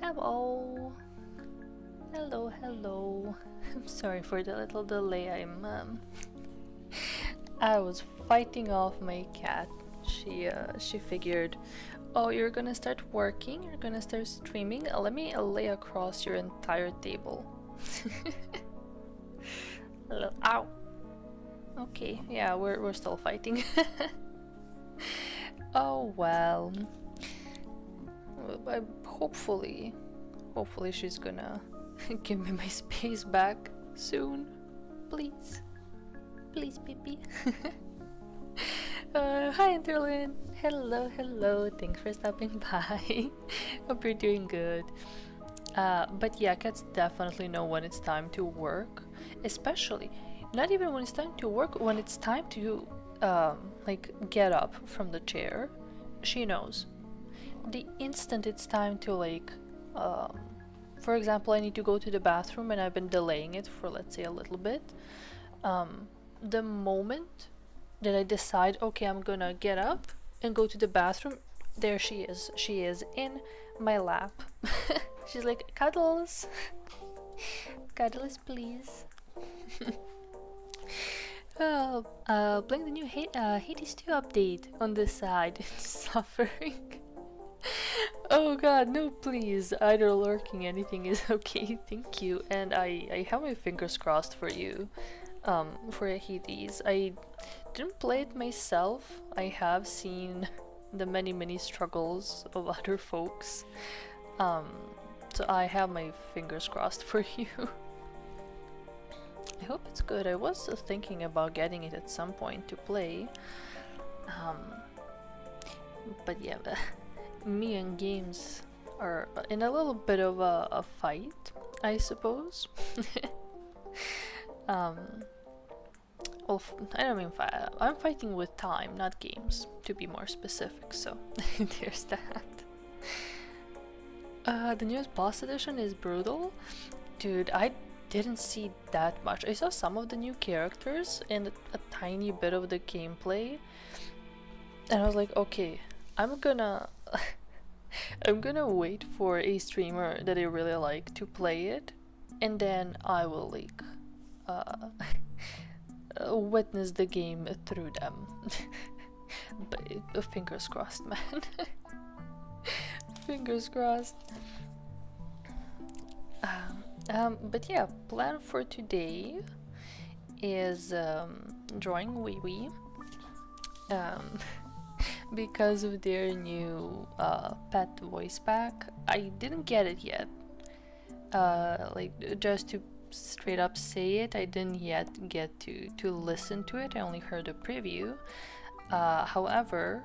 Hello. Hello, hello. I'm sorry for the little delay. I was fighting off my cat. She figured, oh, you're gonna start working, you're gonna start streaming. Let me lay across your entire table. Ow. Okay, yeah, we're still fighting. Oh well. Hopefully she's gonna give me my space back soon. Please. Please, baby. Hi, Interlin. Hello, hello. Thanks for stopping by. Hope you're doing good. But yeah, cats definitely know when it's time to work. Especially, not even when it's time to work, when it's time to, like, get up from the chair. She knows. The instant it's time to, like, for example, I need to go to the bathroom and I've been delaying it for, let's say, a little bit. The moment that I decide, okay, I'm gonna get up and go to the bathroom, there she is. She is in my lap. She's like, cuddles. Cuddles, please. Playing the new Hades 2 update on this side. It's suffering. Oh god, no please. Either lurking, anything is okay, thank you. And I have my fingers crossed for you. For Hades. I didn't play it myself. I have seen the many struggles of other folks. So I have my fingers crossed for you. I hope it's good. I was thinking about getting it at some point to play. But yeah, me and games are in a little bit of a fight, I suppose. Well, I don't mean fight. I'm fighting with time, not games, to be more specific, so there's that. The newest boss edition is brutal. Dude, I didn't see that much. I saw some of the new characters and a tiny bit of the gameplay. And I was like, okay, I'm gonna wait for a streamer that I really like to play it, and then I will like witness the game through them. But fingers crossed, man. Fingers crossed. But yeah, plan for today is drawing Wee because of their new pet voice pack. I didn't get it yet. Like, just to straight up say it, I didn't yet get to listen to it. I only heard a preview. However,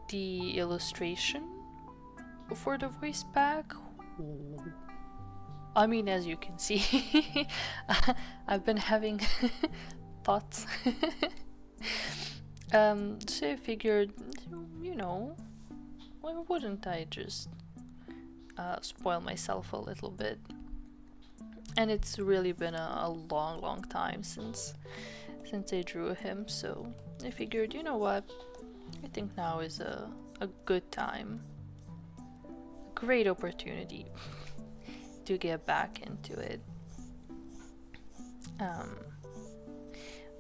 the illustration for the voice pack, I mean, as you can see, I've been having thoughts. So I figured, you know, why wouldn't I just spoil myself a little bit? And it's really been a long time since I drew him, so I figured, you know what, I think now is a good time, a great opportunity to get back into it.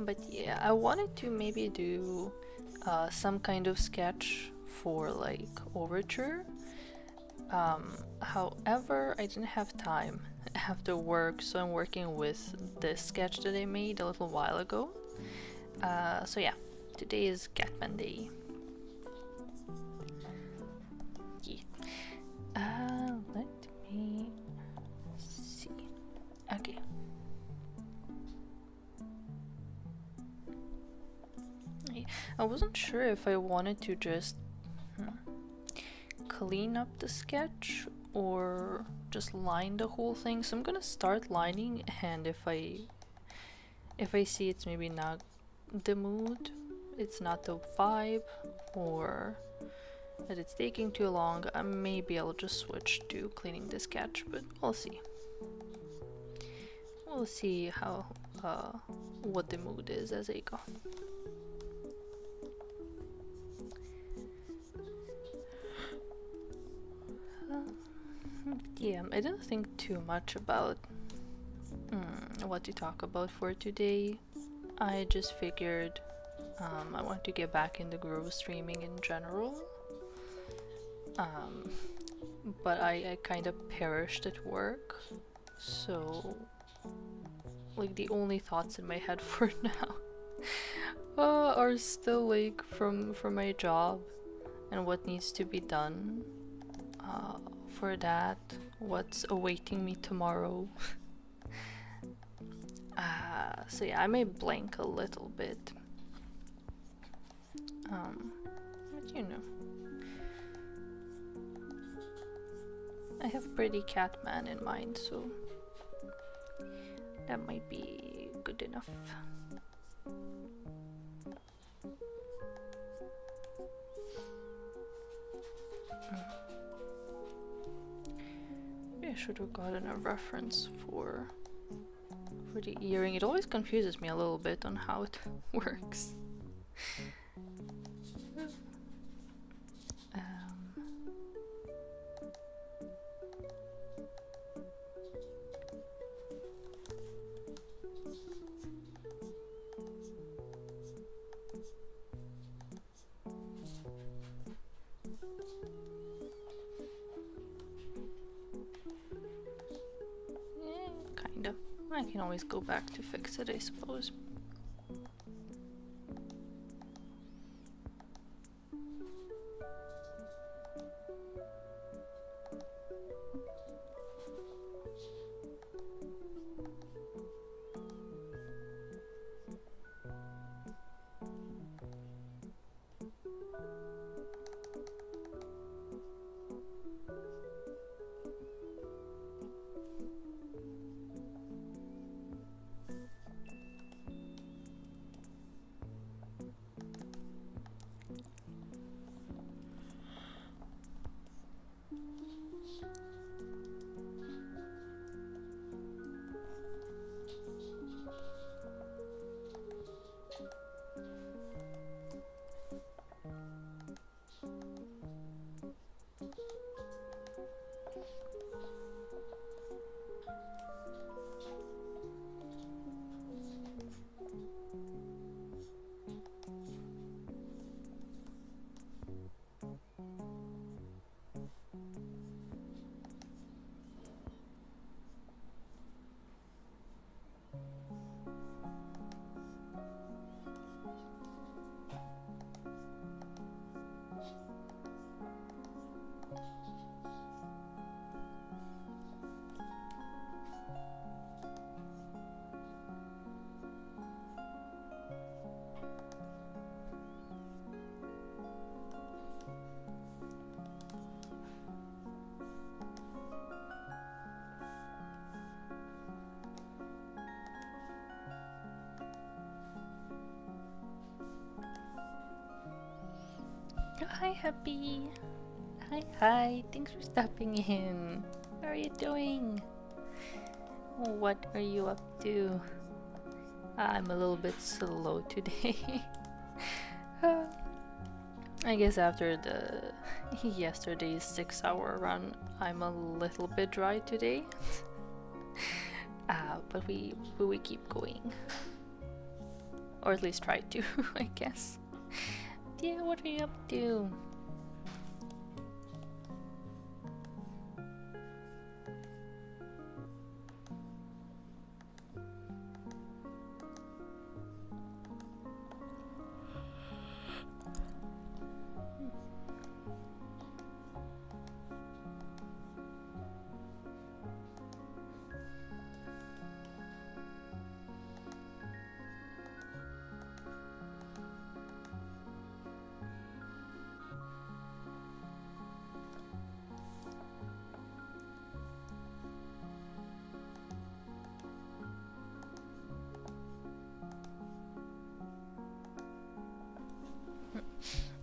But yeah, I wanted to maybe do some kind of sketch for like overture. However, I didn't have time after work, so I'm working with this sketch that I made a little while ago. So yeah, today is Catman Day. Yeah. Let me see. Okay. I wasn't sure if I wanted to just clean up the sketch or just line the whole thing, so I'm gonna start lining, and if I see it's maybe not the mood, it's not the vibe, or that it's taking too long, maybe I'll just switch to cleaning the sketch, but we'll see. We'll see how what the mood is as I go. Yeah, I didn't think too much about what to talk about for today. I just figured I want to get back in the groove of streaming in general. Um, but I kind of perished at work, so like the only thoughts in my head for now are still like from my job and what needs to be done for that, what's awaiting me tomorrow. So yeah, I may blank a little bit, but you know, I have Pretty Catman in mind, so that might be good enough. Maybe I should have gotten a reference for the earring. It always confuses me a little bit on how it works. Kind of. I can always go back to fix it, I suppose. Hi, Happy. Hi. Thanks for stopping in. How are you doing? What are you up to? I'm a little bit slow today. I guess after the yesterday's 6-hour run, I'm a little bit dry today. But we keep going. Or at least try to, I guess. Yeah, what are you up to?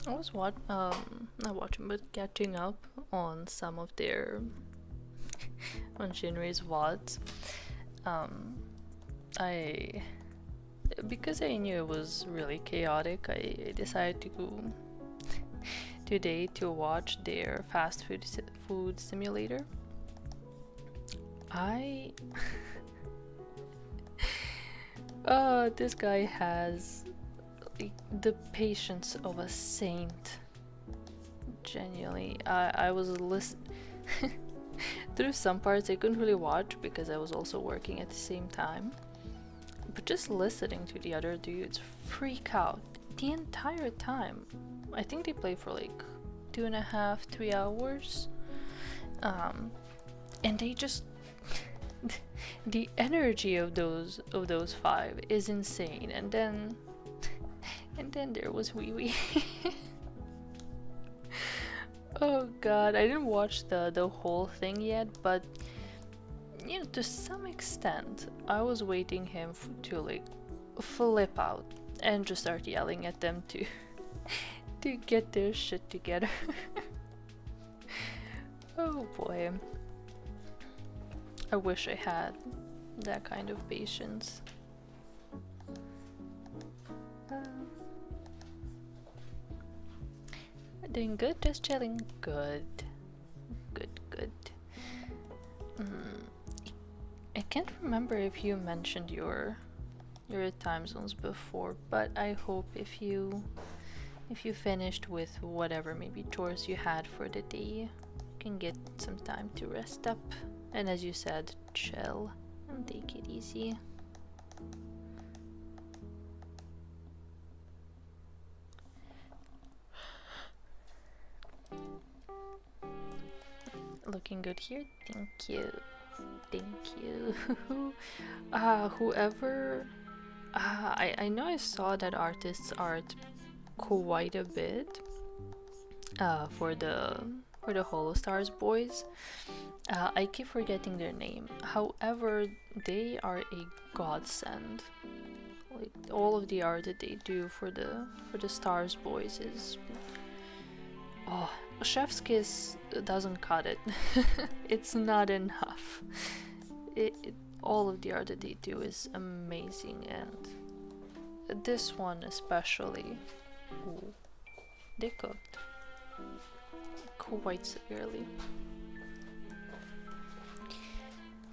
I was not watching, but catching up on some of their on Shinri's VODs. Because I knew it was really chaotic, I decided to go today to watch their fast food simulator. I this guy has like, the patience of a saint. Genuinely, I was listening through some parts I couldn't really watch because I was also working at the same time. But just listening to the other dudes freak out the entire time. I think they play for like 2.5, 3 hours. And they just the energy of those five is insane. And then there was Wee Wee. Oh god, I didn't watch the whole thing yet, but you know, to some extent, I was waiting him to like flip out and just start yelling at them to to get their shit together. Oh boy, I wish I had that kind of patience. Doing good, just chilling. Good. I can't remember if you mentioned your time zones before, but I hope if you finished with whatever maybe chores you had for the day, you can get some time to rest up. And as you said, chill and take it easy. Looking good here, thank you. Whoever, I know I saw that artist's art quite a bit for the Holostars boys. I keep forgetting their name. However, they are a godsend. Like all of the art that they do for the Stars boys is, oh, chef's kiss doesn't cut it. It's not enough. All of the art that they do is amazing, and this one especially. Ooh, they cooked quite severely.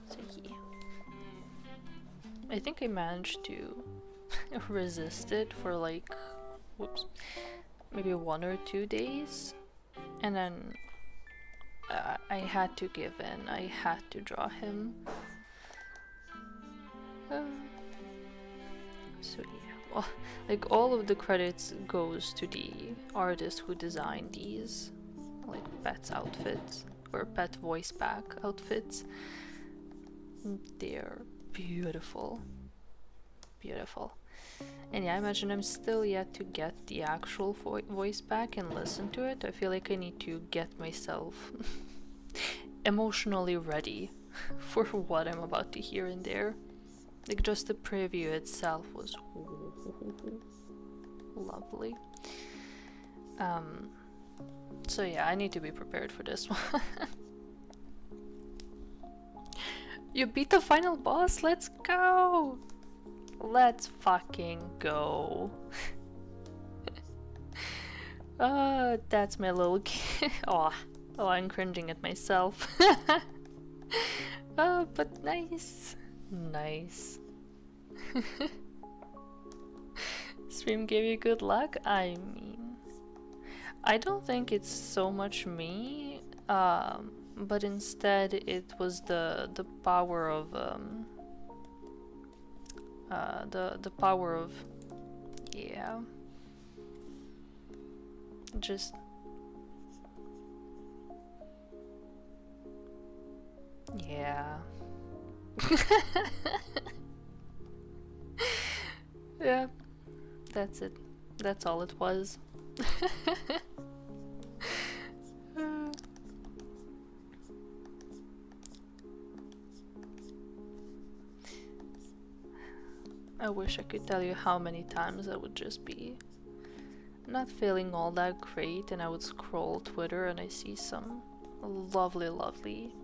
So yeah, I think I managed to resist it for like, whoops, maybe 1 or 2 days. And then I had to give in. I had to draw him. So yeah, well, like all of the credits goes to the artist who designed these, like Pet's outfits or Pet voice pack outfits. They're beautiful, beautiful. And yeah, I imagine I'm still yet to get the actual voice back and listen to it. I feel like I need to get myself emotionally ready for what I'm about to hear in there. Like just the preview itself was lovely. So yeah, I need to be prepared for this one. You beat the final boss? Let's go! Let's fucking go. That's my little kid. Oh, I'm cringing at myself. But nice. Nice. Stream gave you good luck? I mean, I don't think it's so much me, but instead it was the power of the power of, yeah, just yeah. Yeah, that's it. That's all it was. I wish I could tell you how many times I would just be not feeling all that great and I would scroll Twitter and I see some lovely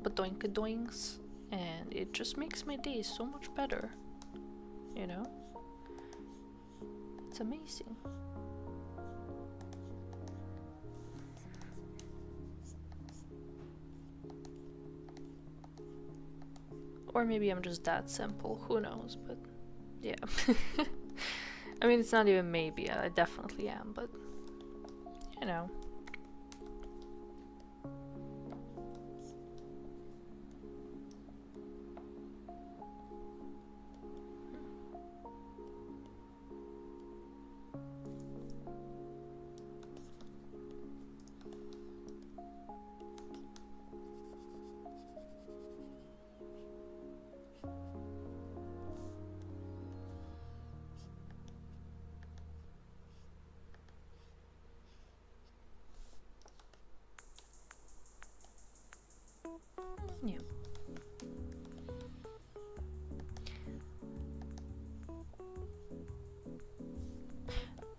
badoinkadoinks and it just makes my day so much better, you know? It's amazing. Or maybe I'm just that simple, who knows, but yeah. I mean, it's not even maybe, I definitely am, but you know. Yeah.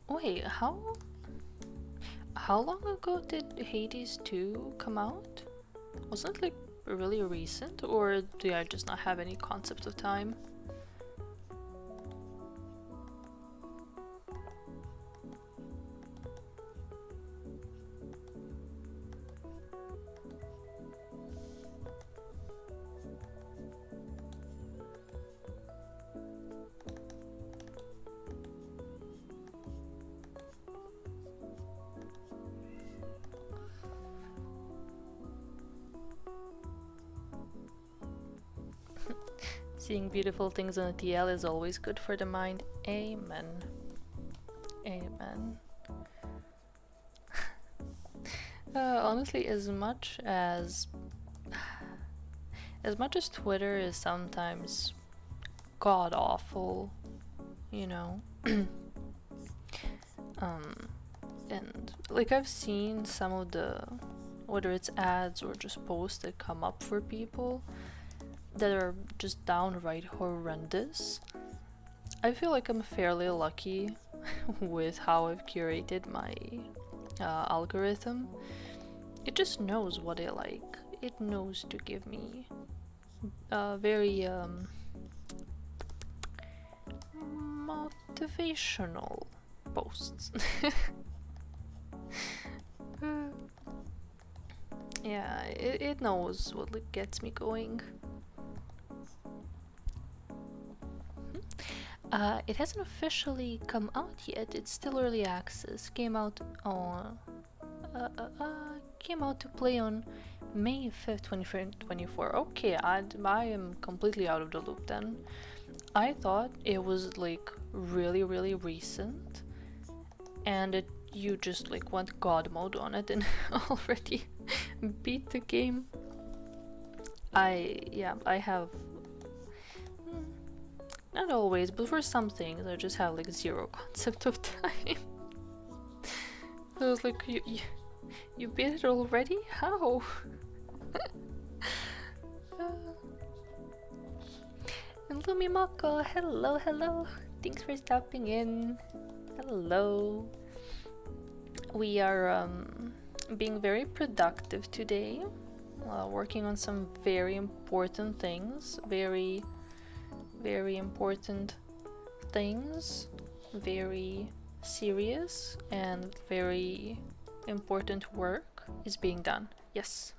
Wait, how long ago did Hades 2 come out? Wasn't it like really recent, or do I just not have any concept of time? Seeing beautiful things on the TL is always good for the mind. Amen. Amen. Honestly, as much as Twitter is sometimes god awful, you know, and like I've seen some of the, whether it's ads or just posts that come up for people that are just downright horrendous. I feel like I'm fairly lucky with how I've curated my algorithm. It just knows what I like. It knows to give me very motivational posts. Yeah, it knows what gets me going. It hasn't officially come out yet. It's still early access. Came out to play on May 5th, 2024. Okay, I am completely out of the loop then. I thought it was like really, really recent, and you just like went god mode on it and already beat the game. I have not always, but for some things I just have like zero concept of time. I was like, you beat it already? How? And Lumimako, hello. Thanks for stopping in. Hello. We are being very productive today, working on some very important things, very important things, very serious and very important work is being done. Yes.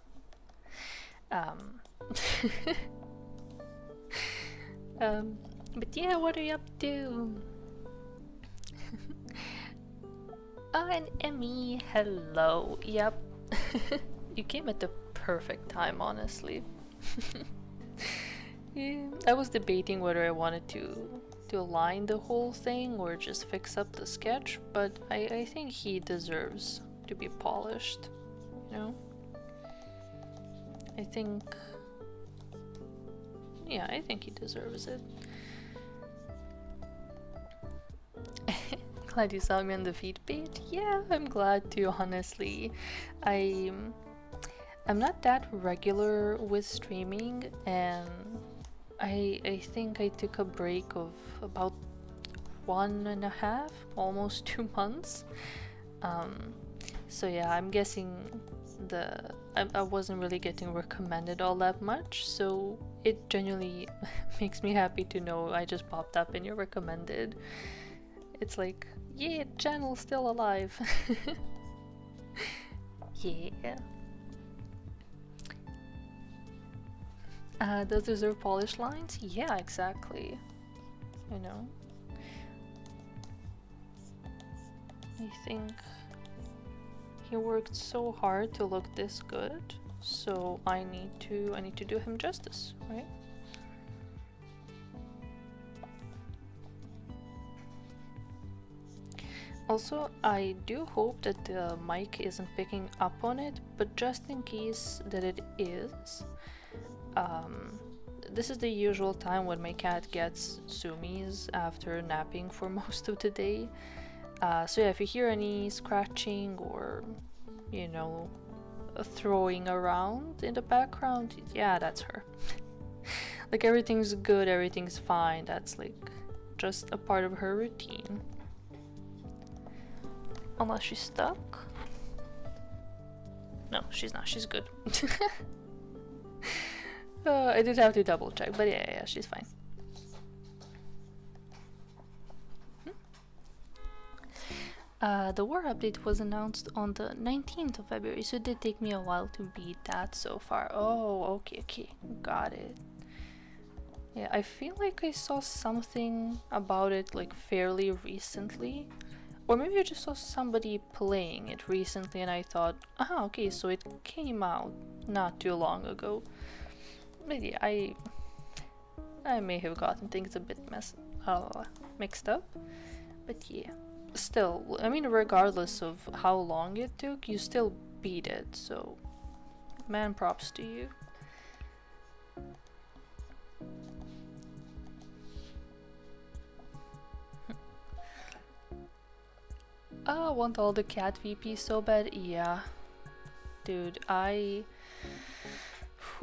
But yeah, what are you up to? Oh, and Emmy, hello. Yep. You came at the perfect time, honestly. Yeah, I was debating whether I wanted to align the whole thing or just fix up the sketch, but I think he deserves to be polished, you know? I think he deserves it. Glad you saw me on the feed page. Yeah, I'm glad to, honestly. I'm not that regular with streaming, and I think I took a break of about 1.5, almost 2 months. So yeah, I'm guessing I wasn't really getting recommended all that much, so it genuinely makes me happy to know I just popped up in your recommended. It's like, yeah, channel's still alive. Yeah. Does deserve polish lines? Yeah, exactly. You know? I think he worked so hard to look this good, so I need to do him justice, right? Also, I do hope that the mic isn't picking up on it, but just in case that it is, this is the usual time when my cat gets zoomies after napping for most of the day. So yeah, if you hear any scratching or, you know, throwing around in the background, yeah, that's her. Like everything's good, everything's fine, that's like just a part of her routine. Unless she's stuck. No, she's not, she's good. I did have to double check, but yeah, she's fine. The war update was announced on the 19th of February, so it did take me a while to beat that so far. Oh, okay, got it. Yeah, I feel like I saw something about it like fairly recently. Or maybe I just saw somebody playing it recently and I thought, ah, okay, so it came out not too long ago. But yeah, I may have gotten things a bit mixed up. But yeah, still, I mean, regardless of how long it took, you still beat it, so man props to you. I want all the cat VP so bad. Yeah, dude, I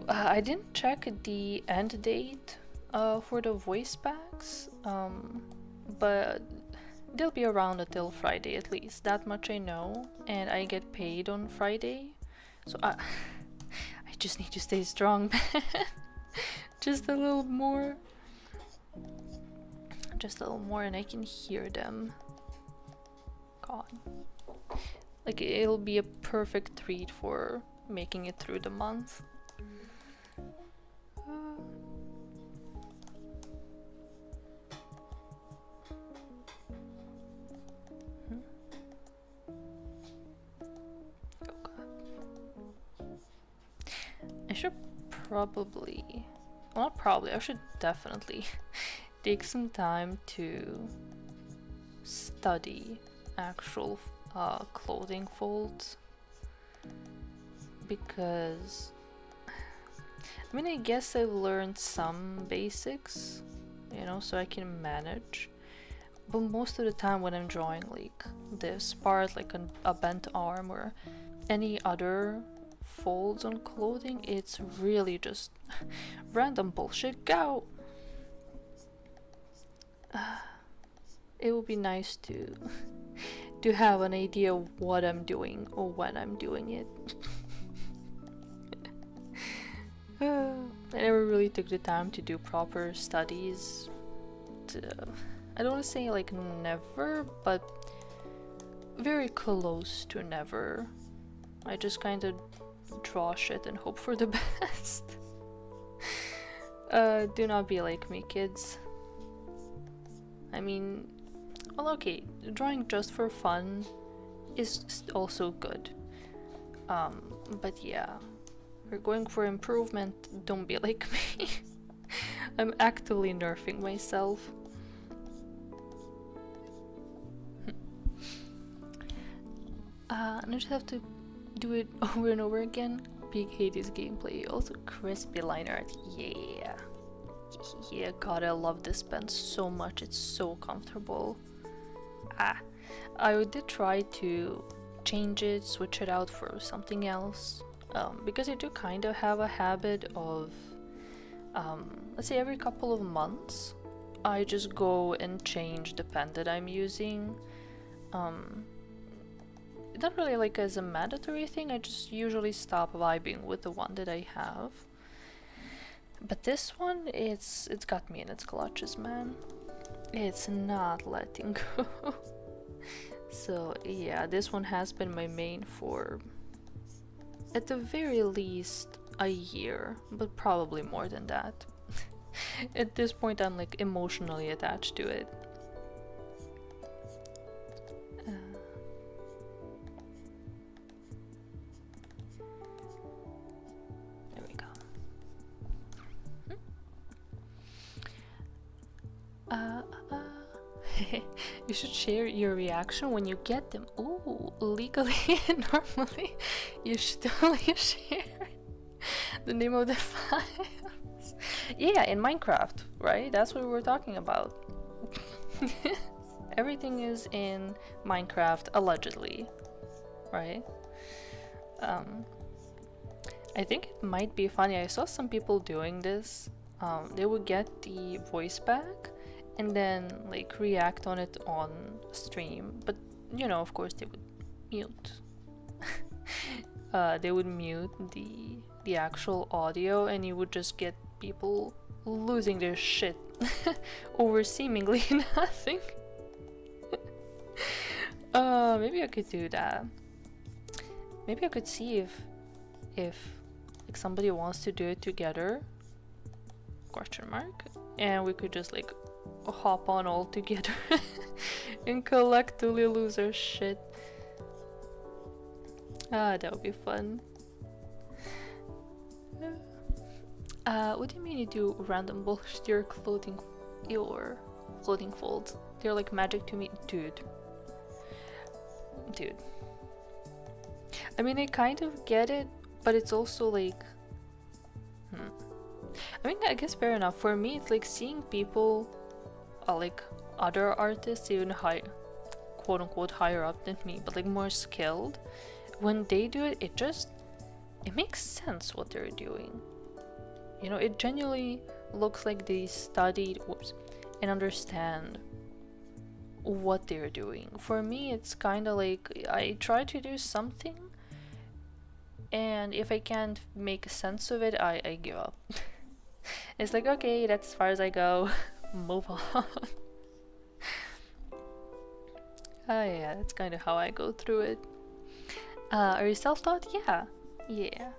didn't check the end date for the voice packs, but they'll be around until Friday at least. That much I know, and I get paid on Friday, so I just need to stay strong, man. Just a little more, and I can hear them. God. Like, it'll be a perfect treat for making it through the month. I should probably, well, not probably, I should definitely take some time to study actual clothing folds, because I mean, I guess I've learned some basics, you know, so I can manage, but most of the time when I'm drawing like this part, like a bent arm or any other folds on clothing, it's really just random bullshit. Go! It would be nice to have an idea of what I'm doing or when I'm doing it. I never really took the time to do proper studies. I don't want to say like never, but very close to never. I just kind of draw shit and hope for the best. Do not be like me, kids. I mean, well, okay, drawing just for fun is also good. But yeah, if you're going for improvement, don't be like me. I'm actively nerfing myself. And I just have to do it over and over again. Big Hades gameplay, also crispy line art, yeah. Yeah, god, I love this pen so much, it's so comfortable. I did try to change it, switch it out for something else, because I do kind of have a habit of, let's say every couple of months, I just go and change the pen that I'm using. Not really like as a mandatory thing, I just usually stop vibing with the one that I have. But this one, it's got me in its clutches, man. It's not letting go. So yeah, this one has been my main for, at the very least, a year, but probably more than that. At this point, I'm like emotionally attached to it. There we go. You should share your reaction when you get them. Ooh, legally and normally, you should totally share the name of the files. Yeah, in Minecraft, right? That's what we were talking about. Everything is in Minecraft, allegedly, right? I think it might be funny. I saw some people doing this. They would get the voice back and then like react on it on stream, but you know, of course, they would mute. They would mute the actual audio, and you would just get people losing their shit over seemingly nothing. Maybe I could do that. Maybe I could see if like somebody wants to do it together, question mark, and we could just like hop on all together and collectively lose our shit. That would be fun. What do you mean you do random bullshit your clothing folds? They're like magic to me. Dude. I mean, I kind of get it, but it's also like I mean, I guess fair enough. For me, it's like seeing people like other artists, even high, quote unquote, higher up than me, but like more skilled. When they do it, it makes sense what they're doing. You know, it genuinely looks like they studied, and understand what they're doing. For me, it's kind of like I try to do something, and if I can't make sense of it, I give up. It's like, okay, that's as far as I go. Move on. Yeah, that's kind of how I go through it. Are you self-taught? Yeah.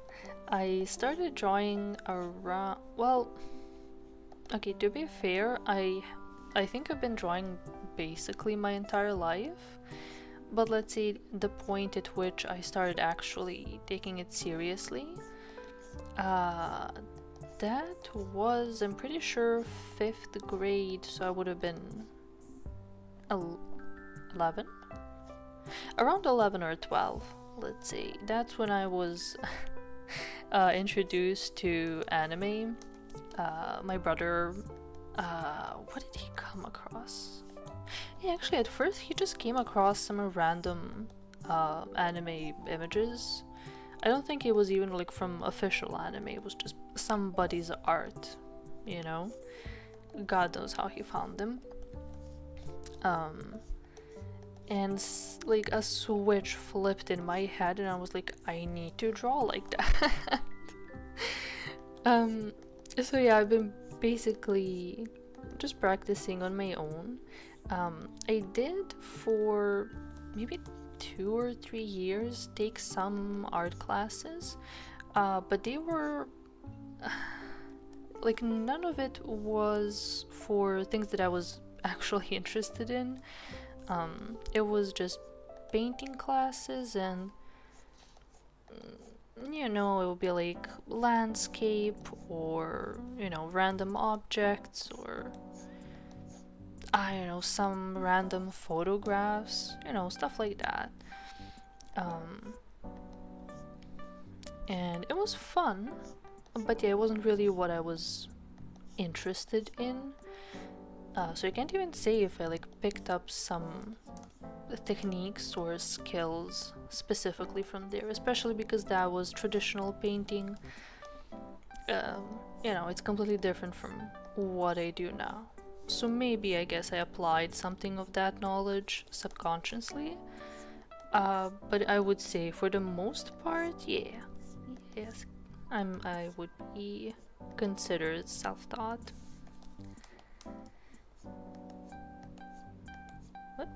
I started drawing around, well, okay, to be fair, I think I've been drawing basically my entire life, but let's say the point at which I started actually taking it seriously, that was, I'm pretty sure, 5th grade, so I would have been 11? Around 11 or 12, let's say. That's when I was introduced to anime. My brother, what did he come across? Yeah, actually, at first he just came across some random anime images. I don't think it was even like from official anime, it was just somebody's art, you know? God knows how he found them. And like a switch flipped in my head, and I was like, I need to draw like that. So yeah, I've been basically just practicing on my own. I did for maybe 2 or 3 years take some art classes, but they were like, none of it was for things that I was actually interested in. It was just painting classes, and you know, it would be like landscape, or you know, random objects, or I don't know, some random photographs, you know, stuff like that. And it was fun, but yeah, it wasn't really what I was interested in. So I can't even say if I like picked up some techniques or skills specifically from there, especially because that was traditional painting. You know, it's completely different from what I do now. So maybe, I guess, I applied something of that knowledge subconsciously. But I would say for the most part, yeah. Yes, I would be considered self-taught. What?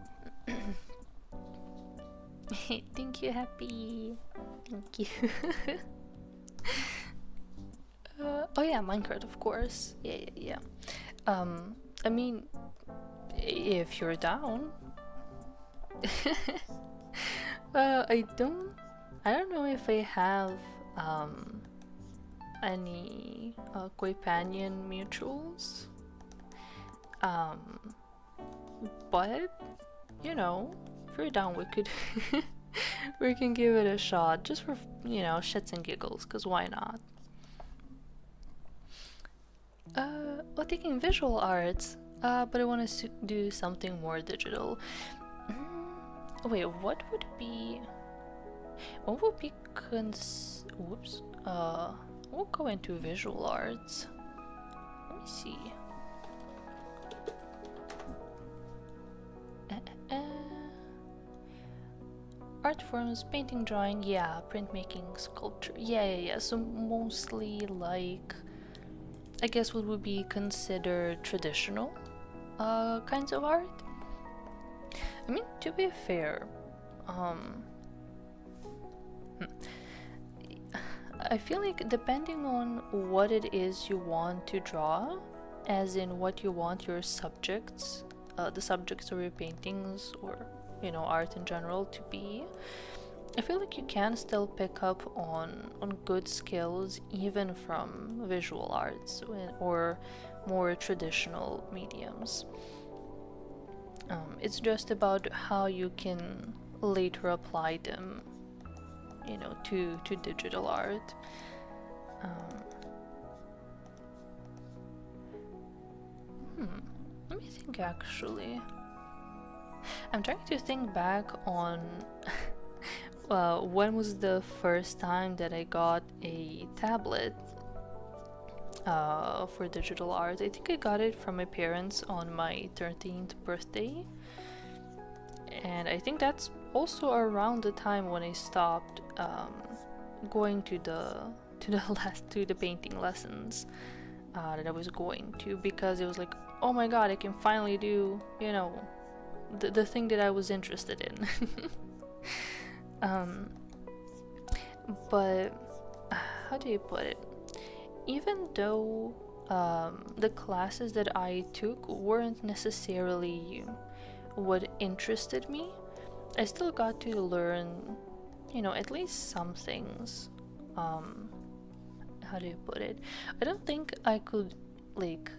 Thank you, Happy. Thank you. Oh yeah, Minecraft, of course. Yeah, yeah, yeah. I mean, if you're down. I don't know if I have um any companion mutuals. Um, but you know, if you're down, we could we can give it a shot just for shits and giggles. Cause why not? Well, taking visual arts. But I want to do something more digital. Wait, what would be whoops. We'll go into visual arts. Let me see. Art forms, painting, drawing, yeah, printmaking, sculpture, yeah. So mostly like, I guess what would be considered traditional kinds of art. I mean, to be fair, I feel like depending on what it is you want to draw, as in what you want your subjects, the subjects of your paintings or art in general to be, I feel like you can still pick up on good skills even from visual arts or more traditional mediums. It's just about how you can later apply them, to digital art. Let me think actually. I'm trying to think back on when was the first time that I got a tablet for digital art. I think I got it from my parents on my 13th birthday. And I think that's also around the time when I stopped going to the painting lessons that I was going to, because it was like, oh my god, I can finally do the thing that I was interested in. But how do you put it? Even though the classes that I took weren't necessarily what interested me, I still got to learn, at least some things. How do you put it? I don't think I could like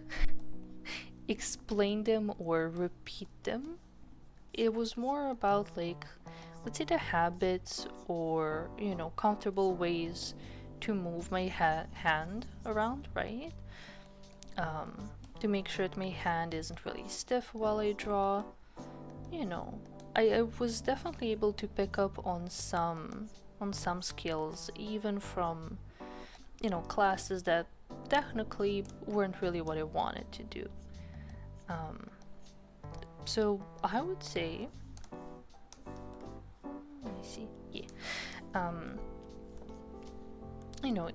explain them or repeat them. It was more about like, let's say, the habits or comfortable ways to move my hand around, right? To make sure that my hand isn't really stiff while I draw. I was definitely able to pick up on some skills even from classes that technically weren't really what I wanted to do. So I would say, let me see, yeah.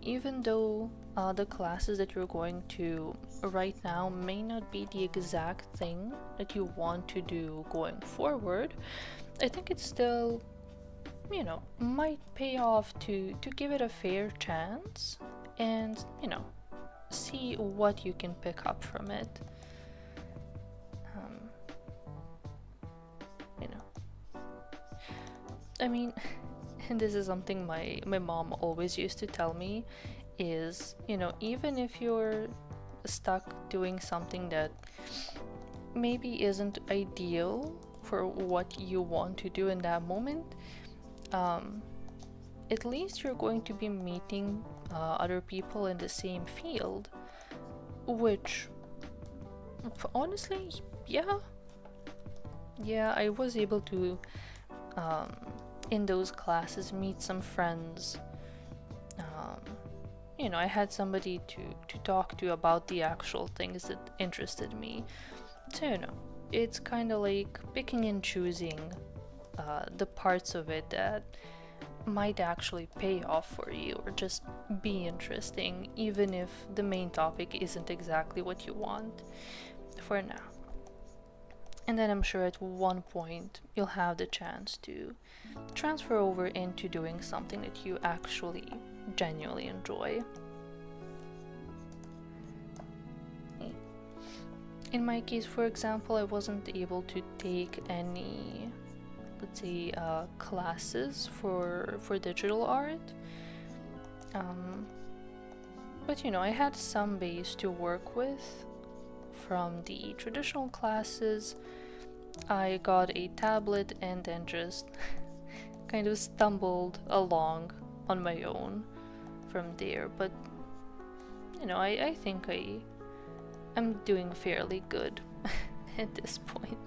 Even though the classes that you're going to right now may not be the exact thing that you want to do going forward, I think it still, might pay off to give it a fair chance and, see what you can pick up from it. I mean, and this is something my mom always used to tell me is, even if you're stuck doing something that maybe isn't ideal for what you want to do in that moment, at least you're going to be meeting other people in the same field, which honestly, yeah, I was able to in those classes meet some friends. I had somebody to talk to about the actual things that interested me. So it's kind of like picking and choosing the parts of it that might actually pay off for you or just be interesting, even if the main topic isn't exactly what you want for now. And then I'm sure at one point you'll have the chance to transfer over into doing something that you actually genuinely enjoy. In my case, for example, I wasn't able to take any, let's say, classes for digital art. But you know, I had some base to work with from the traditional classes. I got a tablet and then just kind of stumbled along on my own from there. But you know, I think I'm doing fairly good at this point.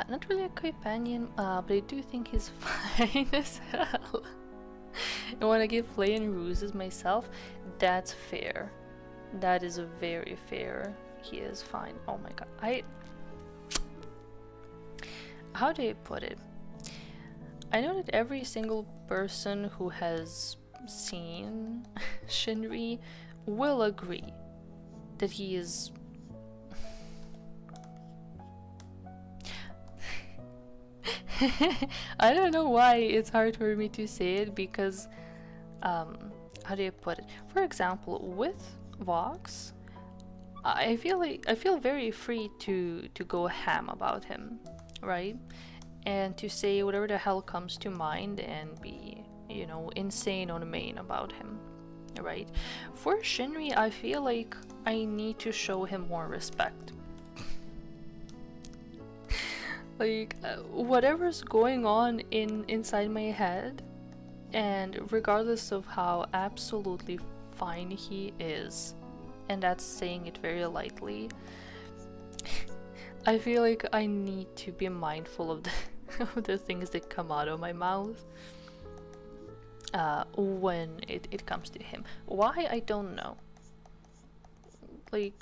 Not really a companion, but I do think he's fine as hell. And when I give play and ruses myself, that's fair. That is very fair. He is fine. Oh my god. How do I put it? I know that every single person who has seen Shinri will agree that he is I don't know why it's hard for me to say it because how do you put it? For example, with Vox, I feel very free to go ham about him, right? And to say whatever the hell comes to mind and be, you know, insane on main about him, right? For Shinri, I feel like I need to show him more respect. Like, whatever's going on inside my head, and regardless of how absolutely fine he is, and that's saying it very lightly, I feel like I need to be mindful of of the things that come out of my mouth when it comes to him. Why, I don't know. Like,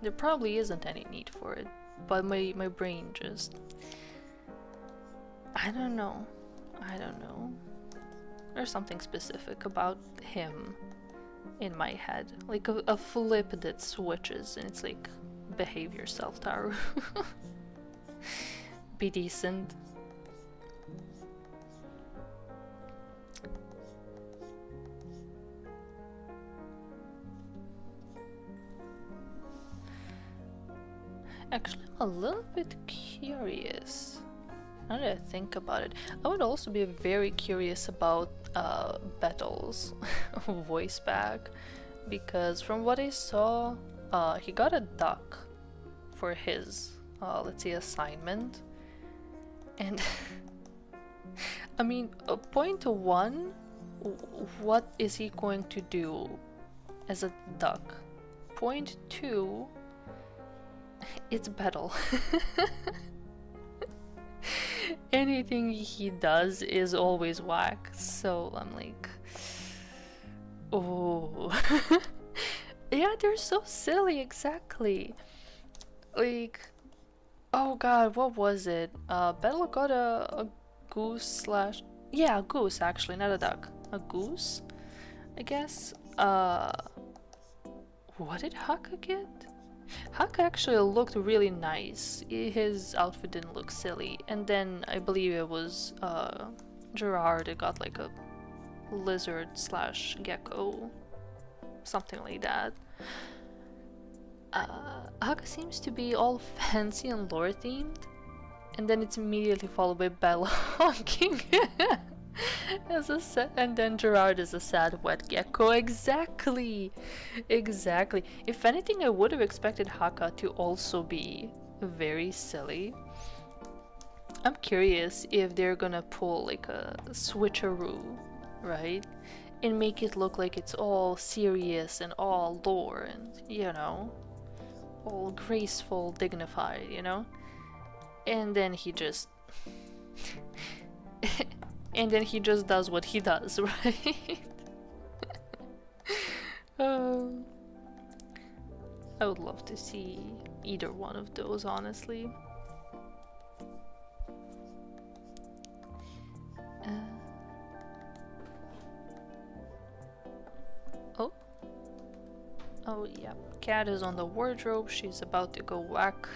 there probably isn't any need for it. But my brain just... I don't know. There's something specific about him in my head. Like a flip that switches and it's like, behave yourself, Taru. Be decent. Actually, I'm a little bit curious. Now that I think about it, I would also be very curious about Bettel's voice back, because from what I saw, he got a duck for his, let's say, assignment. And I mean, point one, what is he going to do as a duck? Point two, it's Bettel. Anything he does is always whack, so I'm like, oh. Yeah, they're so silly, exactly. Like, oh god, what was it? Bettel got a goose slash... Yeah, a goose actually, not a duck. A goose, I guess. What did Haka get? Haka actually looked really nice. His outfit didn't look silly. And then I believe it was Gerard that got like a lizard slash gecko. Something like that. Haka seems to be all fancy and lore themed. And then it's immediately followed by Bella honking. And then Gerard is a sad wet gecko. Exactly. If anything, I would have expected Haka to also be very silly. I'm curious if they're gonna pull like a switcheroo, right? And make it look like it's all serious and all lore and, you know, all graceful, dignified, you know? And then he just... And then he just does what he does, right? I would love to see either one of those, honestly. Oh yeah, Cat is on the wardrobe. She's about to go whack.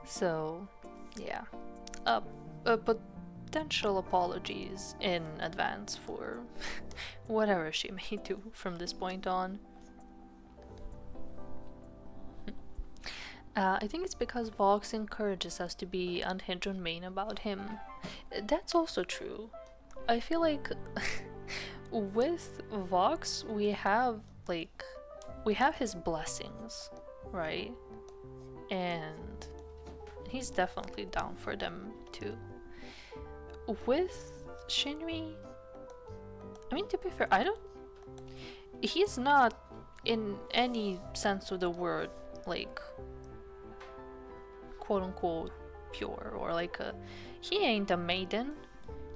So yeah. But potential apologies in advance for whatever she may do from this point on. I think it's because Vox encourages us to be unhinged and main about him. That's also true. I feel like with Vox we have his blessings, right? And he's definitely down for them too. With Shinri, I mean, to be fair, he's not in any sense of the word like quote unquote pure, or like he ain't a maiden.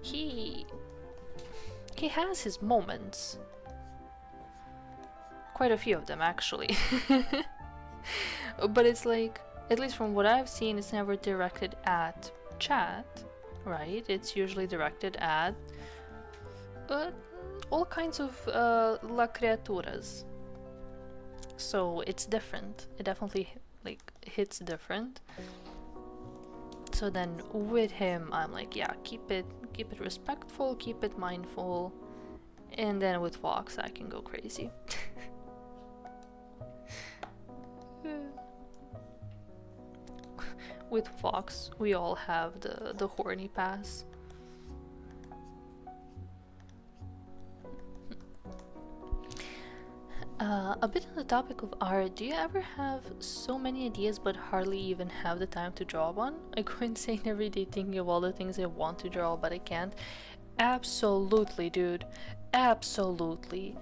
He has his moments. Quite a few of them, actually. But it's like, at least from what I've seen, it's never directed at chat, right? It's usually directed at all kinds of la criaturas. So it's different. It definitely hits different. So then with him, I'm like, yeah, keep it respectful, keep it mindful, and then with Vox, I can go crazy. With Vox, we all have the horny pass. A bit on the topic of art, do you ever have so many ideas but hardly even have the time to draw one? I go insane every day thinking of all the things I want to draw but I can't. Absolutely, dude. Absolutely.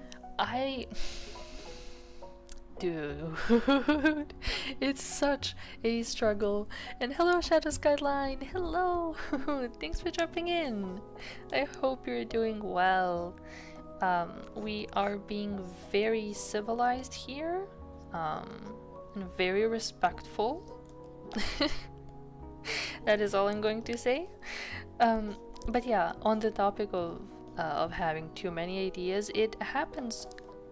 Dude, it's such a struggle. And hello, Shadow Skyline. Hello. Thanks for jumping in. I hope you're doing well. We are being very civilized here, and very respectful. That is all I'm going to say. But yeah, on the topic of having too many ideas, it happens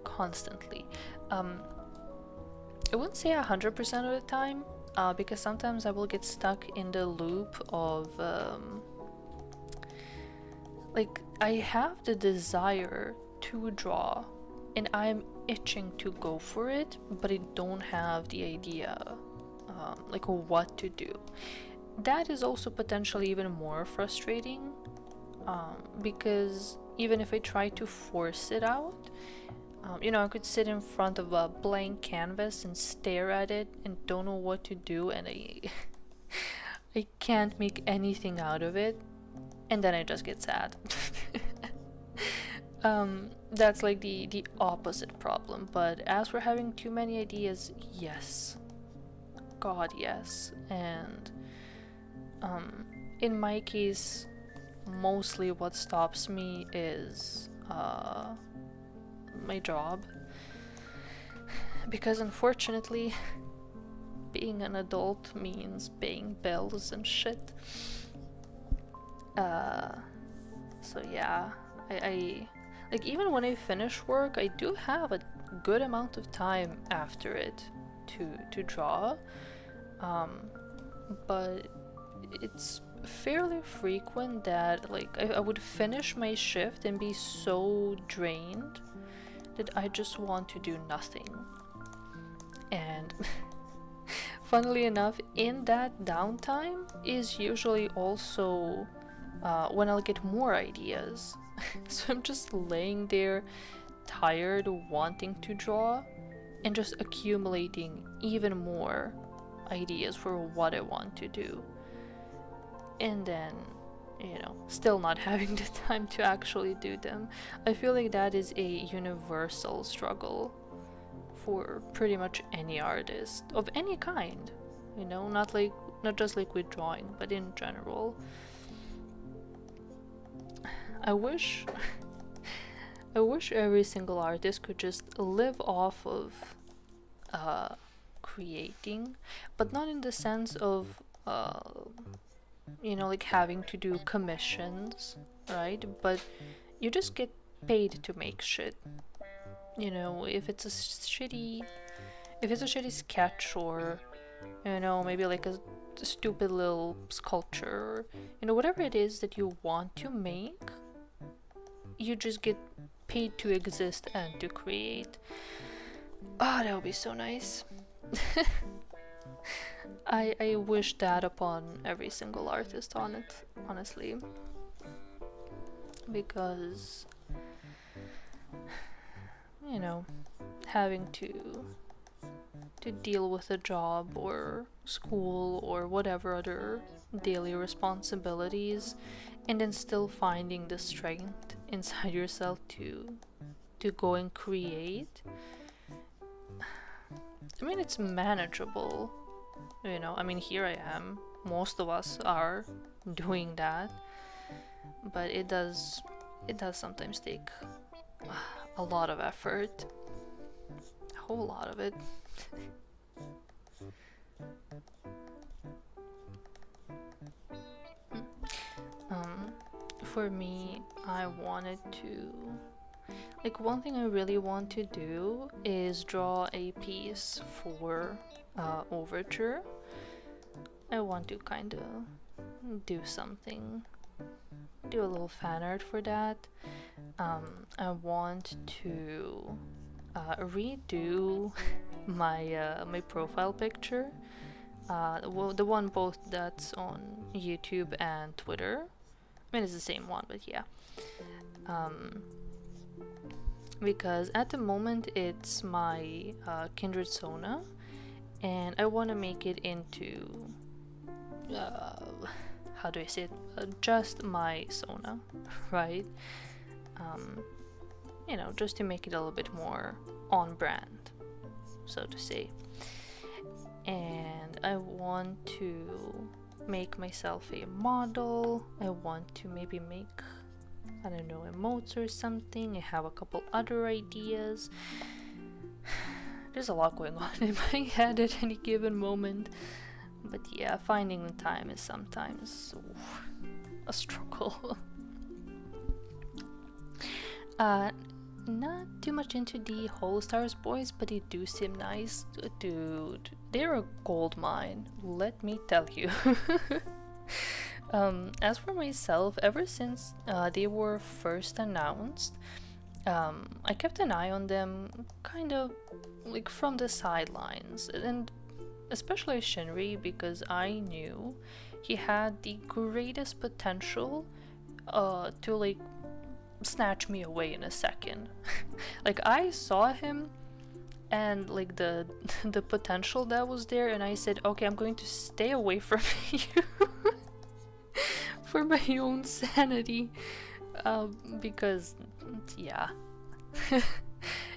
constantly. I wouldn't say 100% of the time, because sometimes I will get stuck in the loop of like, I have the desire to draw and I'm itching to go for it, but I don't have the idea like what to do. That is also potentially even more frustrating, because even if I try to force it out, you know, I could sit in front of a blank canvas and stare at it and don't know what to do, and I can't make anything out of it, and then I just get sad. That's like the opposite problem. But as for having too many ideas, yes. God, yes. And in my case, mostly what stops me is my job, because unfortunately being an adult means paying bills and shit. So yeah, I like, even when I finish work, I do have a good amount of time after it to draw, but it's fairly frequent that like I would finish my shift and be so drained that I just want to do nothing. And funnily enough, in that downtime is usually also when I'll get more ideas. So I'm just laying there tired, wanting to draw, and just accumulating even more ideas for what I want to do. And then, you know, still not having the time to actually do them. I feel like that is a universal struggle for pretty much any artist of any kind, you know, not just like with drawing, but in general. I wish every single artist could just live off of creating, but not in the sense of you know, like having to do commissions, right? But you just get paid to make shit. You know, if it's a shitty sketch, or, you know, maybe like a stupid little sculpture, whatever it is that you want to make, you just get paid to exist and to create. Oh, that would be so nice. I wish that upon every single artist on it, honestly. Because, having to deal with a job or school or whatever other daily responsibilities, and then still finding the strength inside yourself to go and create. I mean, it's manageable, I mean, here I am, most of us are doing that, but it does sometimes take a lot of effort, a whole lot of it. For me, I wanted to, one thing I really want to do is draw a piece for Overture. I want to kind of do something, do a little fan art for that. I want to redo my profile picture, the one both that's on YouTube and Twitter. I mean, it's the same one, but yeah. Because at the moment it's my Kindred Sona, and I want to make it into how do I say it? Just my Sona, right? Just to make it a little bit more on brand, so to say. And I want to make myself a model. I want to maybe make, I don't know, emotes or something. I have a couple other ideas. There's a lot going on in my head at any given moment. But yeah, finding the time is sometimes a struggle. Not too much into the Whole Stars boys, but they do seem nice. Dude, they're a gold mine, let me tell you. As for myself, ever since they were first announced, I kept an eye on them kind of from the sidelines, and especially Shinri, because I knew he had the greatest potential to snatch me away in a second. I saw him and the the potential that was there, and I said, okay, I'm going to stay away from you for my own sanity, because yeah.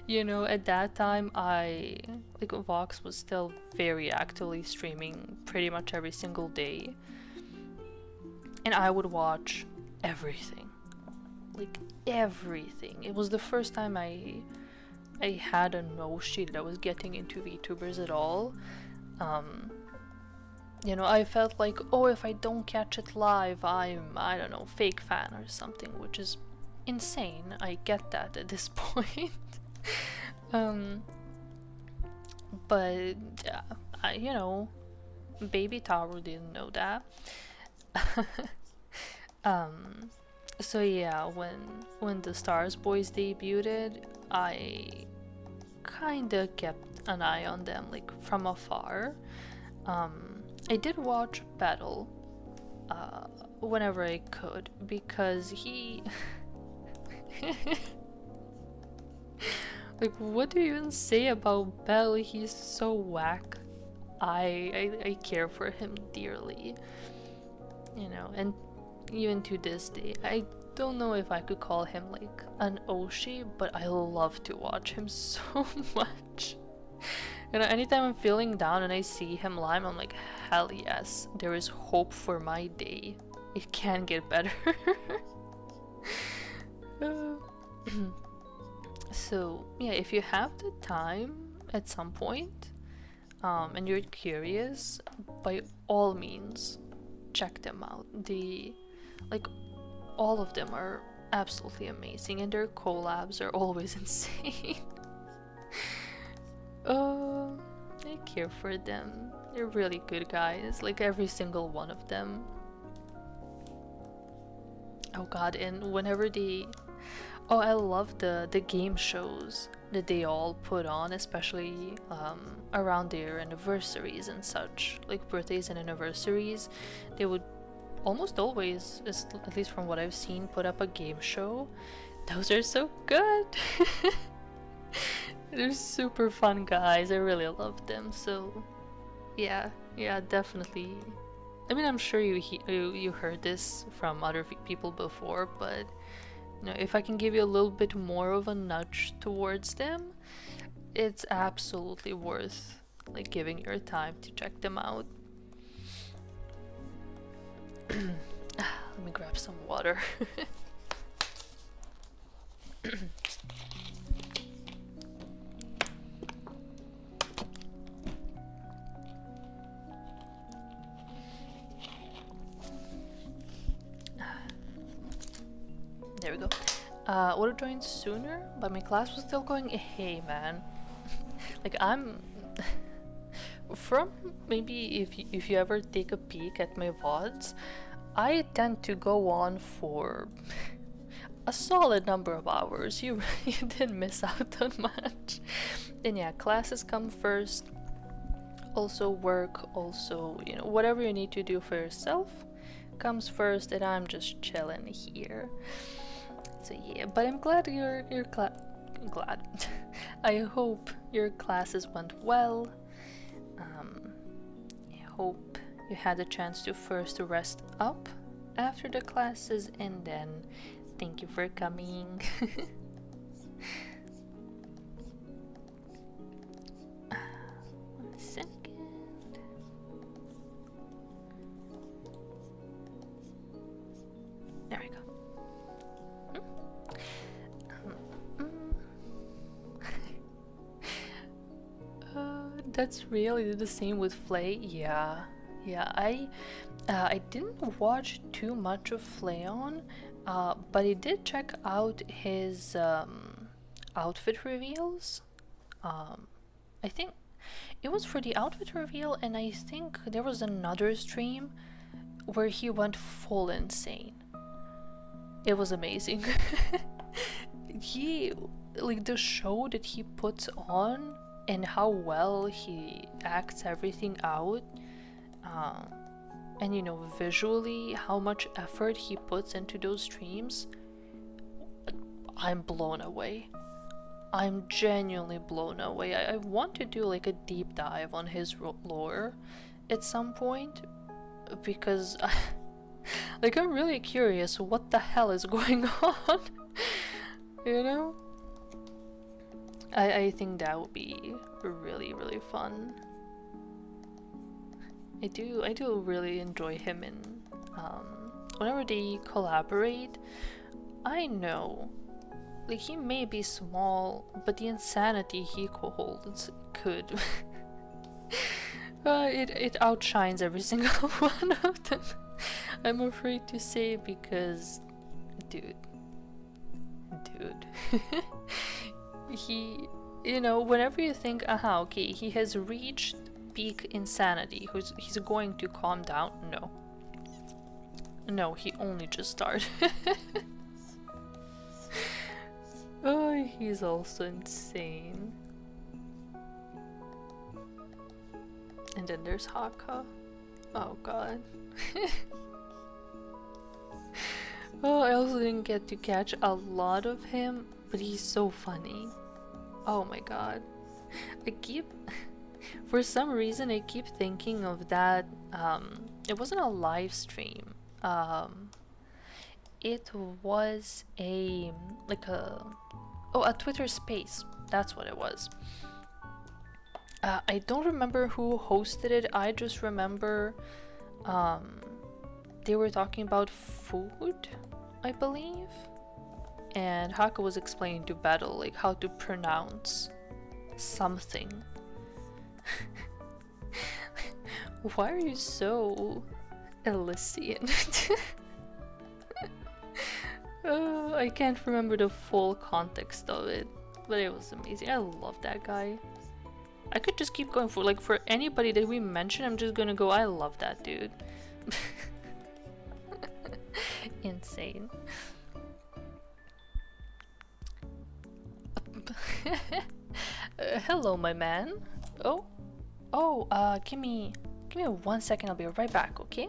At that time, Vox was still very actively streaming pretty much every single day, and I would watch everything, everything. It was the first time I had a notion that I was getting into VTubers at all. I felt like, oh, if I don't catch it live, I'm, I don't know, fake fan or something, which is insane. I get that at this point. But baby Taro didn't know that. So yeah, when the Stars Boys debuted, I kinda kept an eye on them from afar. I did watch Battle whenever I could, because he what do you even say about Bell? He's so whack. I care for him dearly, and even to this day, I don't know if I could call him an Oshi, but I love to watch him so much. Anytime I'm feeling down and I see him live, I'm like, hell yes, there is hope for my day. It can get better. So yeah, if you have the time at some point, and you're curious, by all means, check them out. All of them are absolutely amazing, and their collabs are always insane. I care for them. They're really good guys, like every single one of them. Oh god, and whenever they... Oh, I love the game shows that they all put on, especially around their anniversaries and such, like birthdays and anniversaries. They would almost always, at least from what I've seen, put up a game show. Those are so good. They're super fun guys. I really love them. So yeah, definitely. I mean, I'm sure you heard this from other people before, but you know, if I can give you a little bit more of a nudge towards them, it's absolutely worth like giving your time to check them out. Let me grab some water. There we go. Would have joined sooner, but my class was still going. Hey man, like I'm from maybe if you ever take a peek at my VODs, I tend to go on for a solid number of hours. You didn't miss out on much. And yeah, classes come first. Also work, also, you know, whatever you need to do for yourself comes first, and I'm just chilling here. So yeah, but I'm glad glad. I hope your classes went well. I hope you had a chance to first rest up after the classes, and then thank you for coming. One second. There we go. That's really the same with Flay. Yeah. I didn't watch too much of Flayon, but I did check out his outfit reveals. I think it was for the outfit reveal, and I think there was another stream where he went full insane. It was amazing. He, like, the show that he puts on and how well he acts everything out, and you know, visually how much effort he puts into those streams, I'm blown away. I'm genuinely blown away. I want to do like a deep dive on his lore at some point, because like I'm really curious what the hell is going on. You know, I think that would be really, really fun. I do really enjoy him, and whenever they collaborate, I know, like, he may be small, but the insanity he holds could it outshines every single one of them. I'm afraid to say, because dude he, you know, whenever you think, okay, he has reached peak insanity, he's going to calm down, no, he only just started. Oh, he's also insane. And then there's Haka. Oh god. Oh, I also didn't get to catch a lot of him, but he's so funny. Oh my god. For some reason I keep thinking of that, it wasn't a live stream. It was a Twitter space. That's what it was. I don't remember who hosted it. I just remember they were talking about food, I believe, and Haka was explaining to Battle like how to pronounce something. Why are you so Elysian? I can't remember the full context of it, but it was amazing. I love that guy. I could just keep going for, like, for anybody that we mention, I'm just gonna go, I love that dude. Insane. Hello, my man. Give me 1 second, I'll be right back, okay?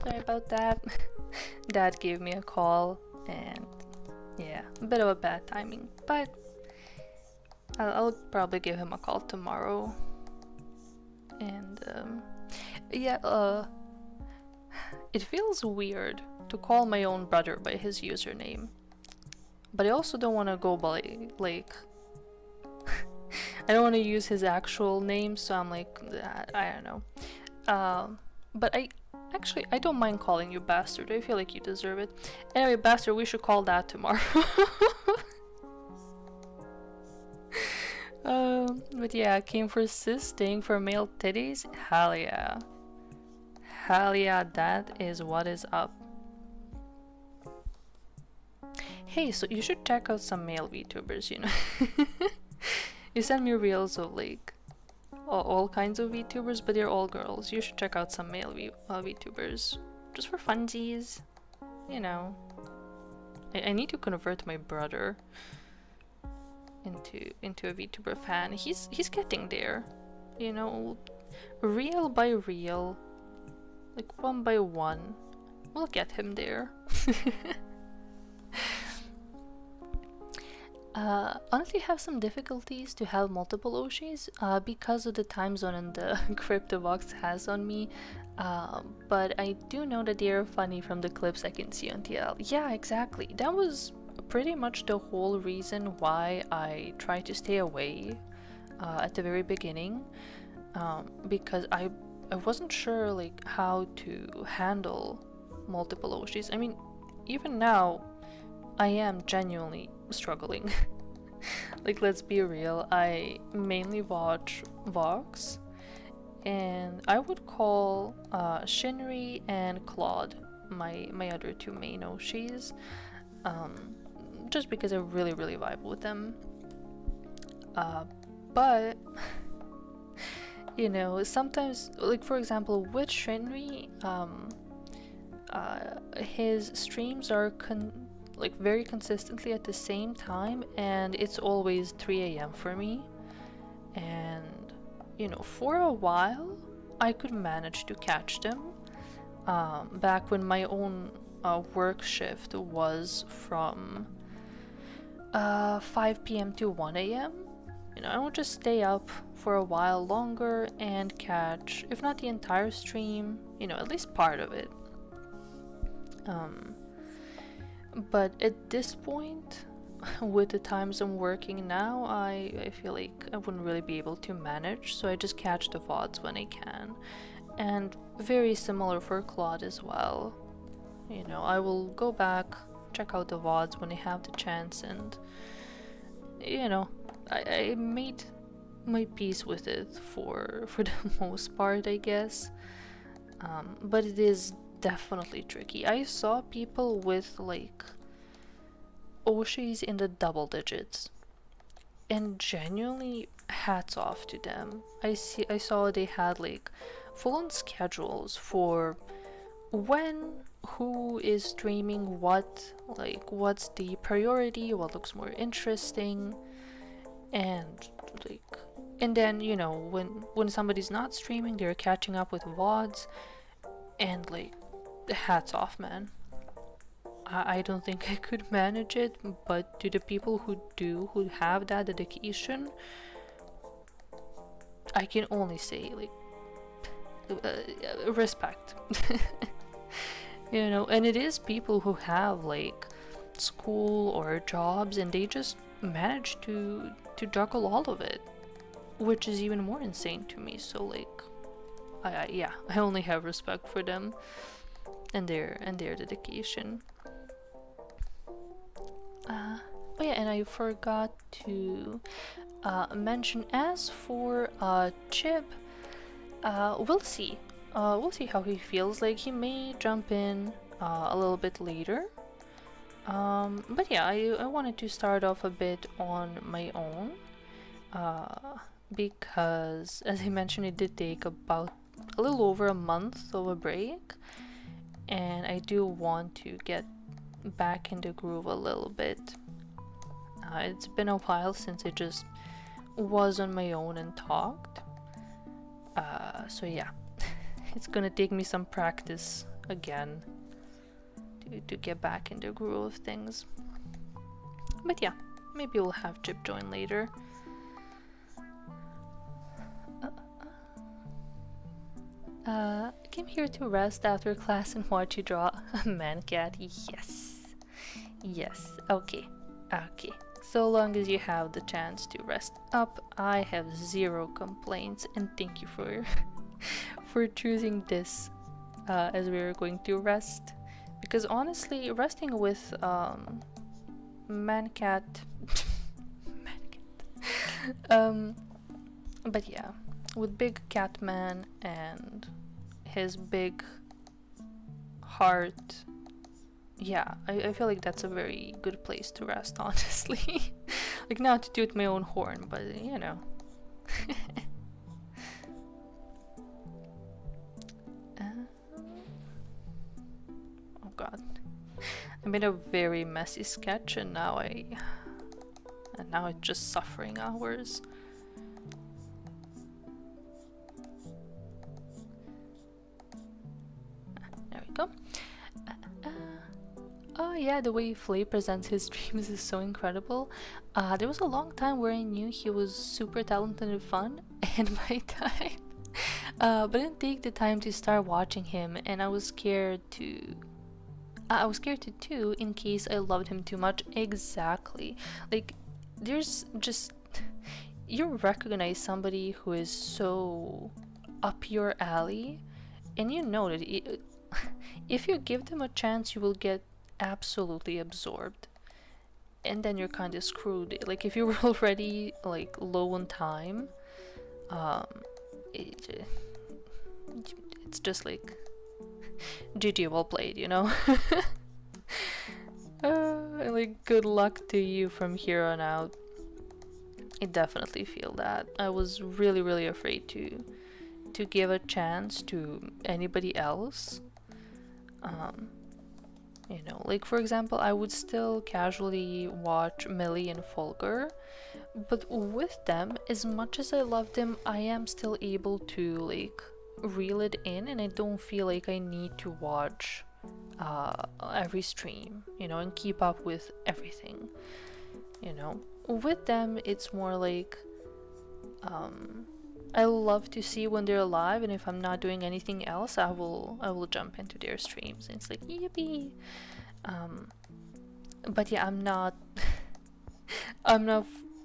Sorry about that. Dad gave me a call, and yeah, a bit of a bad timing, but I'll probably give him a call tomorrow. And it feels weird to call my own brother by his username, but I also don't want to go by, like, I don't want to use his actual name, so I'm like, I don't know. But I don't mind calling you Bastard. I feel like you deserve it. Anyway, Bastard, we should call that tomorrow. But yeah, I came for assisting for male titties. Hell yeah. Hell yeah, that is what is up. Hey, so you should check out some male VTubers, you know. You send me reels of, like, all kinds of VTubers, but they're all girls. You should check out some male VTubers, just for funsies, you know. I need to convert my brother into a VTuber fan. He's getting there, you know, reel by reel, like one by one. We'll get him there. Honestly, have some difficulties to have multiple Oshis because of the time zone and the CryptoVox has on me, but I do know that they're funny from the clips I can see on TL. Yeah, exactly. That was pretty much the whole reason why I tried to stay away at the very beginning, because I wasn't sure, like, how to handle multiple Oshis. I mean, even now I am genuinely struggling. Like, let's be real, I mainly watch Vox, and I would call Shinri and Claude my other two main Oshis, just because I really vibe with them. But you know, sometimes, like, for example, with Shinri, his streams are like very consistently at the same time, and it's always 3 a.m. for me. And you know, for a while I could manage to catch them back when my own work shift was from 5 p.m. to 1 a.m. You know, I would just stay up for a while longer and catch, if not the entire stream, you know, at least part of it. But at this point, with the times I'm working now, I feel like I wouldn't really be able to manage, so I just catch the VODs when I can. And very similar for Claude as well. You know, I will go back, check out the VODs when I have the chance, and you know, I made my peace with it for the most part, I guess. But it is definitely tricky. I saw people with like Oshis in the double digits, and genuinely hats off to them. I saw they had like full-on schedules for when, who is streaming what, like what's the priority, what looks more interesting, and like, and then when somebody's not streaming, they're catching up with VODs, and like, hats off, man. I don't think I could manage it, but to the people who have that dedication, I can only say like respect. And it is people who have like school or jobs, and they just manage to juggle all of it, which is even more insane to me. So like, I only have respect for them and their dedication. Oh yeah, and I forgot to mention, as for Chip, we'll see. We'll see how he feels. Like, he may jump in a little bit later. But yeah, I wanted to start off a bit on my own, because, as I mentioned, it did take about a little over a month of a break, and I do want to get back in the groove a little bit. It's been a while since I just was on my own and talked. So yeah, it's gonna take me some practice again to get back in the groove of things. But yeah, maybe we'll have Chip join later. I came here to rest after class and watch you draw a man cat. Yes, okay. So long as you have the chance to rest up, I have zero complaints, and thank you for for choosing this as we were going to rest. Because honestly, resting with man-cat but yeah, with Big Cat Man and his big heart, yeah, I feel like that's a very good place to rest, honestly. Like, not to toot my own horn, but oh god, I made a very messy sketch, and now it's just suffering hours. There we go. Oh yeah, the way Flay presents his streams is so incredible. There was a long time where I knew he was super talented and fun, and my time, but I didn't take the time to start watching him, and I was scared to too, in case I loved him too much. Exactly. Like, there's just, you recognize somebody who is so up your alley, and you know that if you give them a chance, you will get absolutely absorbed, and then you're kind of screwed. Like, if you were already like low on time, it's just like GG, well played, like, good luck to you from here on out. I definitely feel that. I was really, really afraid to give a chance to anybody else. Like, for example, I would still casually watch Millie and Folger, but with them, as much as I love them, I am still able to like reel it in, and I don't feel like I need to watch every stream, and keep up with everything. With them, it's more like I love to see when they're live, and if I'm not doing anything else, I will jump into their streams, and it's like, yippee. But yeah, I'm not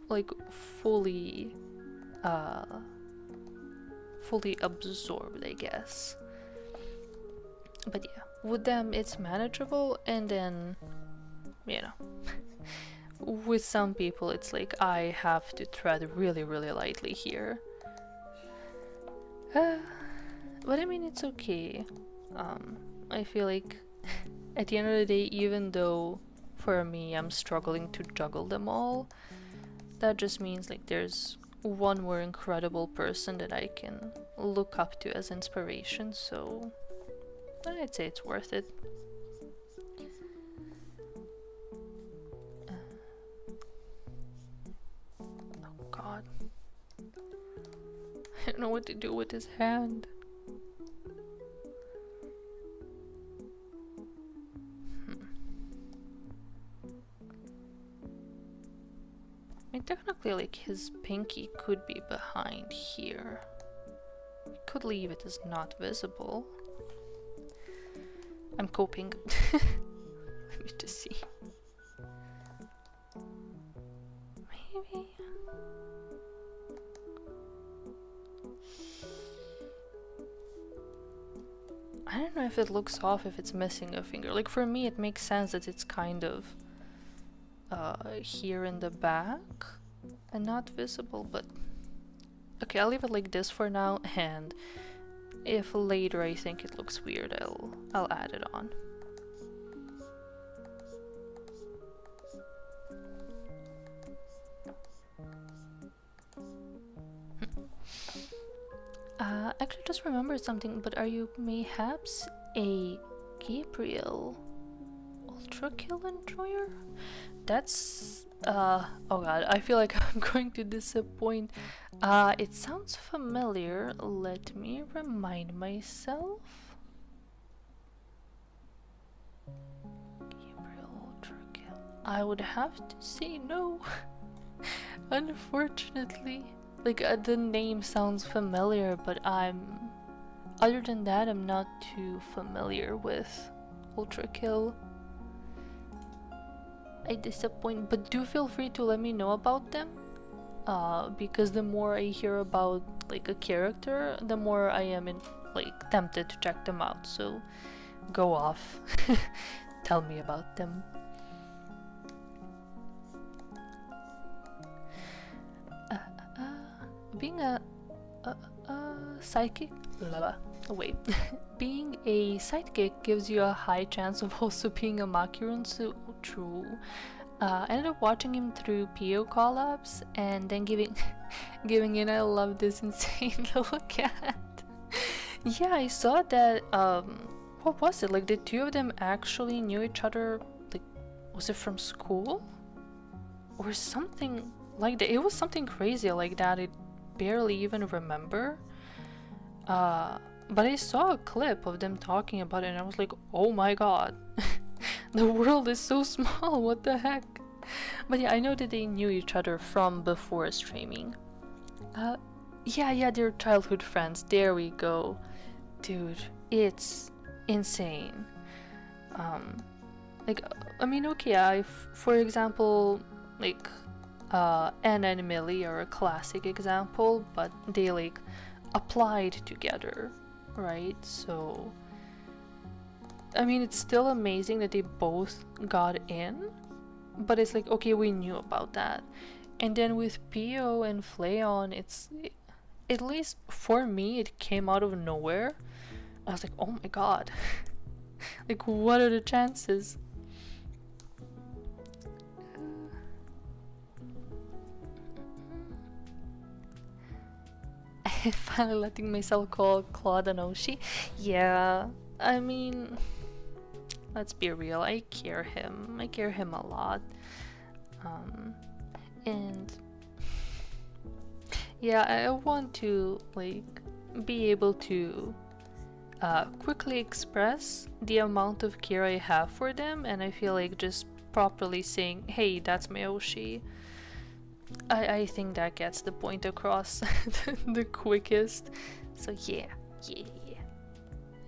like fully absorbed, I guess. But yeah, with them it's manageable, and then with some people it's like I have to tread really, really lightly here. But I mean, it's okay. I feel like at the end of the day, even though for me I'm struggling to juggle them all, that just means like there's one more incredible person that I can look up to as inspiration, so I'd say it's worth it. Oh god. I don't know what to do with his hand. I mean, technically, like, his pinky could be behind here. We could leave it as not visible. I'm coping. Let me just see. Maybe. I don't know if it looks off if it's missing a finger. Like, for me, it makes sense that it's kind of here in the back and not visible, but okay, I'll leave it like this for now, and if later I think it looks weird, I'll add it on. Actually just remembered something, but are you mayhaps a Gabriel Ultra Kill enjoyer? That's oh god, I feel like I'm going to disappoint. It sounds familiar. Let me remind myself. Gabriel Ultra Kill. I would have to say no. Unfortunately. Like, the name sounds familiar, but other than that, I'm not too familiar with Ultra Kill. I disappoint, but do feel free to let me know about them, because the more I hear about like a character, the more I am tempted to check them out. So go off, tell me about them. Being a psychic, wait, being a sidekick gives you a high chance of also being a Makiron, so true. I ended up watching him through PO collabs and then giving in. I love this insane little cat. Yeah, I saw that, what was it? Like, the two of them actually knew each other, like, was it from school? Or something like that. It was something crazy like that. I barely even remember. But I saw a clip of them talking about it and I was like, oh my god. The world is so small, what the heck? But yeah, I know that they knew each other from before streaming. Yeah, they're childhood friends. There we go. Dude, it's insane. Like, I mean, okay, for example, like, Anna and Millie are a classic example, but they like applied together, right? So I mean, it's still amazing that they both got in, but it's like, okay, we knew about that. And then with Pio and Fleon, it's, at least for me, it came out of nowhere. I was like, oh my god. Like, what are the chances? Finally letting myself call Claude an Oshi. Yeah, I mean, let's be real, I care him a lot. And yeah, I want to like be able to quickly express the amount of care I have for them, and I feel like just properly saying, hey, that's my Oshi, I think that gets the point across the quickest. So yeah,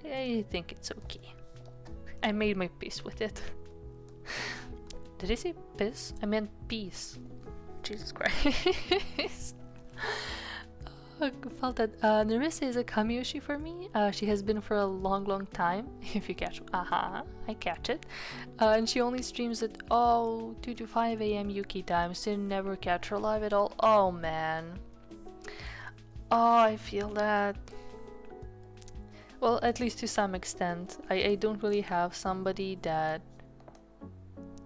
I think it's okay. I made my peace with it. Did I say piss? I meant peace. Jesus Christ. I felt that Narissa is a Kamiyoshi for me. She has been for a long time. If you catch, I catch it. And she only streams at 2 to 5 a.m. UK time, so never catch her live at all. Oh man. Oh, I feel that. Well, at least to some extent. I don't really have somebody that,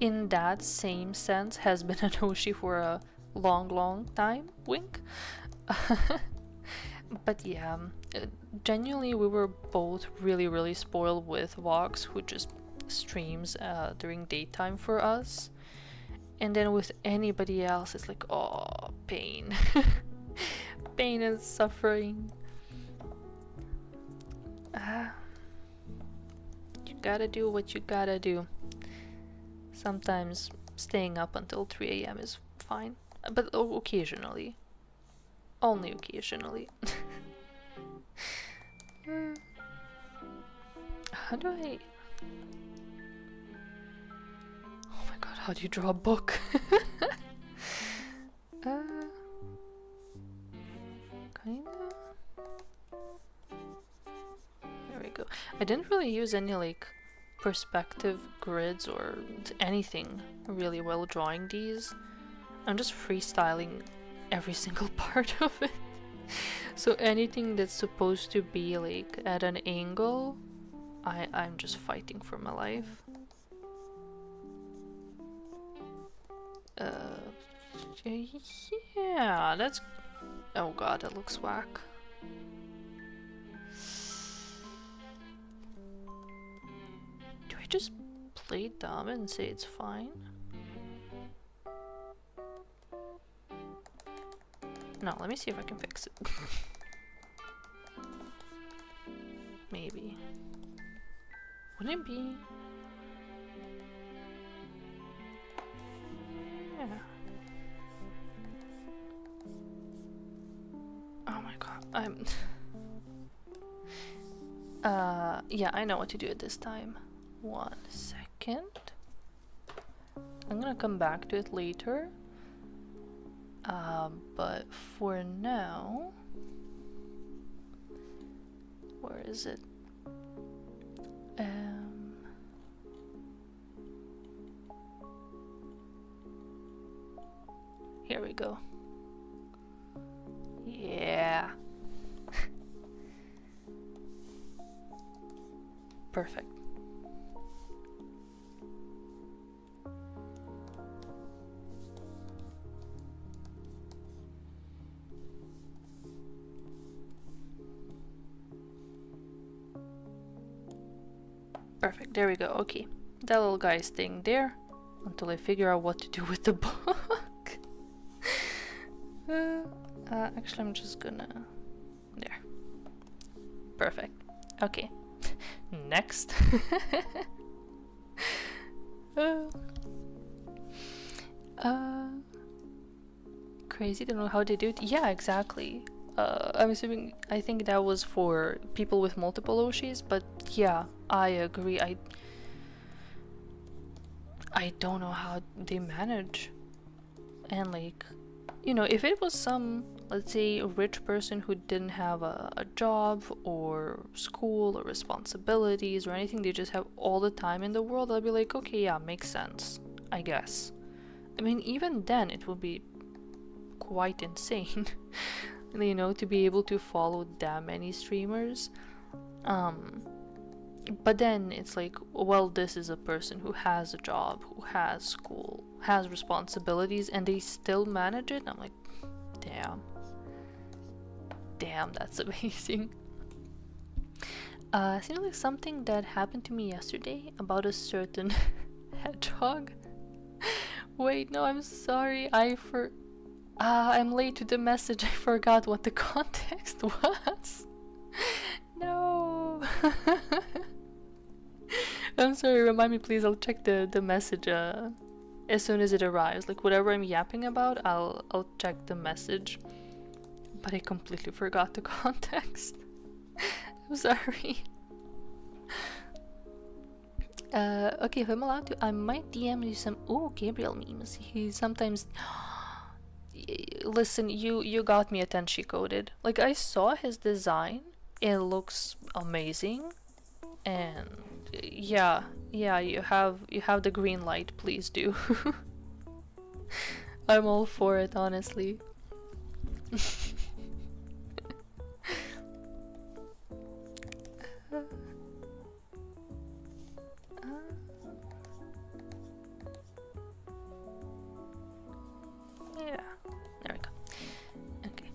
in that same sense, has been an Oshi for a long time. Wink. But yeah, genuinely we were both really spoiled with Vox, who just streams during daytime for us. And then with anybody else, it's like, oh, pain. Pain and suffering. You gotta do what you gotta do. Sometimes staying up until 3 a.m. is fine, but occasionally. Only occasionally. How do I... Oh my god, how do you draw a book? Kinda. There we go. I didn't really use any like perspective grids or anything really while drawing these. I'm just freestyling every single part of it. So anything that's supposed to be like at an angle, I'm just fighting for my life. Yeah, that's... Oh god, that looks whack. Do I just play dumb and say it's fine? No, let me see if I can fix it. Maybe. Wouldn't it be? Yeah. Oh my god, I'm... yeah, I know what to do at this time. 1 second. I'm gonna come back to it later. But for now... Where is it? Here we go. Yeah. Perfect. Perfect, there we go. Okay, that little guy is staying there until I figure out what to do with the book. Actually, I'm just gonna... There. Perfect. Okay. Next. Crazy, don't know how they do it. Yeah, exactly. I'm assuming, I think that was for people with multiple Oshis, but yeah, I agree. I don't know how they manage. And like, you know, if it was some, let's say, a rich person who didn't have a job or school or responsibilities or anything, they just have all the time in the world, I'd be like, okay, yeah, makes sense, I guess. I mean, even then, it would be quite insane, you know, to be able to follow that many streamers. But then it's like, well, this is a person who has a job, who has school, has responsibilities, and they still manage it. I'm like, damn, that's amazing. Seems like something that happened to me yesterday about a certain hedgehog. Wait, no, I'm sorry, I'm late to the message. I forgot what the context was. No. I'm sorry, remind me please. I'll check the message as soon as it arrives. Like whatever I'm yapping about, I'll check the message. But I completely forgot the context. I'm sorry. Okay, if I'm allowed to, I might DM you some Gabriel memes. He sometimes listen, you got me attention coded. Like, I saw his design, it looks amazing, and yeah, you have the green light, please do. I'm all for it, honestly. Yeah, there we go. Okay.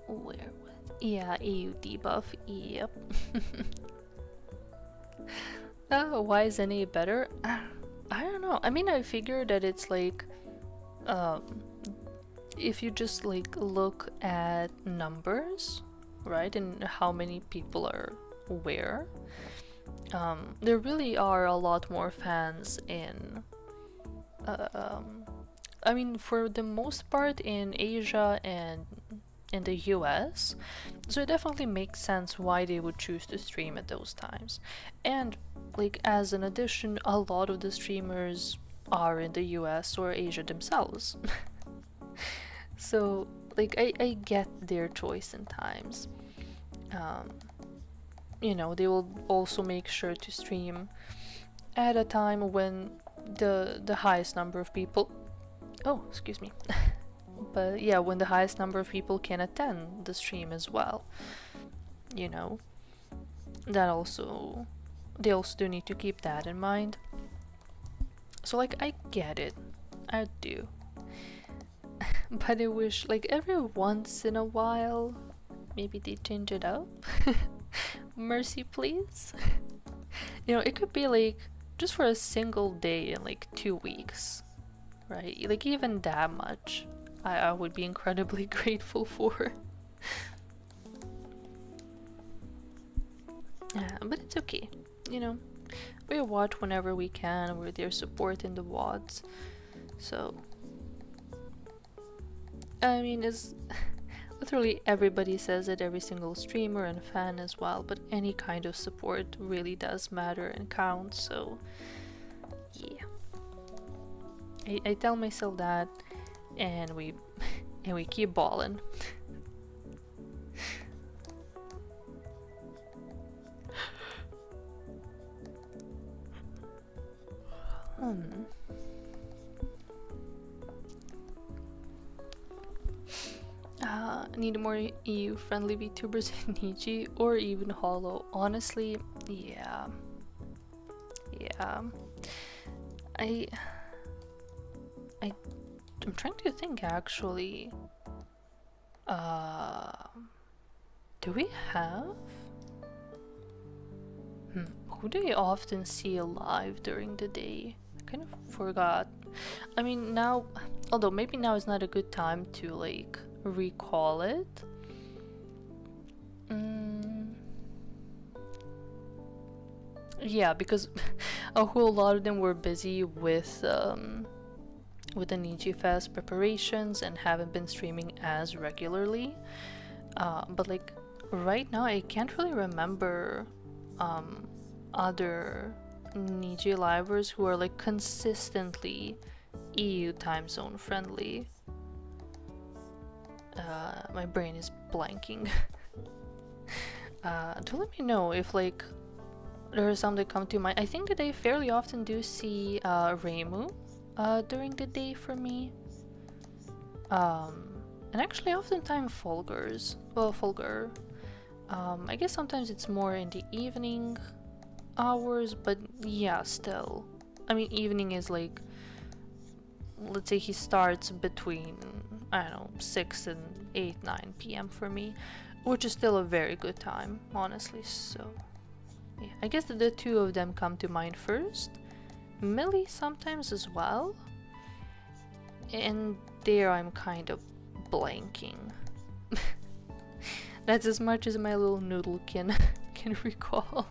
Where was? Yeah, EU debuff. Yep. Why is any better? I don't know. I mean, I figured that it's like, um, if you just like look at numbers, right, and how many people are where, there really are a lot more fans in, I mean, for the most part in Asia and in the US, so it definitely makes sense why they would choose to stream at those times. And like, as an addition, a lot of the streamers are in the US or Asia themselves. So like, I get their choice in times. You know, they will also make sure to stream at a time when the highest number of people, oh, excuse me, but yeah, when the highest number of people can attend the stream as well. You know, that also, they also do need to keep that in mind. So like, I get it, I do. But I wish, like, every once in a while, maybe they change it up. Mercy, please. You know, it could be like just for a single day in like 2 weeks, right? Like, even that much, I would be incredibly grateful for. But it's okay, you know. We watch whenever we can. We're there supporting the WODs. So, I mean, it's literally everybody says it, every single streamer and fan as well, but any kind of support really does matter and counts, so yeah. I tell myself that, and we keep balling. Need more EU-friendly VTubers in Niji or even Hollow. Honestly, yeah. I'm trying to think, actually. Do we have? Who do you often see alive during the day? I kind of forgot. I mean, now, although maybe now is not a good time to like recall it. Yeah, because a whole lot of them were busy with the Niji Fest preparations and haven't been streaming as regularly. But like right now, I can't really remember other Niji livers who are like consistently EU time zone friendly. My brain is blanking. Do let me know if like there are some that come to mind. I think that I fairly often do see Reimu during the day for me. And actually oftentimes Fulgur's. Well, Fulgur. I guess sometimes it's more in the evening hours, but yeah, still. I mean, evening is like, let's say he starts between, I don't know, 6 and 8, 9 p.m. for me, which is still a very good time, honestly. So yeah, I guess the two of them come to mind first. Millie sometimes as well, and there I'm kind of blanking. That's as much as my little noodle can recall.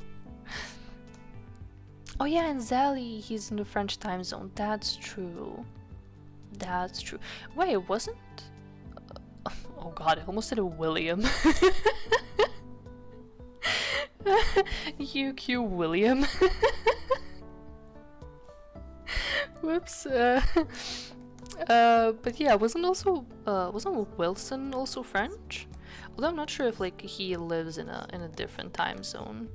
Oh yeah, and Zali, he's in the French time zone. That's true. That's true. Wait, it wasn't? Oh god, I almost said a William. UQ William. Whoops. But yeah, wasn't Wilson also French? Although I'm not sure if like he lives in a different time zone.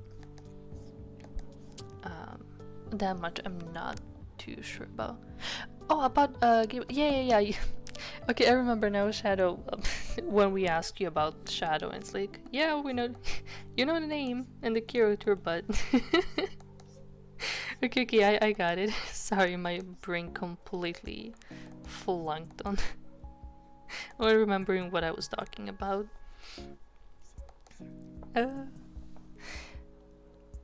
That much I'm not too sure about. Oh, about yeah. Okay, I remember now, Shadow. When we asked you about Shadow, and it's like, yeah, we know, you know the name and the character, but okay, I got it. Sorry, my brain completely flunked on on remembering what I was talking about.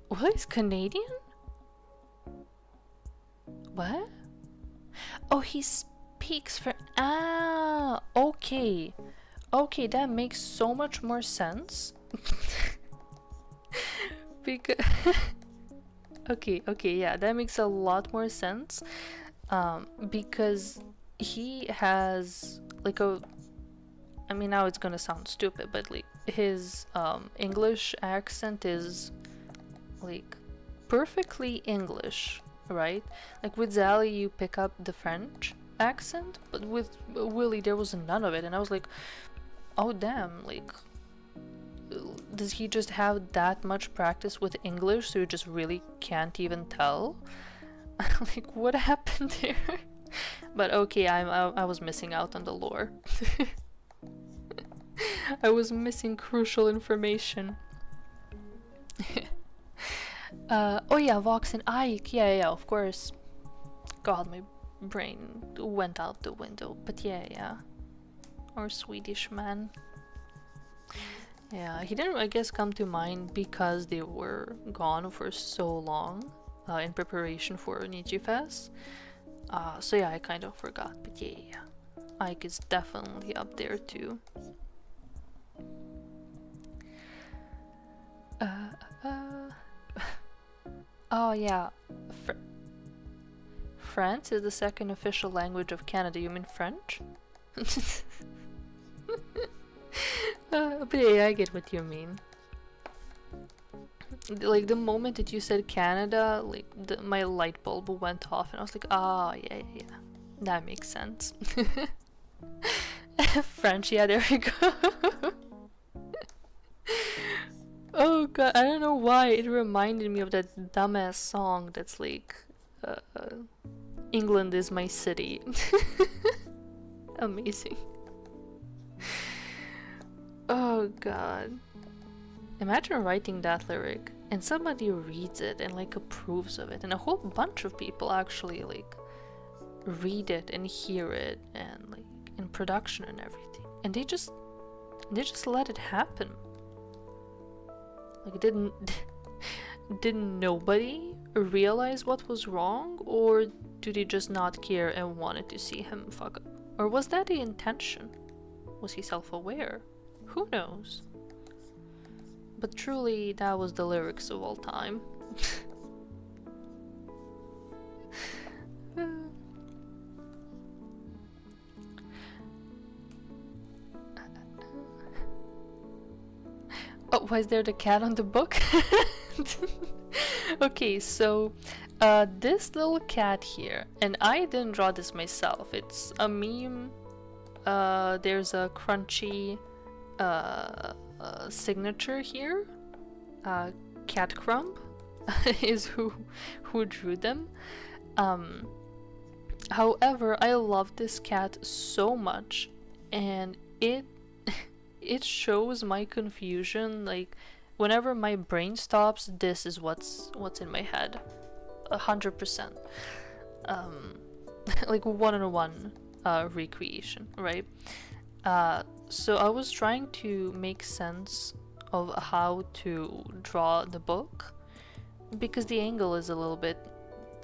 What is Canadian? What? Oh, he speaks for. Ah, okay. Okay, that makes so much more sense. Because. Okay, yeah, that makes a lot more sense. Because he has like a. I mean, now it's gonna sound stupid, but like his English accent is like perfectly English, right? Like with Zally, you pick up the French accent, but with Willie, there was none of it, and I was like, oh damn, like, does he just have that much practice with English, so you just really can't even tell? Like, what happened there? But okay, I was missing out on the lore. I was missing crucial information. Oh yeah, Vox and Ike. Yeah, of course. God, my brain went out the window. But yeah. Our Swedish man. Yeah, he didn't, I guess, come to mind because they were gone for so long in preparation for Nijifest. So yeah, I kind of forgot. But yeah. Ike is definitely up there too. Oh yeah, France is the second official language of Canada. You mean French? But yeah, I get what you mean. Like the moment that you said Canada, like my light bulb went off, and I was like, ah, yeah, that makes sense. French, yeah, there we go. Oh god, I don't know why it reminded me of that dumbass song that's like, England is my city. Amazing. Oh god. Imagine writing that lyric and somebody reads it and like approves of it, and a whole bunch of people actually like read it and hear it and like in production and everything, and they just let it happen. Like didn't nobody realize what was wrong, or do they just not care and wanted to see him fuck up? Or was that the intention? Was he self-aware? Who knows? But truly, that was the lyrics of all time. Oh, why is there the cat on the book? Okay, so this little cat here, and I didn't draw this myself, it's a meme. There's a crunchy signature here. Cat Crumb is who drew them. However, I love this cat so much, and it shows my confusion. Like whenever my brain stops, this is what's in my head, 100%. Like one-on-one recreation, right? So I was trying to make sense of how to draw the book because the angle is a little bit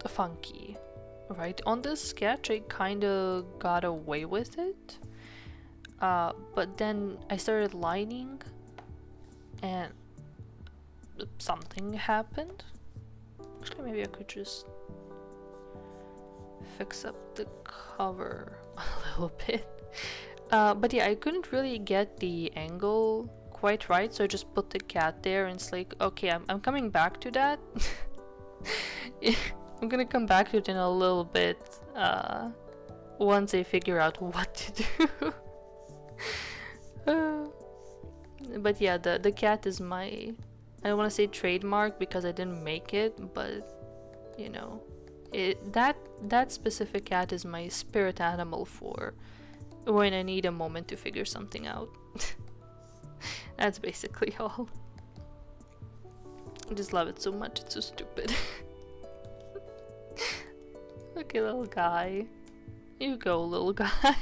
funky, right? On this sketch, I kind of got away with it, but then I started lining and something happened. Actually, maybe I could just fix up the cover a little bit. But yeah, I couldn't really get the angle quite right, so I just put the cat there, and it's like, okay, I'm coming back to that. I'm gonna come back to it in a little bit, once I figure out what to do. But yeah, the cat is my, I don't want to say trademark because I didn't make it, but you know, that specific cat is my spirit animal for when I need a moment to figure something out. That's basically all. I just love it so much, it's so stupid. Okay, little guy. You go, little guy.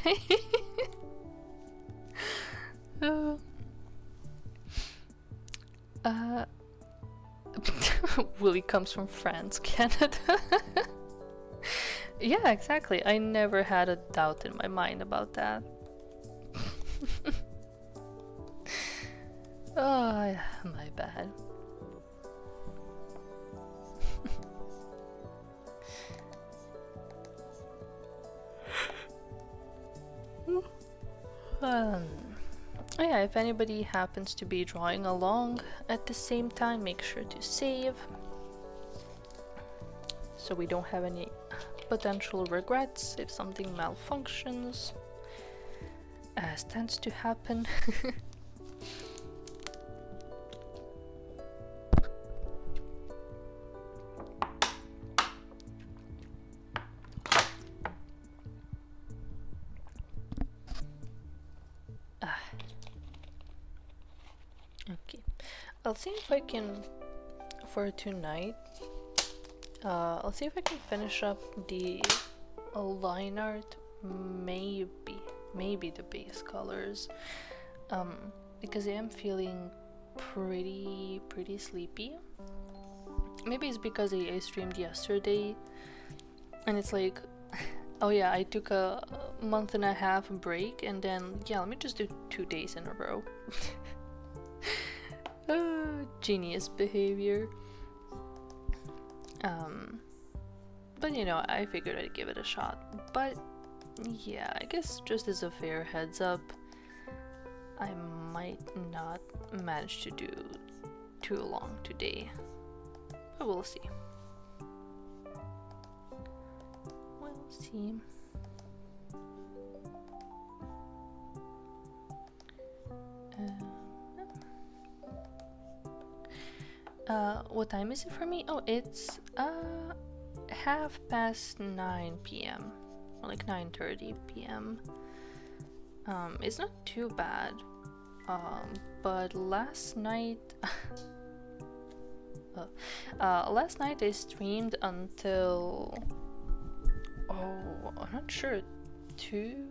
Willie comes from France, Canada. Yeah, exactly. I never had a doubt in my mind about that. Oh, my bad. Oh yeah, if anybody happens to be drawing along at the same time, make sure to save so we don't have any potential regrets if something malfunctions, as tends to happen. Okay, I'll see if I can, for tonight, I'll see if I can finish up the line art, maybe the base colors, because I am feeling pretty sleepy. Maybe it's because I streamed yesterday, and it's like, oh yeah, I took a month and a half break, and then yeah, let me just do 2 days in a row. Genius behavior. But you know, I figured I'd give it a shot. But yeah, I guess just as a fair heads up, I might not manage to do too long today. But we'll see. We'll see. What time is it for me? Oh, it's 9:30 p.m. or like 9:30 p.m. It's not too bad. But last night last night I streamed until, I'm not sure, 2,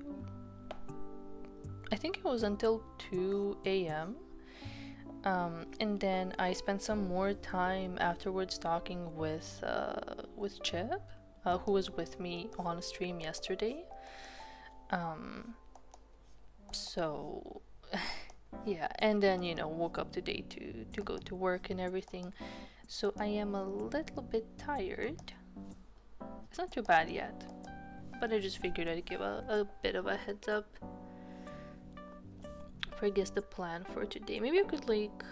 I think it was until 2 a.m. And then I spent some more time afterwards talking with Chip, who was with me on stream yesterday. So yeah, and then you know, woke up today to go to work and everything. So I am a little bit tired. It's not too bad yet, but I just figured I'd give a bit of a heads up. I guess the plan for today. Maybe I could like,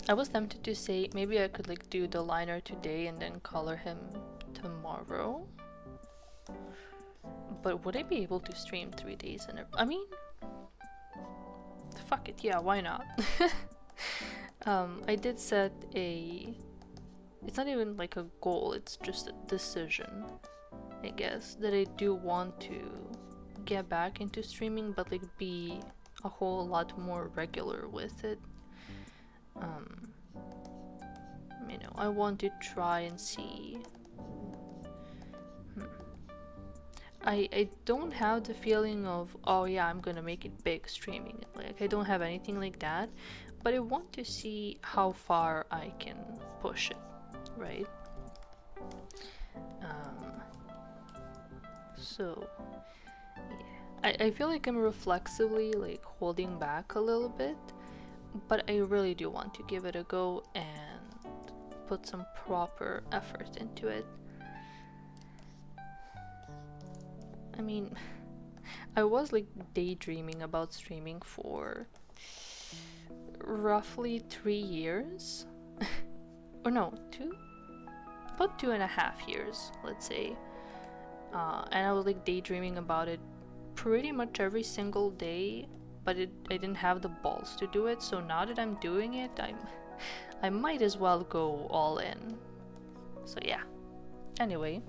I was tempted to say maybe I could like do the liner today and then color him tomorrow. But would I be able to stream 3 days in a, I mean, fuck it, yeah, why not? I did set it's not even like a goal, it's just a decision, I guess, that I do want to get back into streaming, but like be a whole lot more regular with it. You know, I want to try and see. I don't have the feeling of, oh yeah, I'm gonna make it big streaming. Like, I don't have anything like that, but I want to see how far I can push it, right? So yeah, I feel like I'm reflexively like holding back a little bit, but I really do want to give it a go and put some proper effort into it. I mean, I was like daydreaming about streaming for roughly 3 years. Or no, 2? about 2.5 years, let's say. And I was like daydreaming about it pretty much every single day, but I didn't have the balls to do it. So now that I'm doing it, I might as well go all in. So yeah. Anyway,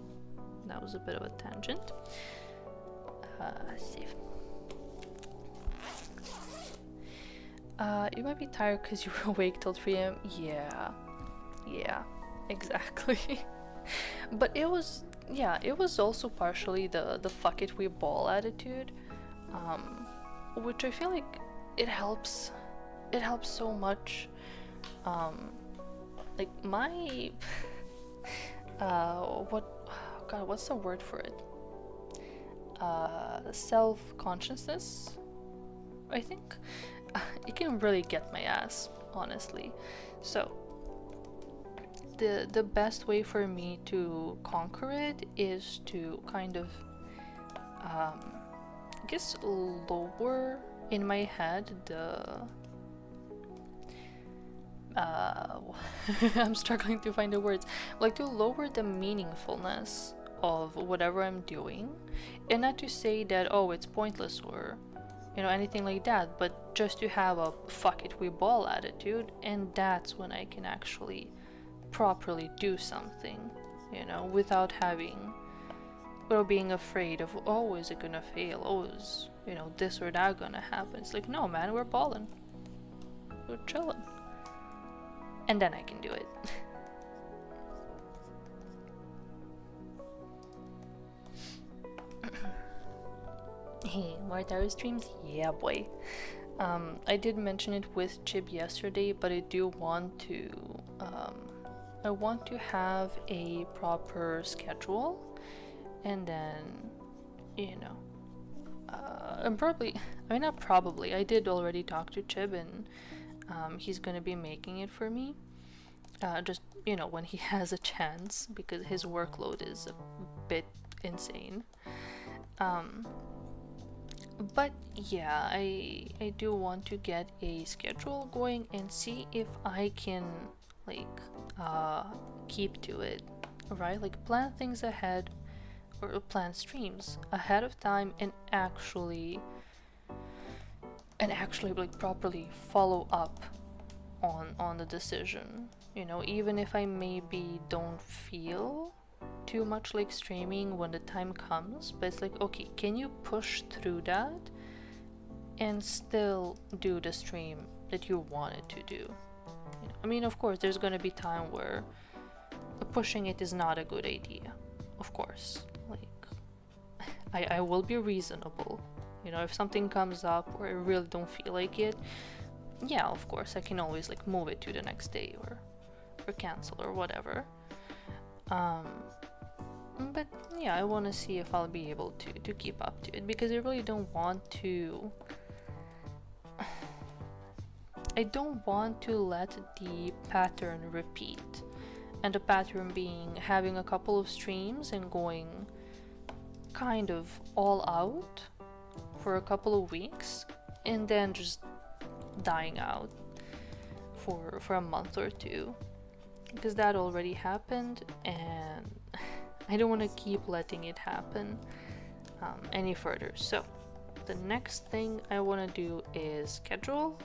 that was a bit of a tangent. Let's see. You might be tired because you were awake till 3 a.m. Yeah, exactly. But it was also partially the fuck it we ball attitude, which I feel like it helps so much. Like my what's the word for it? Self-consciousness, I think. It can really get my ass, honestly. So the best way for me to conquer it is to kind of I guess lower in my head the I'm struggling to find the words, like to lower the meaningfulness of whatever I'm doing, and not to say that, oh, it's pointless or anything like that, but just to have a fuck it we ball attitude, and that's when I can actually properly do something, without being afraid of, oh, is it gonna fail, oh, is this or that gonna happen. It's like, no man, we're balling, we're chilling, and then I can do it. Hey, more Tarot streams? Yeah, boy. I did mention it with Chib yesterday, but I do want to have a proper schedule, and then and I did already talk to Chib, and he's gonna be making it for me, just when he has a chance, because his workload is a bit insane. But yeah, I do want to get a schedule going and see if I can keep to it, right? Like plan things ahead, or plan streams ahead of time, and actually like properly follow up on the decision. Even if I maybe don't feel too much like streaming when the time comes, but it's like, okay, can you push through that and still do the stream that you wanted to do? Of course there's gonna be time where pushing it is not a good idea, of course. Like I will be reasonable, if something comes up or I really don't feel like it, yeah, of course I can always like move it to the next day or cancel or whatever. But yeah, I want to see if I'll be able to keep up to it, because I really don't want to let the pattern repeat, and the pattern being having a couple of streams and going kind of all out for a couple of weeks and then just dying out for a month or two, because that already happened, and I don't want to keep letting it happen any further. So the next thing I want to do is schedule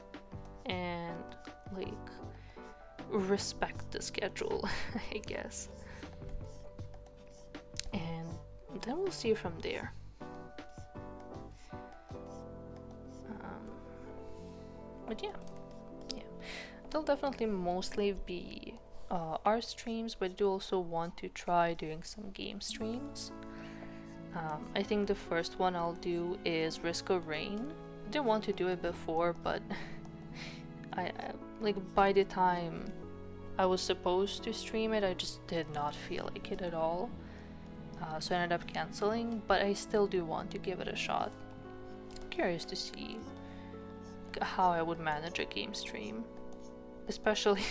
and respect the schedule, I guess, and then we'll see from there. But yeah, they'll definitely mostly be art streams, but I do also want to try doing some game streams. I think the first one I'll do is Risk of Rain. I didn't want to do it before, but I by the time I was supposed to stream it, I just did not feel like it at all. So I ended up canceling, but I still do want to give it a shot. Curious to see how I would manage a game stream, especially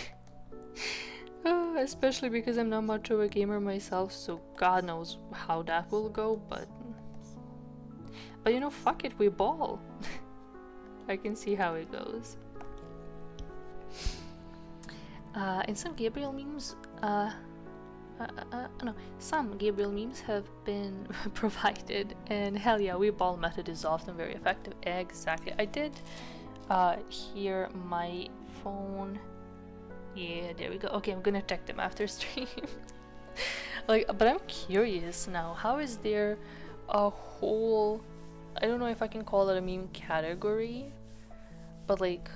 because I'm not much of a gamer myself, so God knows how that will go, but fuck it, we ball. I can see how it goes. In some Gabriel memes, no, some Gabriel memes have been provided, and hell yeah, weeball method is often very effective. Exactly. I did hear my phone. Yeah, there we go. Okay, I'm gonna check them after stream. Like, but I'm curious now. How is there a whole? I don't know if I can call it a meme category, but like,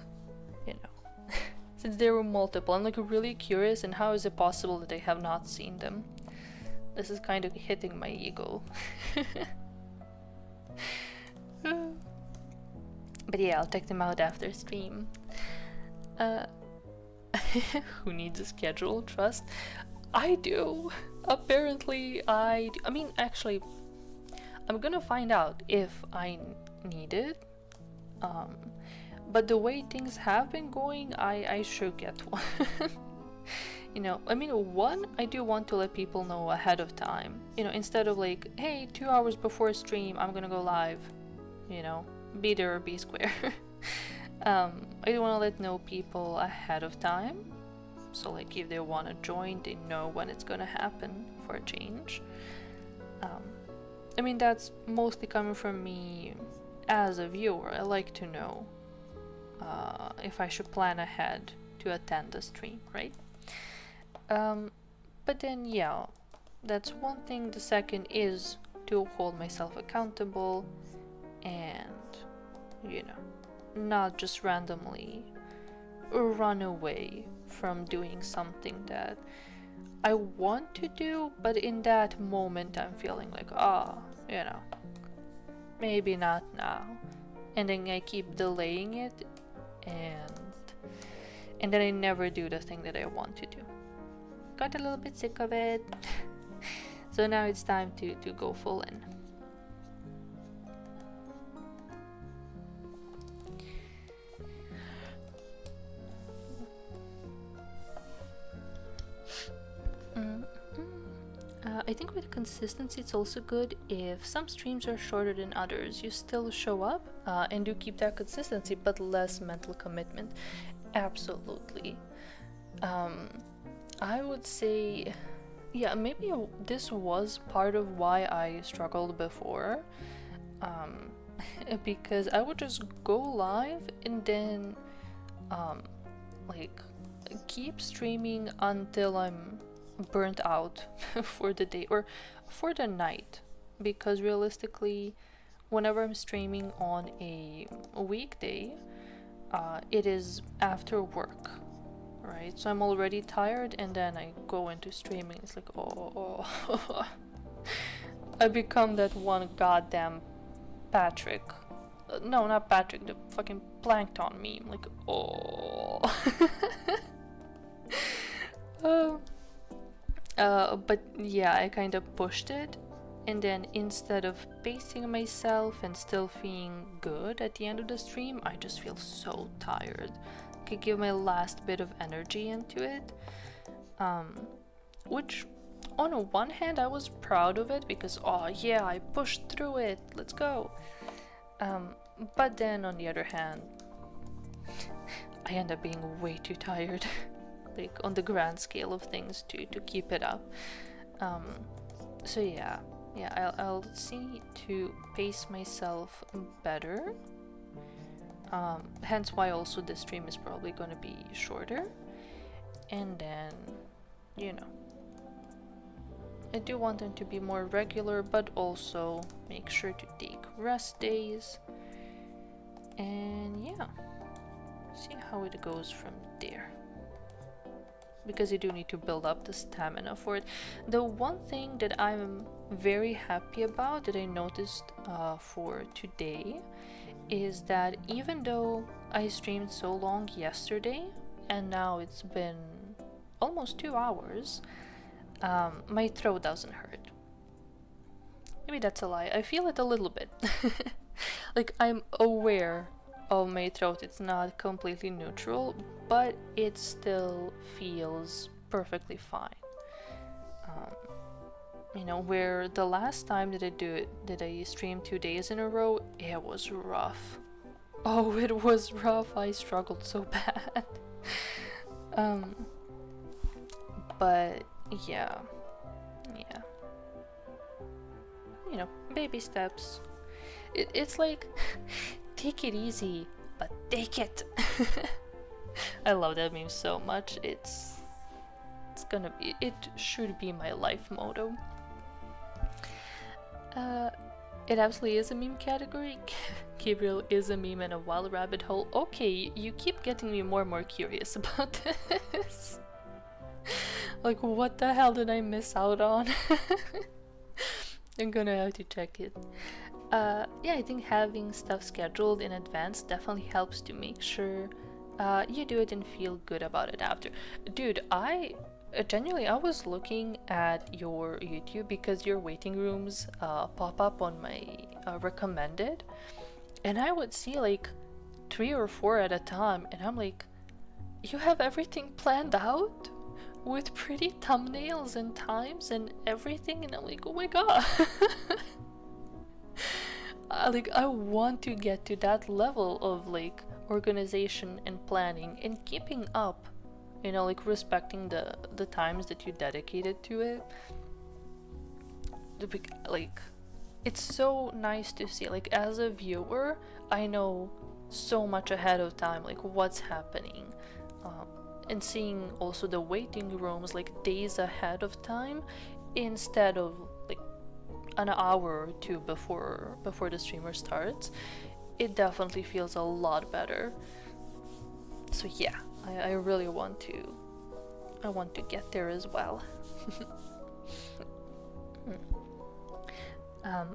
you know, since there were multiple, I'm like really curious. And how is it possible that I have not seen them? This is kind of hitting my ego. But yeah, I'll check them out after stream. Who needs a schedule? Trust? I do. Apparently, I do. I mean, actually, I'm gonna find out if I need it. But the way things have been going, I should get one. You know, I mean, one, I do want to let people know ahead of time. You know, instead of like, hey, 2 hours before stream, I'm gonna go live. You know, be there or be square. I do want to know people ahead of time, so like if they want to join, they know when it's gonna happen for a change. I mean, that's mostly coming from me as a viewer. I like to know if I should plan ahead to attend the stream, right? But then yeah, that's one thing. The second is to hold myself accountable and, you know, not just randomly run away from doing something that I want to do, but in that moment I'm feeling like, you know, maybe not now. And then I keep delaying it, and then I never do the thing that I want to do. Got a little bit sick of it. So now it's time to go full in. I think with consistency it's also good if some streams are shorter than others. You still show up and do keep that consistency, but less mental commitment. Absolutely. I would say, yeah, maybe this was part of why I struggled before, because I would just go live and then like keep streaming until I'm burnt out for the day or for the night, because realistically whenever I'm streaming on a weekday, it is after work, right? So I'm already tired, and then I go into streaming. It's like, oh. I become that one goddamn Patrick. No, not Patrick, the fucking plankton meme. Like, oh. But yeah, I kind of pushed it, and then instead of pacing myself and still feeling good at the end of the stream, I just feel so tired. I could give my last bit of energy into it, which on one hand I was proud of it because, oh yeah, I pushed through it, let's go. But then on the other hand, I end up being way too tired. Like on the grand scale of things to keep it up. So yeah, I'll see to pace myself better. Hence why also this stream is probably going to be shorter. And then, you know, I do want them to be more regular, but also make sure to take rest days. And yeah, see how it goes from there. Because you do need to build up the stamina for it. The one thing that I'm very happy about that I noticed for today is that even though I streamed so long yesterday and now it's been almost 2 hours, my throat doesn't hurt. Maybe that's a lie. I feel it a little bit. Like, I'm aware of my throat, it's not completely neutral, but it still feels perfectly fine. You know, where the last time that I streamed 2 days in a row, it was rough. Oh, it was rough. I struggled so bad. But yeah, baby steps. It's like, take it easy, but take it. I love that meme so much. It should be my life motto. It absolutely is a meme category. Gabriel is a meme and a wild rabbit hole. Okay, you keep getting me more and more curious about this. Like, what the hell did I miss out on? I'm gonna have to check it. Yeah, I think having stuff scheduled in advance definitely helps to make sure you do it and feel good about it after. Dude, genuinely, I was looking at your YouTube because your waiting rooms pop up on my recommended, and I would see like 3 or 4 at a time, and I'm like, you have everything planned out with pretty thumbnails and times and everything, and I'm like, oh my god. Like, I want to get to that level of like organization and planning and keeping up, you know, like respecting the times that you dedicated to it. Like, it's so nice to see, like, as a viewer, I know so much ahead of time, like what's happening, and seeing also the waiting rooms like days ahead of time instead of like an hour or two before the streamer starts. It definitely feels a lot better. So yeah, I really want to get there as well.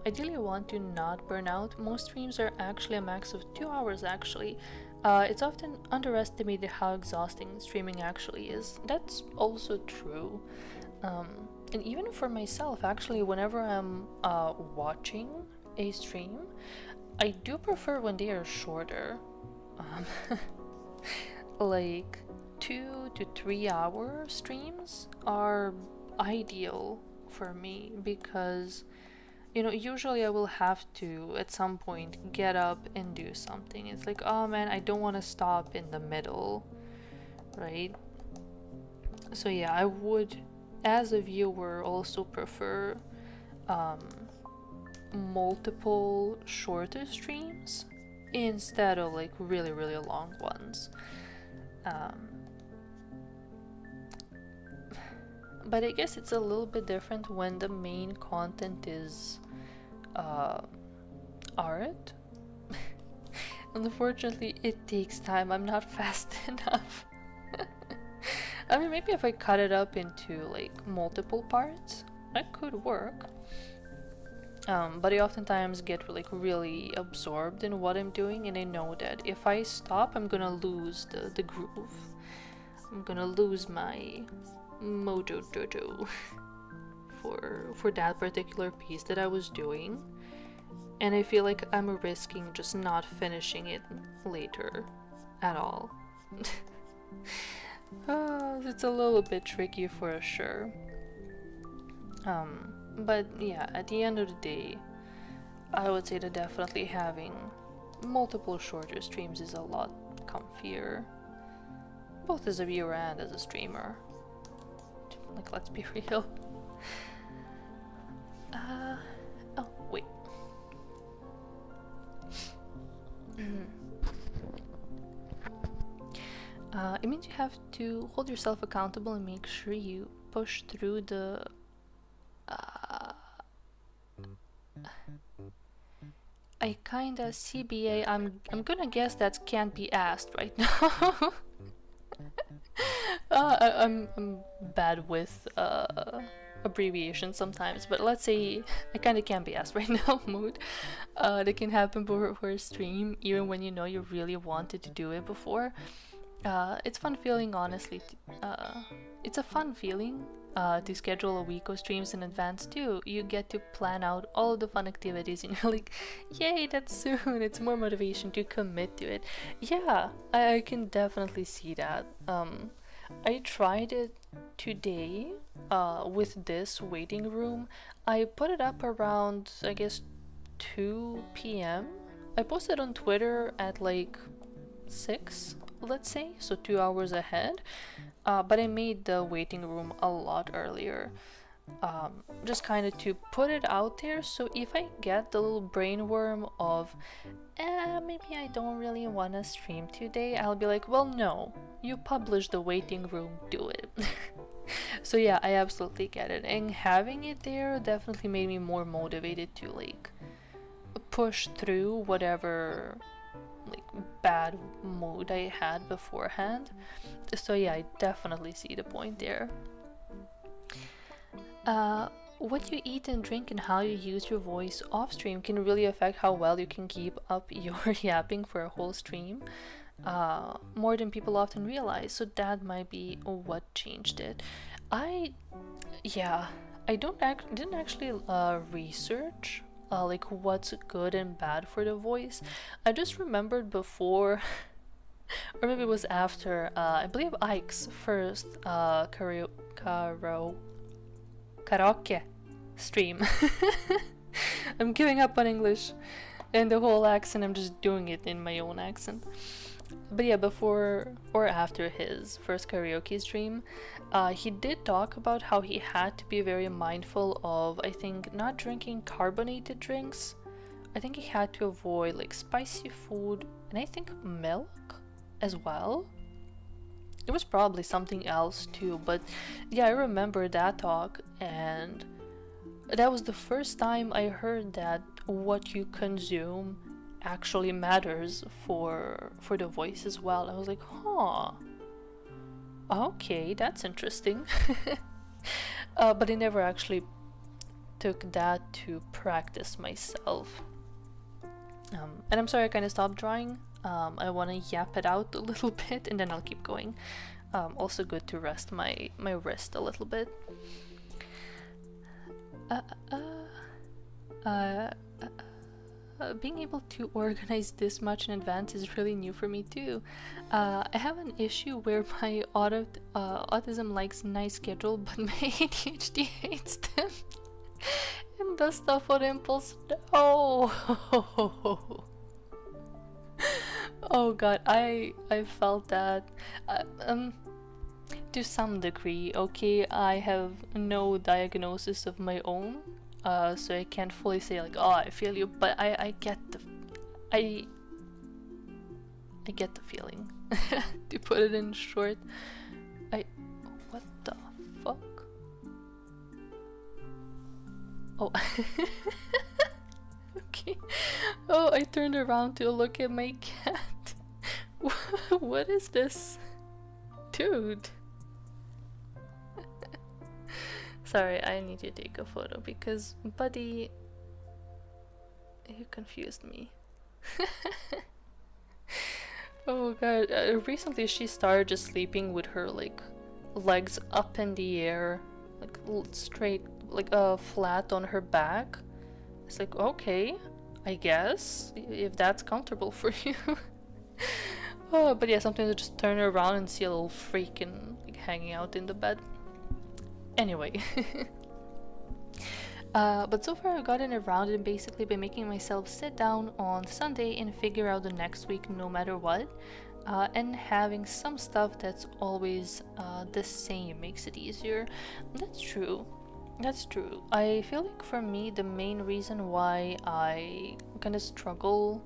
Ideally, I want to not burn out. Most streams are actually a max of 2 hours actually. It's often underestimated how exhausting streaming actually is. That's also true. And even for myself, actually, whenever I'm watching a stream, I do prefer when they are shorter. Like 2 to 3 hour streams are ideal for me because, you know, usually I will have to at some point get up and do something. It's like, oh man, I don't want to stop in the middle, right? So yeah, I would, as a viewer, also prefer multiple shorter streams instead of like really long ones. But I guess it's a little bit different when the main content is art. Unfortunately, it takes time. I'm not fast enough. I mean, maybe if I cut it up into like multiple parts, that could work. But I oftentimes get like really absorbed in what I'm doing, and I know that if I stop, I'm gonna lose the groove. I'm gonna lose my mojo jojo for that particular piece that I was doing, and I feel like I'm risking just not finishing it later at all. It's a little bit tricky for sure. But yeah, at the end of the day, I would say that definitely having multiple shorter streams is a lot comfier, both as a viewer and as a streamer. Like, let's be real. Oh, wait. It means you have to hold yourself accountable and make sure you push through the I kinda CBA. I'm gonna guess that can't be asked right now. I'm bad with abbreviations sometimes, but let's say I kinda can't be asked right now mood. That can happen for a stream, even when you know you really wanted to do it before. It's fun feeling, honestly. It's a fun feeling to schedule a week of streams in advance too. You get to plan out all of the fun activities and you're like, yay, that's soon. It's more motivation to commit to it. Yeah, I can definitely see that. I tried it today with this waiting room. I put it up around, I guess, 2 p.m. I posted on Twitter at like 6, let's say, so 2 hours ahead. But I made the waiting room a lot earlier. just kind of to put it out there, so if I get the little brain worm of maybe I don't really want to stream today, I'll be like, well, no, you published the waiting room, do it. So yeah, I absolutely get it, and having it there definitely made me more motivated to like push through whatever like bad mood I had beforehand. So yeah, I definitely see the point there. What you eat and drink and how you use your voice off stream can really affect how well you can keep up your yapping for a whole stream, more than people often realize. So that might be what changed it. Yeah, I didn't actually research like what's good and bad for the voice. I just remembered before, or maybe it was after, I believe Ike's first karaoke stream. I'm giving up on English and the whole accent, I'm just doing it in my own accent. But yeah, before or after his first karaoke stream, he did talk about how he had to be very mindful of, I think, not drinking carbonated drinks. I think he had to avoid like spicy food, and I think milk as well. It was probably something else too, but yeah, I remember that talk, and that was the first time I heard that what you consume actually matters for the voice as well. I was like, huh, okay, that's interesting. But I never actually took that to practice myself. And I'm sorry I kind of stopped drawing. I want to yap it out a little bit and then I'll keep going. Also good to rest my wrist a little bit. Being able to organize this much in advance is really new for me too. I have an issue where my autism likes nice schedule, but my ADHD hates them and does stuff on impulse. No. Oh god, I felt that to some degree. Okay, I have no diagnosis of my own, so I can't fully say like, oh, I feel you, but I get the feeling. To put it in short, what the fuck? Oh. Okay. Oh, I turned around to look at my cat. What is this? Dude. Sorry, I need to take a photo because, buddy, you confused me. Oh god, recently she started just sleeping with her like legs up in the air, like straight, like flat on her back. It's like, okay, I guess, if that's comfortable for you. Oh, but yeah, sometimes I just turn around and see a little freak and like hanging out in the bed. Anyway. But so far I've gotten around it basically by making myself sit down on Sunday and figure out the next week no matter what. And having some stuff that's always the same makes it easier. That's true. That's true. I feel like for me the main reason why I kind of struggle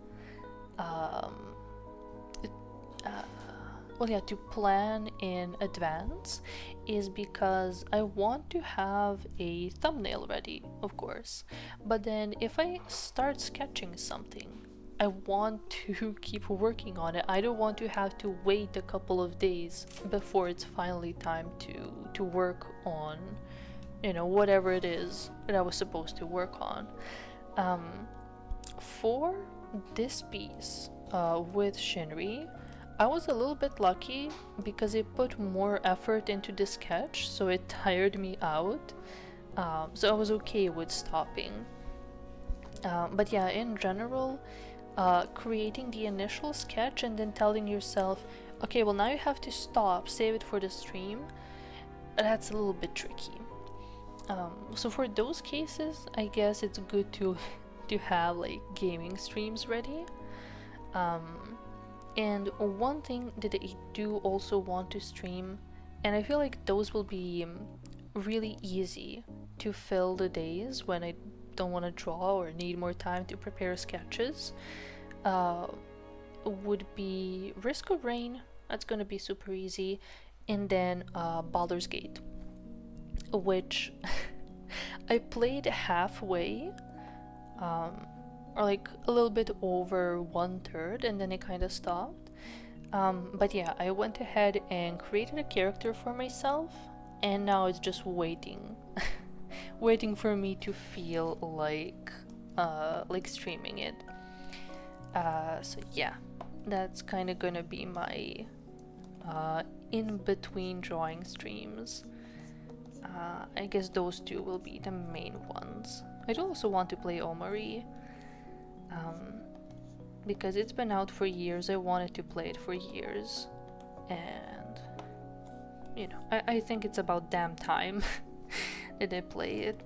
to plan in advance is because I want to have a thumbnail ready, of course, but then if I start sketching something, I want to keep working on it. I don't want to have to wait a couple of days before it's finally time to work on, you know, whatever it is that I was supposed to work on. For this piece with Shinri, I was a little bit lucky because it put more effort into the sketch, so it tired me out. So I was okay with stopping. But yeah, in general, creating the initial sketch and then telling yourself, okay, well now you have to stop, save it for the stream, that's a little bit tricky. So for those cases, I guess it's good to have like gaming streams ready. And one thing that I do also want to stream, and I feel like those will be really easy to fill the days when I don't want to draw or need more time to prepare sketches would be Risk of Rain. That's gonna be super easy. And then Baldur's Gate, which I played halfway, or like a little bit over 1/3, and then it kind of stopped. But yeah, I went ahead and created a character for myself, and now it's just waiting, waiting for me to feel like streaming it. So yeah, that's kind of gonna be my in between drawing streams. I guess those two will be the main ones. I do also want to play Omori, because it's been out for years. I wanted to play it for years, and you know, I think it's about damn time that I play it.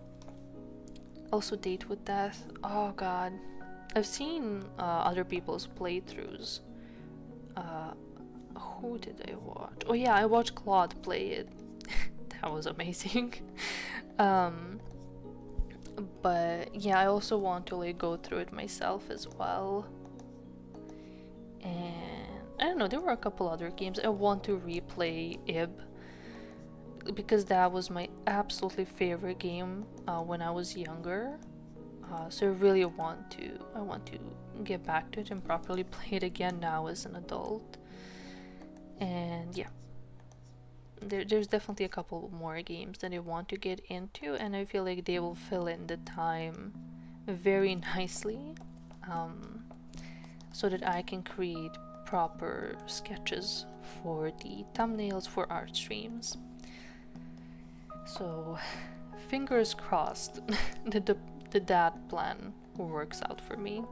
Also, Date with Death. Oh god, I've seen other people's playthroughs. Who did I watch? Oh yeah, I watched Claude play it. That was amazing. But yeah, I also want to like go through it myself as well. And I don't know, there were a couple other games. I want to replay Ib, because that was my absolutely favorite game when I was younger. So I really want to get back to it and properly play it again now as an adult. And yeah, there's definitely a couple more games that I want to get into, and I feel like they will fill in the time very nicely, so that I can create proper sketches for the thumbnails for art streams. So fingers crossed that plan works out for me.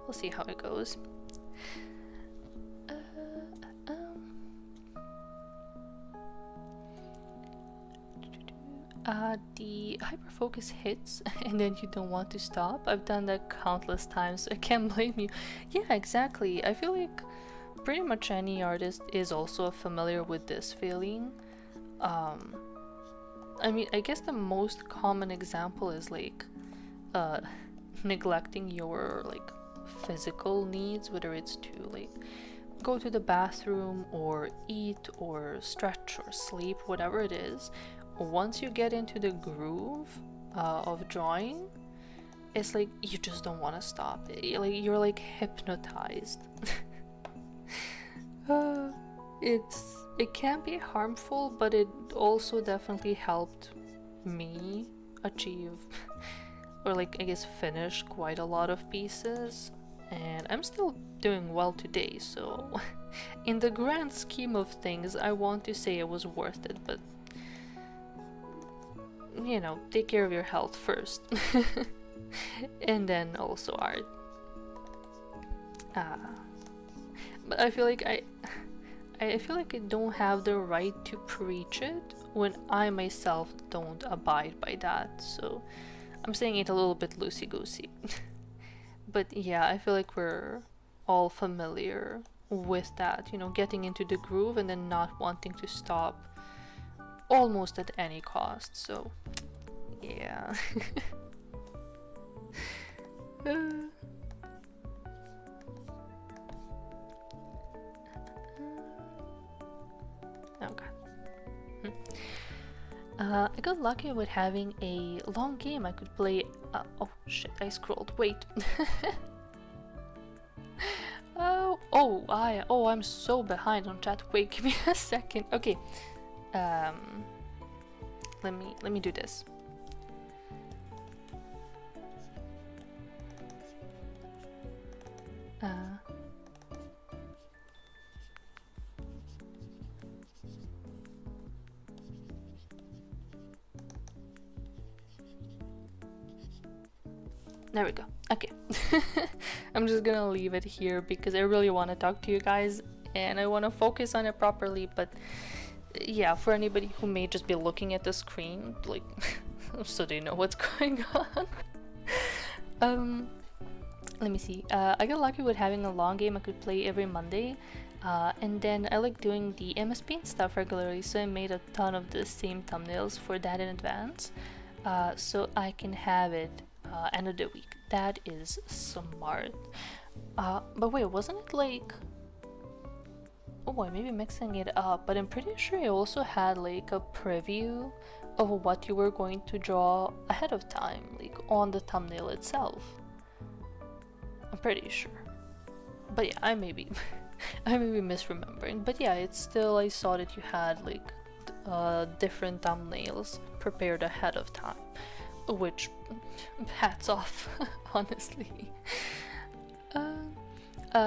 We'll see how it goes. The hyperfocus hits and then you don't want to stop. I've done that countless times, so I can't blame you. Yeah, exactly. I feel like pretty much any artist is also familiar with this feeling. I mean, I guess the most common example is like neglecting your like physical needs, whether it's to like go to the bathroom or eat or stretch or sleep, whatever it is. Once you get into the groove of drawing, it's like you just don't want to stop it. You're like hypnotized. It can be harmful, but it also definitely helped me achieve or like I guess finish quite a lot of pieces, and I'm still doing well today, so in the grand scheme of things I want to say it was worth it, but you know, take care of your health first. And then also art. But I feel like I feel like I don't have the right to preach it when I myself don't abide by that, so I'm saying it a little bit loosey-goosey. But yeah, I feel like we're all familiar with that, you know, getting into the groove and then not wanting to stop almost at any cost, so yeah. Okay. I got lucky with having a long game I could play. Oh shit, I scrolled. Wait. I'm so behind on chat. Wait, give me a second. Okay. Let me do this. There we go. Okay. I'm just gonna leave it here because I really want to talk to you guys and I want to focus on it properly, but yeah, for anybody who may just be looking at the screen, like, so they know what's going on. Let me see. I got lucky with having a long game I could play every Monday. And then I like doing the MS Paint stuff regularly, so I made a ton of the same thumbnails for that in advance, so I can have it end of the week. That is smart. But wait, wasn't it like... Oh, I may be mixing it up, but I'm pretty sure you also had like a preview of what you were going to draw ahead of time, like on the thumbnail itself. I'm pretty sure. But yeah, I may be I may be misremembering. But yeah, it's still, I saw that you had like different thumbnails prepared ahead of time, which hats off, honestly.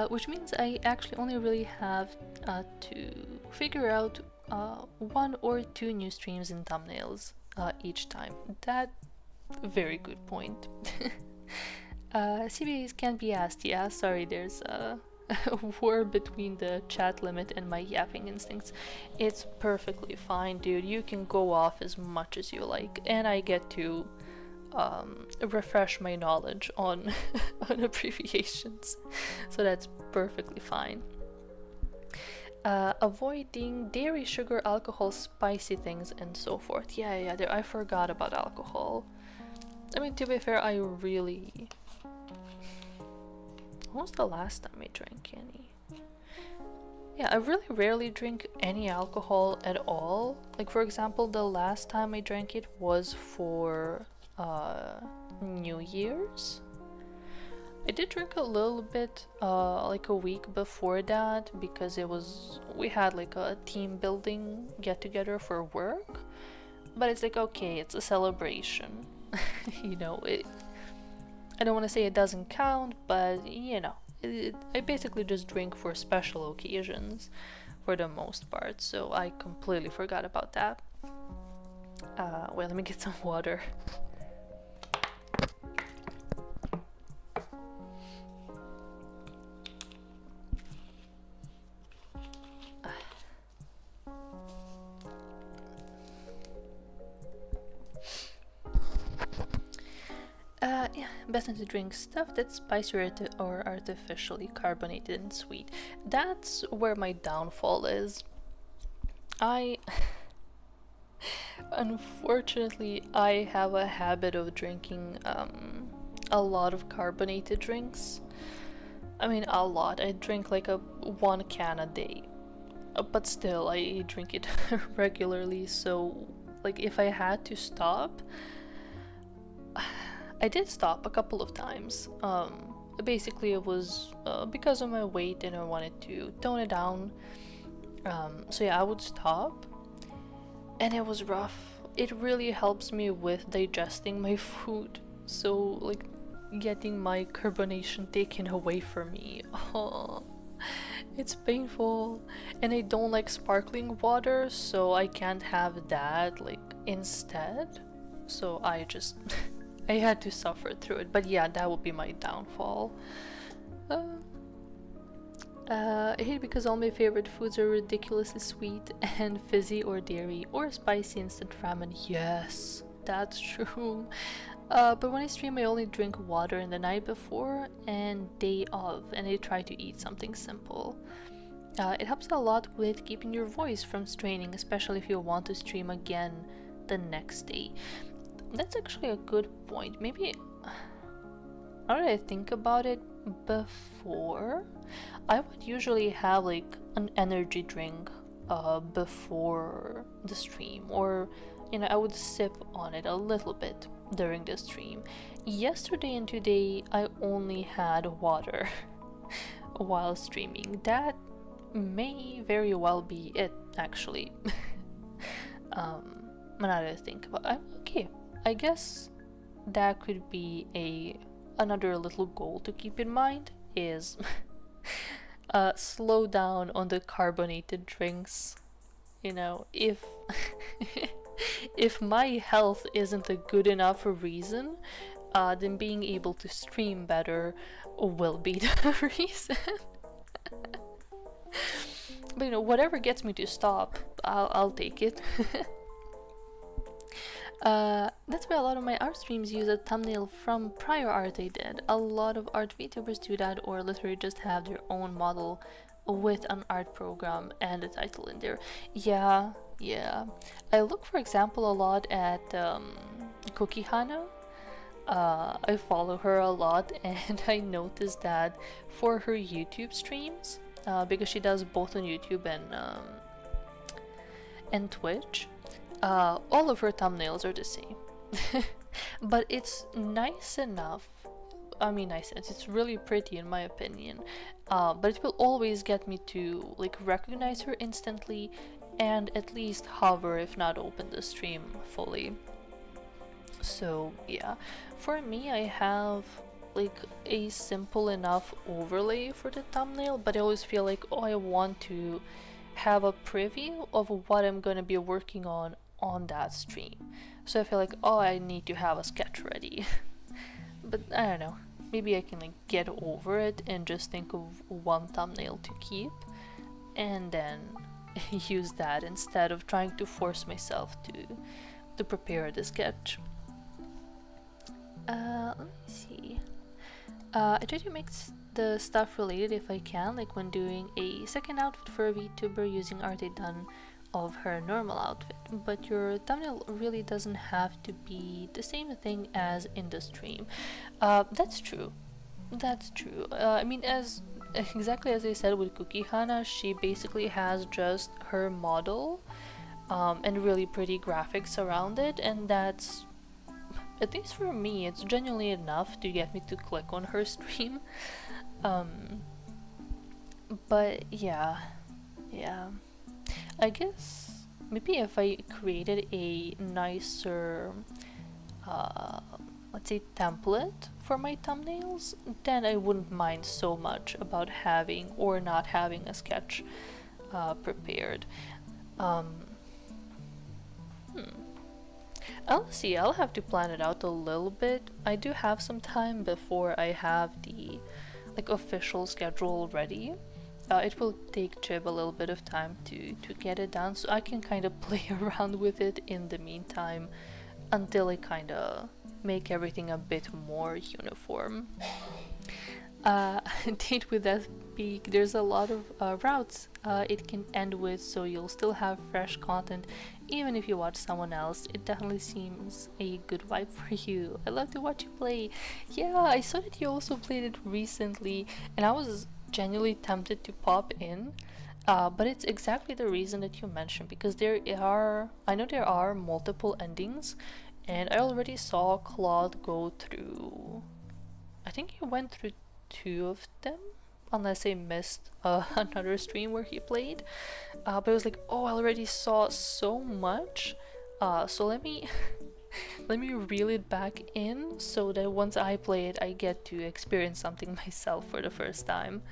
Which means I actually only really have to figure out 1 or 2 new streams and thumbnails each time. That very good point. CBAs can be asked. Yeah, sorry, there's a war between the chat limit and my yapping instincts. It's perfectly fine, dude. You can go off as much as you like, and I get to refresh my knowledge on on abbreviations, so that's perfectly fine. Avoiding dairy, sugar, alcohol, spicy things, and so forth. Yeah, I forgot about alcohol. I mean, to be fair, I really... When was the last time I drank any? Yeah, I really rarely drink any alcohol at all. Like, for example, the last time I drank it was for New Year's. I did drink a little bit like a week before that, because we had like a team building get together for work, but it's like, okay, it's a celebration. You know, I don't want to say it doesn't count, but you know, I basically just drink for special occasions for the most part, so I completely forgot about that. Well, let me get some water. Yeah, best not to drink stuff that's spicy or artificially carbonated and sweet. That's where my downfall is. Unfortunately, I have a habit of drinking a lot of carbonated drinks. I mean, a lot. I drink like 1 can a day. But still, I drink it regularly, so like if I had to stop, I did stop a couple of times. Basically it was because of my weight and I wanted to tone it down. So yeah, I would stop, and it was rough. It really helps me with digesting my food, so like getting my carbonation taken away from me, oh, it's painful. And I don't like sparkling water, so I can't have that like instead, so I just I had to suffer through it. But yeah, that would be my downfall. I hate it because all my favorite foods are ridiculously sweet and fizzy or dairy or spicy instant ramen. Yes, that's true. But when I stream, I only drink water in the night before and day of, and I try to eat something simple. It helps a lot with keeping your voice from straining, especially if you want to stream again the next day. That's actually a good point. Maybe, now that I think about it, before, I would usually have like an energy drink before the stream, or you know, I would sip on it a little bit during the stream. Yesterday and today, I only had water while streaming. That may very well be it, actually. Now that I think about it, okay. I guess that could be another little goal to keep in mind, is slow down on the carbonated drinks. You know, if if my health isn't a good enough reason, then being able to stream better will be the reason. But you know, whatever gets me to stop, I'll take it. That's why a lot of my art streams use a thumbnail from prior art I did. A lot of art VTubers do that, or literally just have their own model with an art program and a title in there. Yeah, yeah. I look, for example, a lot at Cookie Hana. I follow her a lot, and I noticed that for her YouTube streams, because she does both on YouTube and Twitch, all of her thumbnails are the same. But it's nice enough. I mean, nice. It's really pretty in my opinion. But it will always get me to like recognize her instantly, and at least hover if not open the stream fully. So yeah, for me, I have like a simple enough overlay for the thumbnail, but I always feel like, oh, I want to have a preview of what I'm gonna be working on that stream. So I feel like, oh, I need to have a sketch ready. But I don't know, maybe I can like get over it and just think of one thumbnail to keep, and then use that instead of trying to force myself to prepare the sketch. Let me see. I try to make the stuff related if I can, like when doing a second outfit for a VTuber using art I done of her normal outfit, but your thumbnail really doesn't have to be the same thing as in the stream. That's true. That's true. I mean, as exactly as I said with Cookie Hana, she basically has just her model and really pretty graphics around it, and that's, at least for me, it's genuinely enough to get me to click on her stream. But yeah, yeah. I guess maybe if I created a nicer, let's say, template for my thumbnails, then I wouldn't mind so much about having or not having a sketch prepared. I'll see, I'll have to plan it out a little bit. I do have some time before I have the like official schedule ready. It will take Jib a little bit of time to get it done, so I can kind of play around with it in the meantime until I kind of make everything a bit more uniform. Date with that peak, there's a lot of routes it can end with, so you'll still have fresh content even if you watch someone else. It definitely seems a good vibe for you. I love to watch you play. Yeah, I saw that you also played it recently, and I was genuinely tempted to pop in, but it's exactly the reason that you mentioned, because I know there are multiple endings, and I already saw Claude go through, I think he went through 2 of them, unless I missed another stream where he played, but I was like, oh, I already saw so much, so let me let me reel it back in so that once I play it, I get to experience something myself for the first time.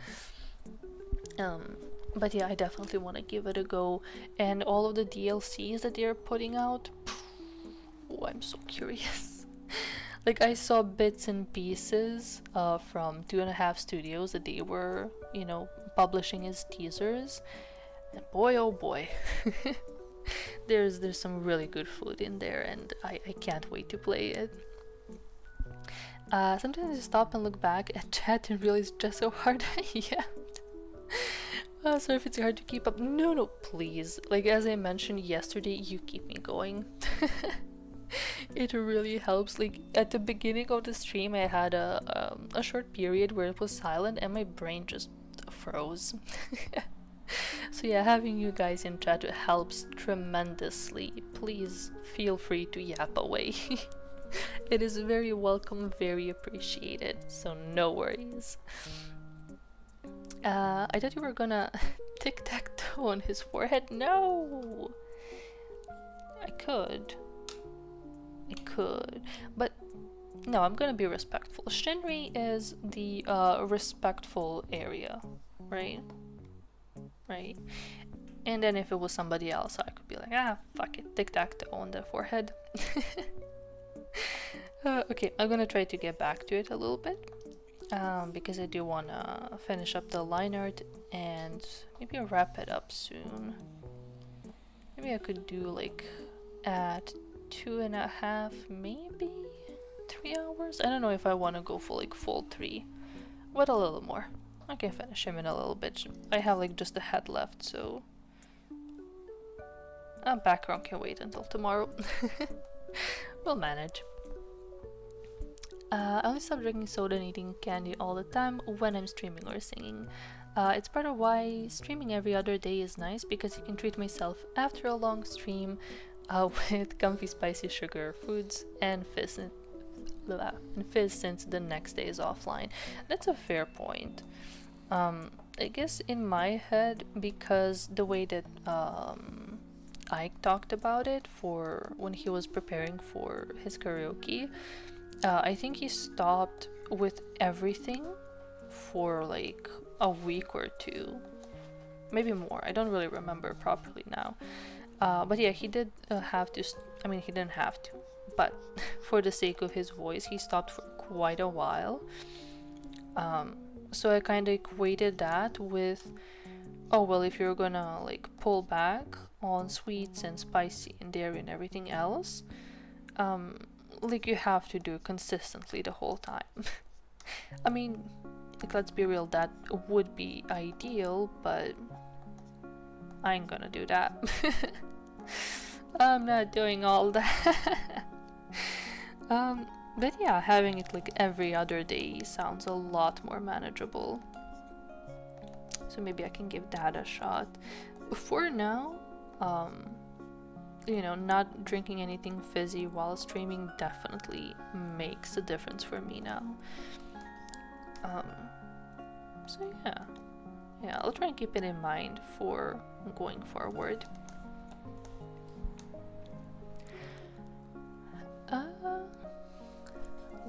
But yeah, I definitely want to give it a go, and all of the DLCs that they're putting out, oh, I'm so curious. Like, I saw bits and pieces from 2.5 Studios that they were, you know, publishing as teasers, and boy, oh boy. There's some really good food in there, and I can't wait to play it. Sometimes I stop and look back at chat and realize just how hard I am. So if it's hard to keep up, no, please. Like, as I mentioned yesterday, you keep me going. It really helps. Like, at the beginning of the stream, I had a short period where it was silent and my brain just froze. So yeah, having you guys in chat helps tremendously. Please feel free to yap away. It is very welcome, very appreciated, so no worries. I thought you were gonna tic-tac-toe on his forehead. No! I could, but no, I'm gonna be respectful. Shinri is the respectful area, right? Right? And then if it was somebody else, I could be like, ah, fuck it, tic-tac-toe on the forehead. Okay, I'm gonna try to get back to it a little bit, because I do wanna finish up the line art and maybe wrap it up soon. Maybe I could do like at 2.5, maybe 3 hours. I don't know if I want to go for like full 3, but a little more. I can finish him in a little bit. I have like just the head left, so background can wait until tomorrow. We'll manage. I only stop drinking soda and eating candy all the time when I'm streaming or singing. It's part of why streaming every other day is nice, because I can treat myself after a long stream with comfy spicy sugar foods and fizz since the next day is offline. That's a fair point. I guess in my head, because the way that Ike talked about it for when he was preparing for his karaoke, I think he stopped with everything for like a week or two, maybe more. I don't really remember properly now. But yeah, he did have to. I mean, he didn't have to, but for the sake of his voice, he stopped for quite a while. So I kind of equated that with, oh well, if you're gonna like pull back on sweets and spicy and dairy and everything else, like you have to do it consistently the whole time. I mean, like, let's be real, that would be ideal, but I ain't gonna do that. I'm not doing all that. But yeah, having it like every other day sounds a lot more manageable. So maybe I can give that a shot. For now, you know, not drinking anything fizzy while streaming definitely makes a difference for me now. So yeah, I'll try and keep it in mind for going forward.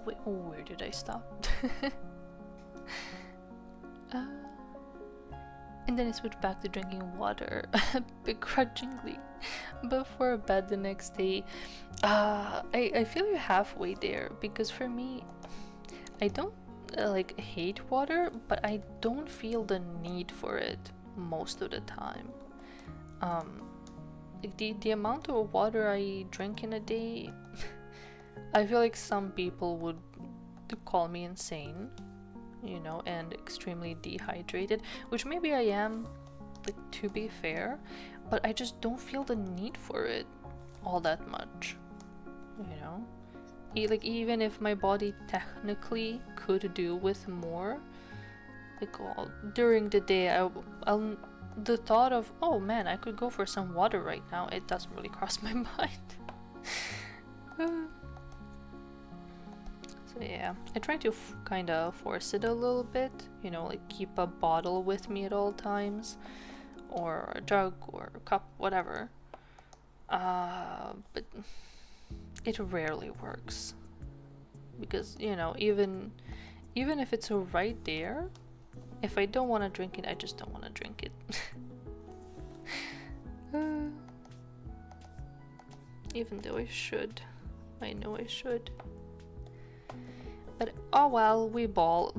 Wait, where did I stop? And then I switched back to drinking water begrudgingly before bed the next day. I feel you're halfway there, because for me, I don't like hate water, but I don't feel the need for it most of the time. Like the amount of water I drink in a day, I feel like some people would call me insane, you know, and extremely dehydrated, which maybe I am, like, to be fair, but I just don't feel the need for it all that much, you know. Like, even if my body technically could do with more, like, during the day, I'll the thought of, oh man, I could go for some water right now, it doesn't really cross my mind. So yeah, I try to kind of force it a little bit, you know, like keep a bottle with me at all times, or a jug or a cup, whatever. But it rarely works, because, you know, even if it's right there, if I don't want to drink it, I just don't want to drink it. Even though I should, I know I should. But oh well, we ball.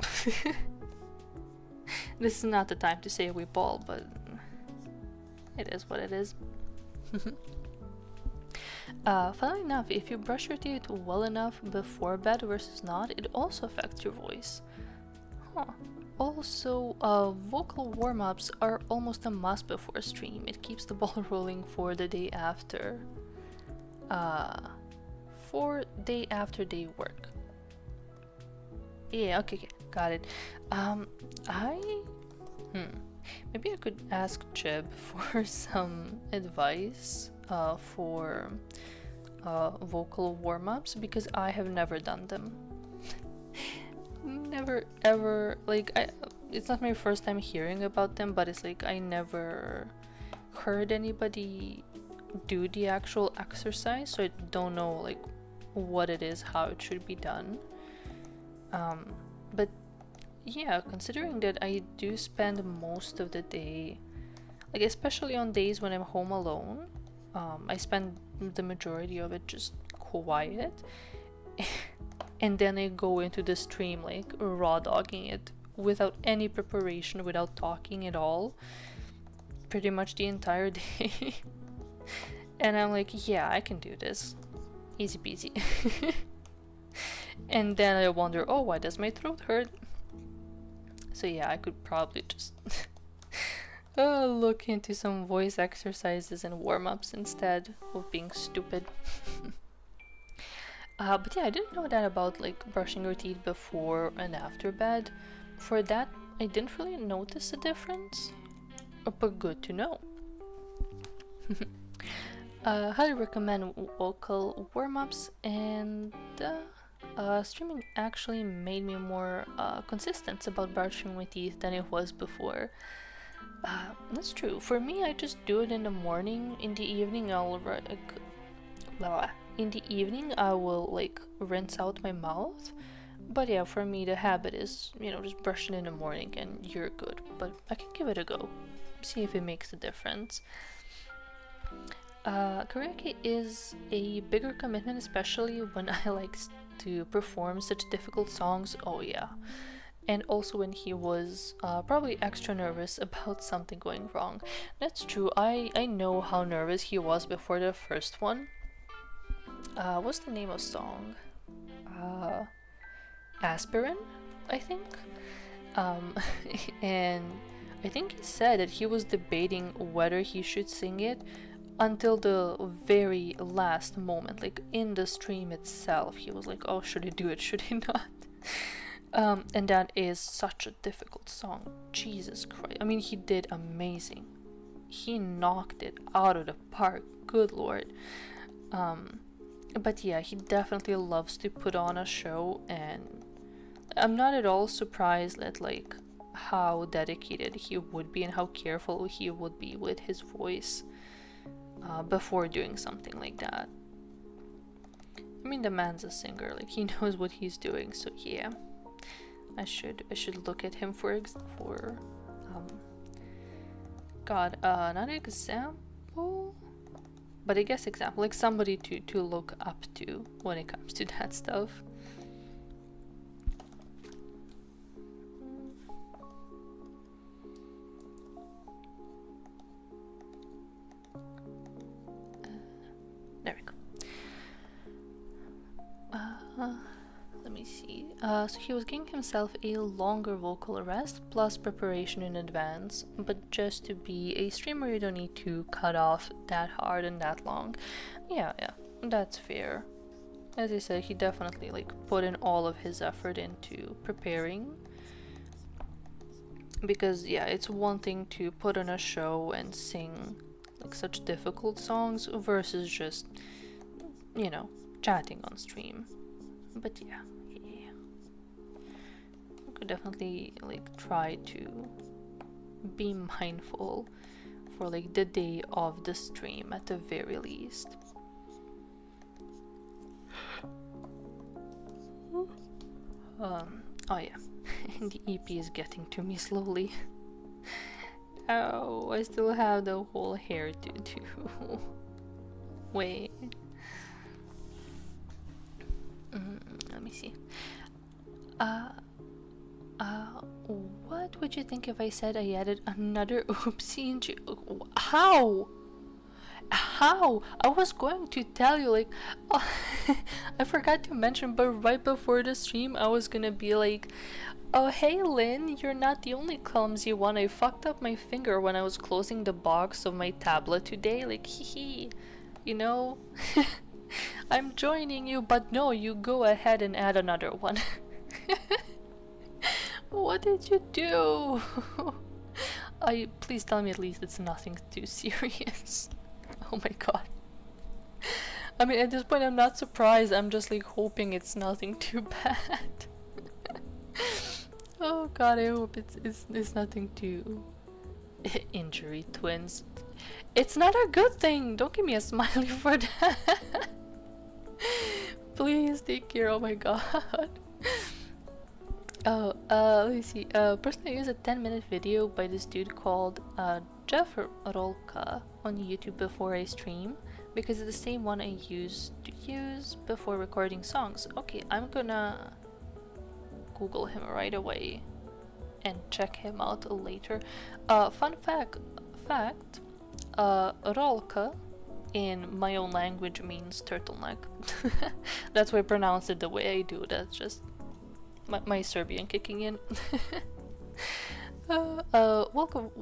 This is not the time to say we ball, but it is what it is. Funnily enough, if you brush your teeth well enough before bed versus not, it also affects your voice. Huh. Also, vocal warm-ups are almost a must before a stream. It keeps the ball rolling for the day after. For day after day work. Yeah, okay, got it. Maybe I could ask Chib for some advice for vocal warm-ups, because I have never done them. Never ever, like, it's not my first time hearing about them, but it's like I never heard anybody do the actual exercise, so I don't know like what it is, how it should be done. But yeah, considering that I do spend most of the day, like especially on days when I'm home alone, I spend the majority of it just quiet. And then I go into the stream like raw dogging it without any preparation, without talking at all, pretty much the entire day. And I'm like, yeah, I can do this. Easy peasy. And then I wonder, oh, why does my throat hurt? So yeah, I could probably just look into some voice exercises and warm-ups instead of being stupid. But yeah, I didn't know that about like brushing your teeth before and after bed. For that, I didn't really notice a difference, but good to know. Highly recommend vocal warm-ups, and streaming actually made me more consistent about brushing my teeth than it was before. That's true. For me, I just do it in the morning. In the evening, in the evening, I will like rinse out my mouth. But yeah, for me, the habit is, you know, just brush it in the morning and you're good. But I can give it a go, see if it makes a difference. Karaoke is a bigger commitment, especially when I like to perform such difficult songs. Oh yeah. And also when he was probably extra nervous about something going wrong. That's true. I know how nervous he was before the first one. What's the name of song? Aspirin, I think. And I think he said that he was debating whether he should sing it until the very last moment, like in the stream itself. He was like, oh, should he do it, should he not? And that is such a difficult song. Jesus Christ. I mean, he did amazing. He knocked it out of the park. Good Lord. But yeah, he definitely loves to put on a show, and I'm not at all surprised at like how dedicated he would be and how careful he would be with his voice before doing something like that. I mean, the man's a singer, like he knows what he's doing, so yeah. I should look at him for not example, but I guess example, like somebody to look up to when it comes to that stuff. There we go. Let me see. So he was giving himself a longer vocal rest plus preparation in advance, but just to be a streamer you don't need to cut off that hard and that long. Yeah, that's fair. As I said, he definitely like put in all of his effort into preparing. Because yeah, it's one thing to put on a show and sing like such difficult songs versus just, you know, chatting on stream. But yeah. I could definitely like try to be mindful for like the day of the stream at the very least. Oh yeah, the EP is getting to me slowly. Oh, I still have the whole hair to do. Wait. Let me see. What would you think if I said I added another oopsie into... How? I was going to tell you, like, I forgot to mention, but right before the stream, I was gonna be like, oh, hey, Lynn, you're not the only clumsy one. I fucked up my finger when I was closing the box of my tablet today. Like, hee, you know? I'm joining you, but no, you go ahead and add another one. What did you do? Please tell me at least it's nothing too serious. Oh my god. I mean, at this point I'm not surprised, I'm just like hoping it's nothing too bad. Oh god, I hope it's nothing too... Injury twins. It's not a good thing! Don't give me a smiley for that! Please take care, oh my god. Oh, let me see. Personally, I use a 10-minute video by this dude called Jeff Rolka on YouTube before I stream, because it's the same one I used to use before recording songs. Okay, I'm gonna Google him right away and check him out later. Fun fact, Rolka in my own language means turtleneck. That's why I pronounce it the way I do. That's just my Serbian kicking in. Vocal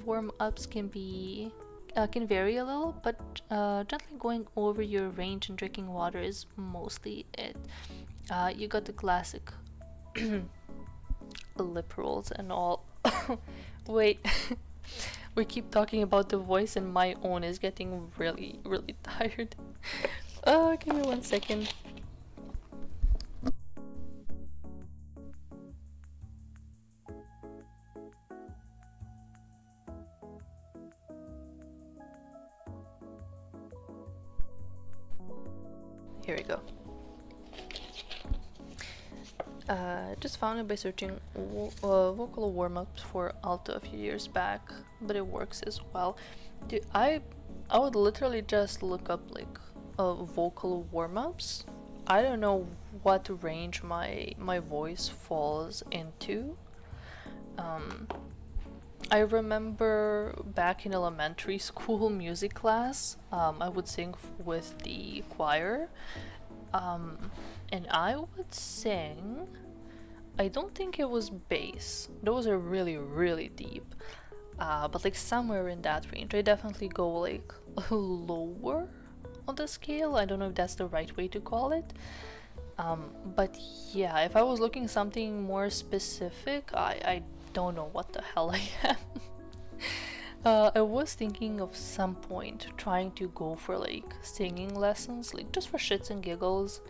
warm-ups can vary a little, but gently going over your range and drinking water is mostly it. You got the classic lip rolls and all. Wait, we keep talking about the voice and my own is getting really, really tired. Give me 1 second. Here we go. Just found it by searching vocal warm-ups for alto a few years back, but it works as well. Dude, I would literally just look up like vocal warm-ups. I don't know what range my voice falls into. I remember back in elementary school music class, I would sing with the choir, and I would sing, I don't think it was bass, those are really, really deep, but like somewhere in that range. I definitely go like lower on the scale. I don't know if that's the right way to call it. But yeah, if I was looking something more specific, I don't know what the hell I am. I was thinking of some point trying to go for like singing lessons, like just for shits and giggles,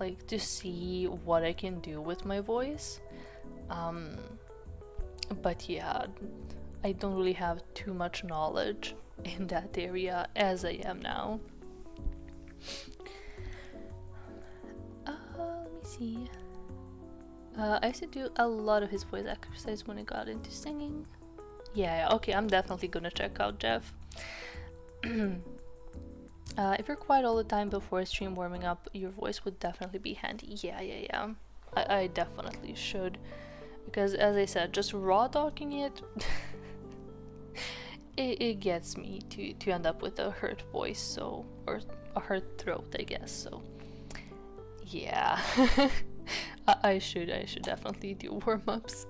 like to see what I can do with my voice. But yeah, I don't really have too much knowledge in that area as I am now. Let me see. I used to do a lot of his voice exercise when I got into singing. Yeah, okay, I'm definitely gonna check out Jeff. If you're quiet all the time before a stream warming up, your voice would definitely be handy. Yeah. I definitely should. Because as I said, just raw talking it, it gets me to end up with a hurt voice, so, or a hurt throat, I guess, so. Yeah. I should definitely do warm-ups.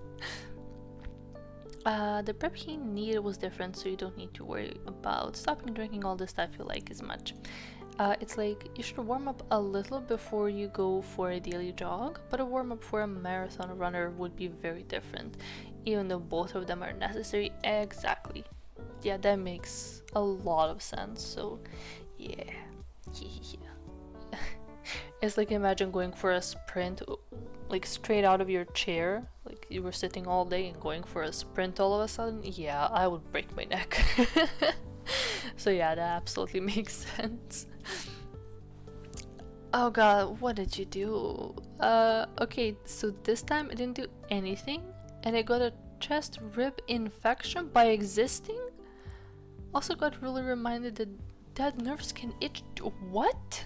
The prep he needed was different, so you don't need to worry about stopping drinking all the stuff you like as much. It's like you should warm up a little before you go for a daily jog, but a warm up for a marathon runner would be very different, even though both of them are necessary. Exactly. Yeah, that makes a lot of sense. So yeah. It's like, imagine going for a sprint like straight out of your chair, like you were sitting all day and going for a sprint all of a sudden. Yeah, I would break my neck. So yeah, that absolutely makes sense. Oh god, what did you do? Okay, so this time I didn't do anything and I got a chest rib infection by existing. Also got really reminded that dead nerves can itch. What?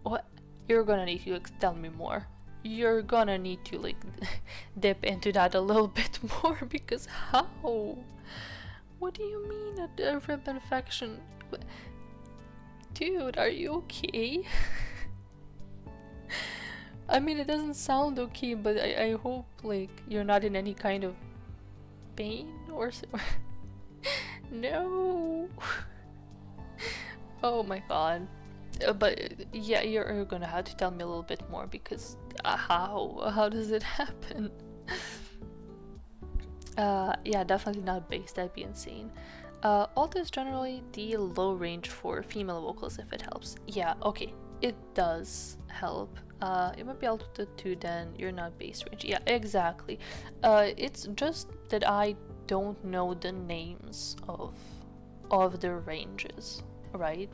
What? You're gonna need to tell me more. You're gonna need to like dip into that a little bit more, because how? What do you mean a rib infection? Dude, are you okay? I mean, it doesn't sound okay, but I hope like you're not in any kind of pain or so. No. Oh my god. But yeah, you're gonna have to tell me a little bit more, because how does it happen? Yeah, definitely not bass, that'd be insane. Alto is generally the low range for female vocals, if it helps. Yeah, okay, it does help. It might be alto too, then you're not bass range. Yeah, exactly. It's just that I don't know the names of the ranges, right?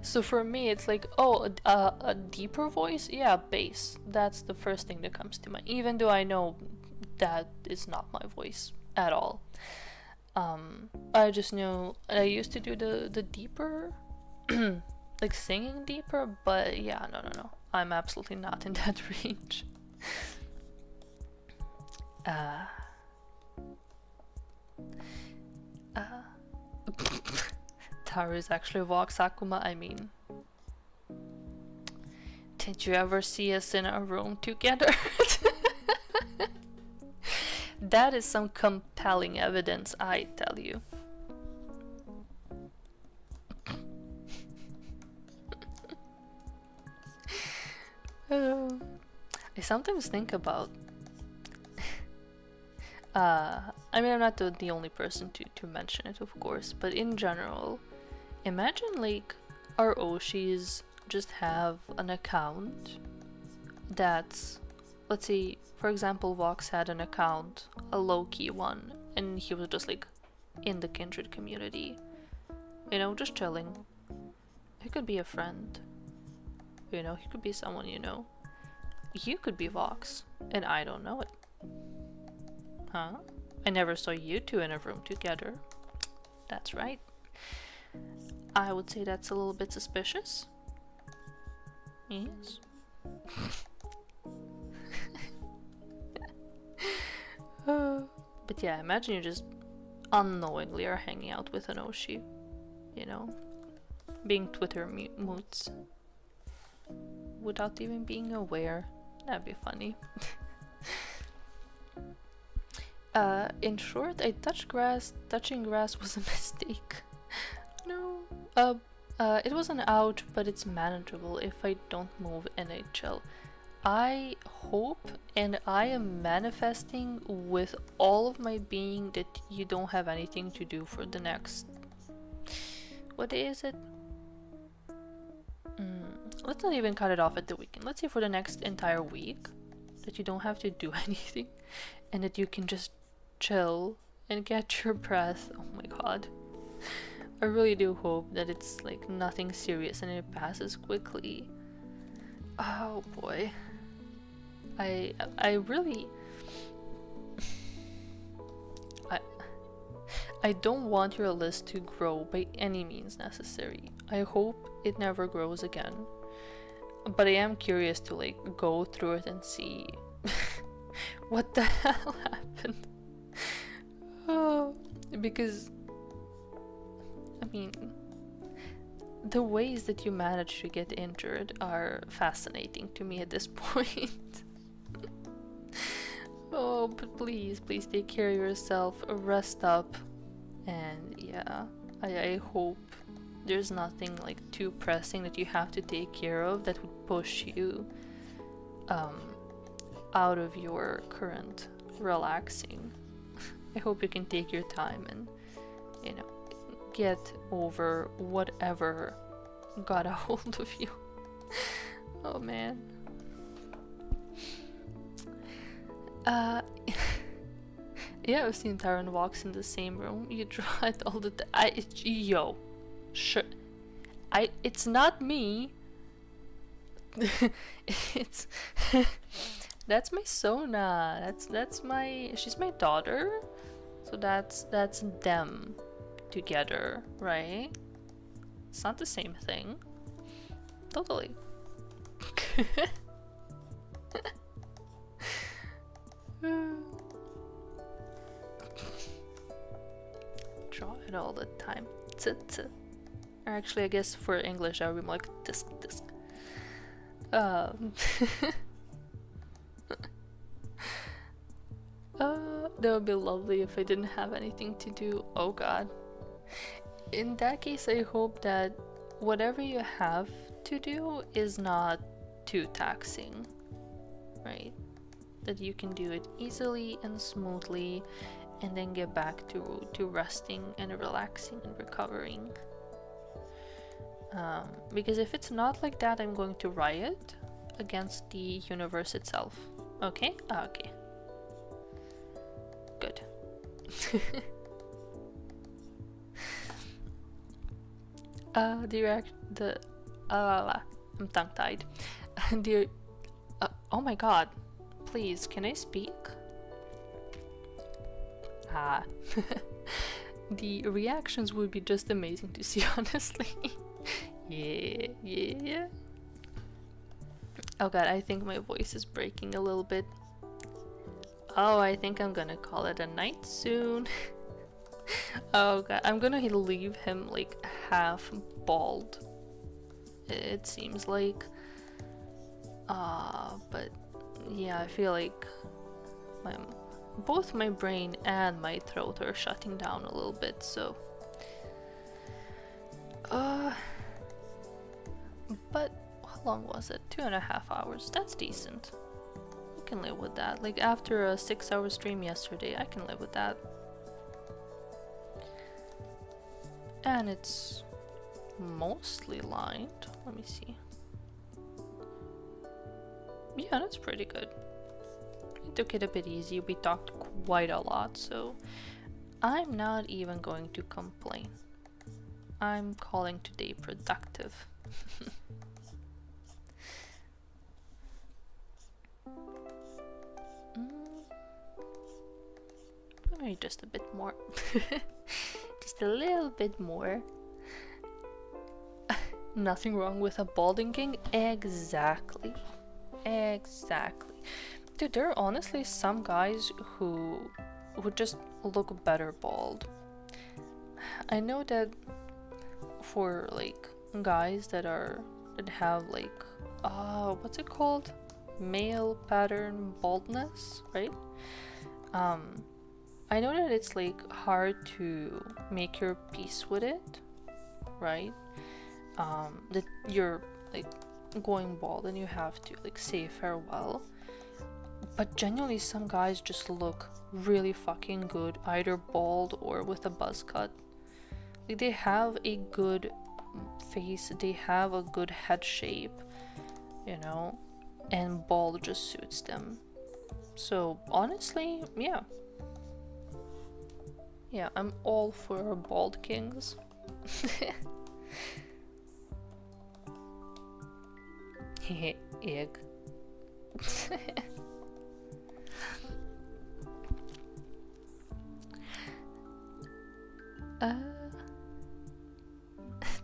So for me, it's like, oh, a deeper voice? Yeah, bass. That's the first thing that comes to mind, even though I know that is not my voice at all. I just know I used to do the deeper, like singing deeper, but yeah, no. I'm absolutely not in that range. Taru is actually Vox Akuma. I mean, did you ever see us in a room together? That is some compelling evidence, I tell you. I sometimes think about I mean, I'm not the only person to mention it, of course, but in general, imagine like our Oshis just have an account that's, let's say, for example, Vox had an account, a low-key one, and he was just like in the Kindred community, you know, just chilling. He could be a friend, you know, he could be someone you know. You could be Vox, and I don't know it. Huh? I never saw you two in a room together. That's right. I would say that's a little bit suspicious. Yes. But yeah, imagine you just unknowingly are hanging out with an Oshi. You know? Being Twitter moots. Without even being aware. That'd be funny. In short, I touched grass. Touching grass was a mistake. No. It was an ouch, but it's manageable if I don't move NHL. I hope and I am manifesting with all of my being that you don't have anything to do for the next... What day is it? Let's not even cut it off at the weekend. Let's say for the next entire week that you don't have to do anything and that you can just chill and catch your breath. Oh my god. I really do hope that it's like nothing serious and it passes quickly. Oh boy. I really I don't want your list to grow by any means necessary. I hope it never grows again. But I am curious to like go through it and see what the hell happened. Oh, because I mean, the ways that you manage to get injured are fascinating to me at this point. Oh, but please take care of yourself, rest up, and yeah, I hope there's nothing like too pressing that you have to take care of that would push you out of your current relaxing. I hope you can take your time and, you know, get over whatever got a hold of you. Oh man. Yeah, I've seen Tyron walks in the same room. You draw it all the time. Yo, sure. It's not me. It's that's my Sona. That's my. She's my daughter. So that's them together, right? It's not the same thing. Totally. Draw it all the time. Or actually, I guess for English, I would be like disc. That would be lovely if I didn't have anything to do. Oh god. In that case, I hope that whatever you have to do is not too taxing, right? That you can do it easily and smoothly and then get back to resting and relaxing and recovering. Because if it's not like that, I'm going to riot against the universe itself. Okay? Okay. Good. I'm tongue-tied. Oh my god. Please, can I speak? The reactions would be just amazing to see, honestly. Yeah. Oh god, I think my voice is breaking a little bit. Oh, I think I'm gonna call it a night soon. Oh god, I'm gonna leave him like half bald, it seems like. But yeah, I feel like both my brain and my throat are shutting down a little bit, so but how long was it? 2.5 hours. That's decent. I can live with that. Like after a 6-hour stream yesterday, I can live with that. And it's mostly lined. Let me see. Yeah, that's pretty good. We took it a bit easy. We talked quite a lot, so I'm not even going to complain. I'm calling today productive. Maybe just a bit more. Just a little bit more. Nothing wrong with a balding king? Exactly. Exactly. Dude, there are honestly some guys who would just look better bald. I know that for like guys that have like what's it called? Male pattern baldness, right? I know that it's like hard to make your peace with it, right? That you're like going bald and you have to like say farewell. But genuinely some guys just look really fucking good, either bald or with a buzz cut. Like they have a good face, they have a good head shape, you know, and bald just suits them. So honestly, yeah. Yeah, I'm all for bald kings. Egg.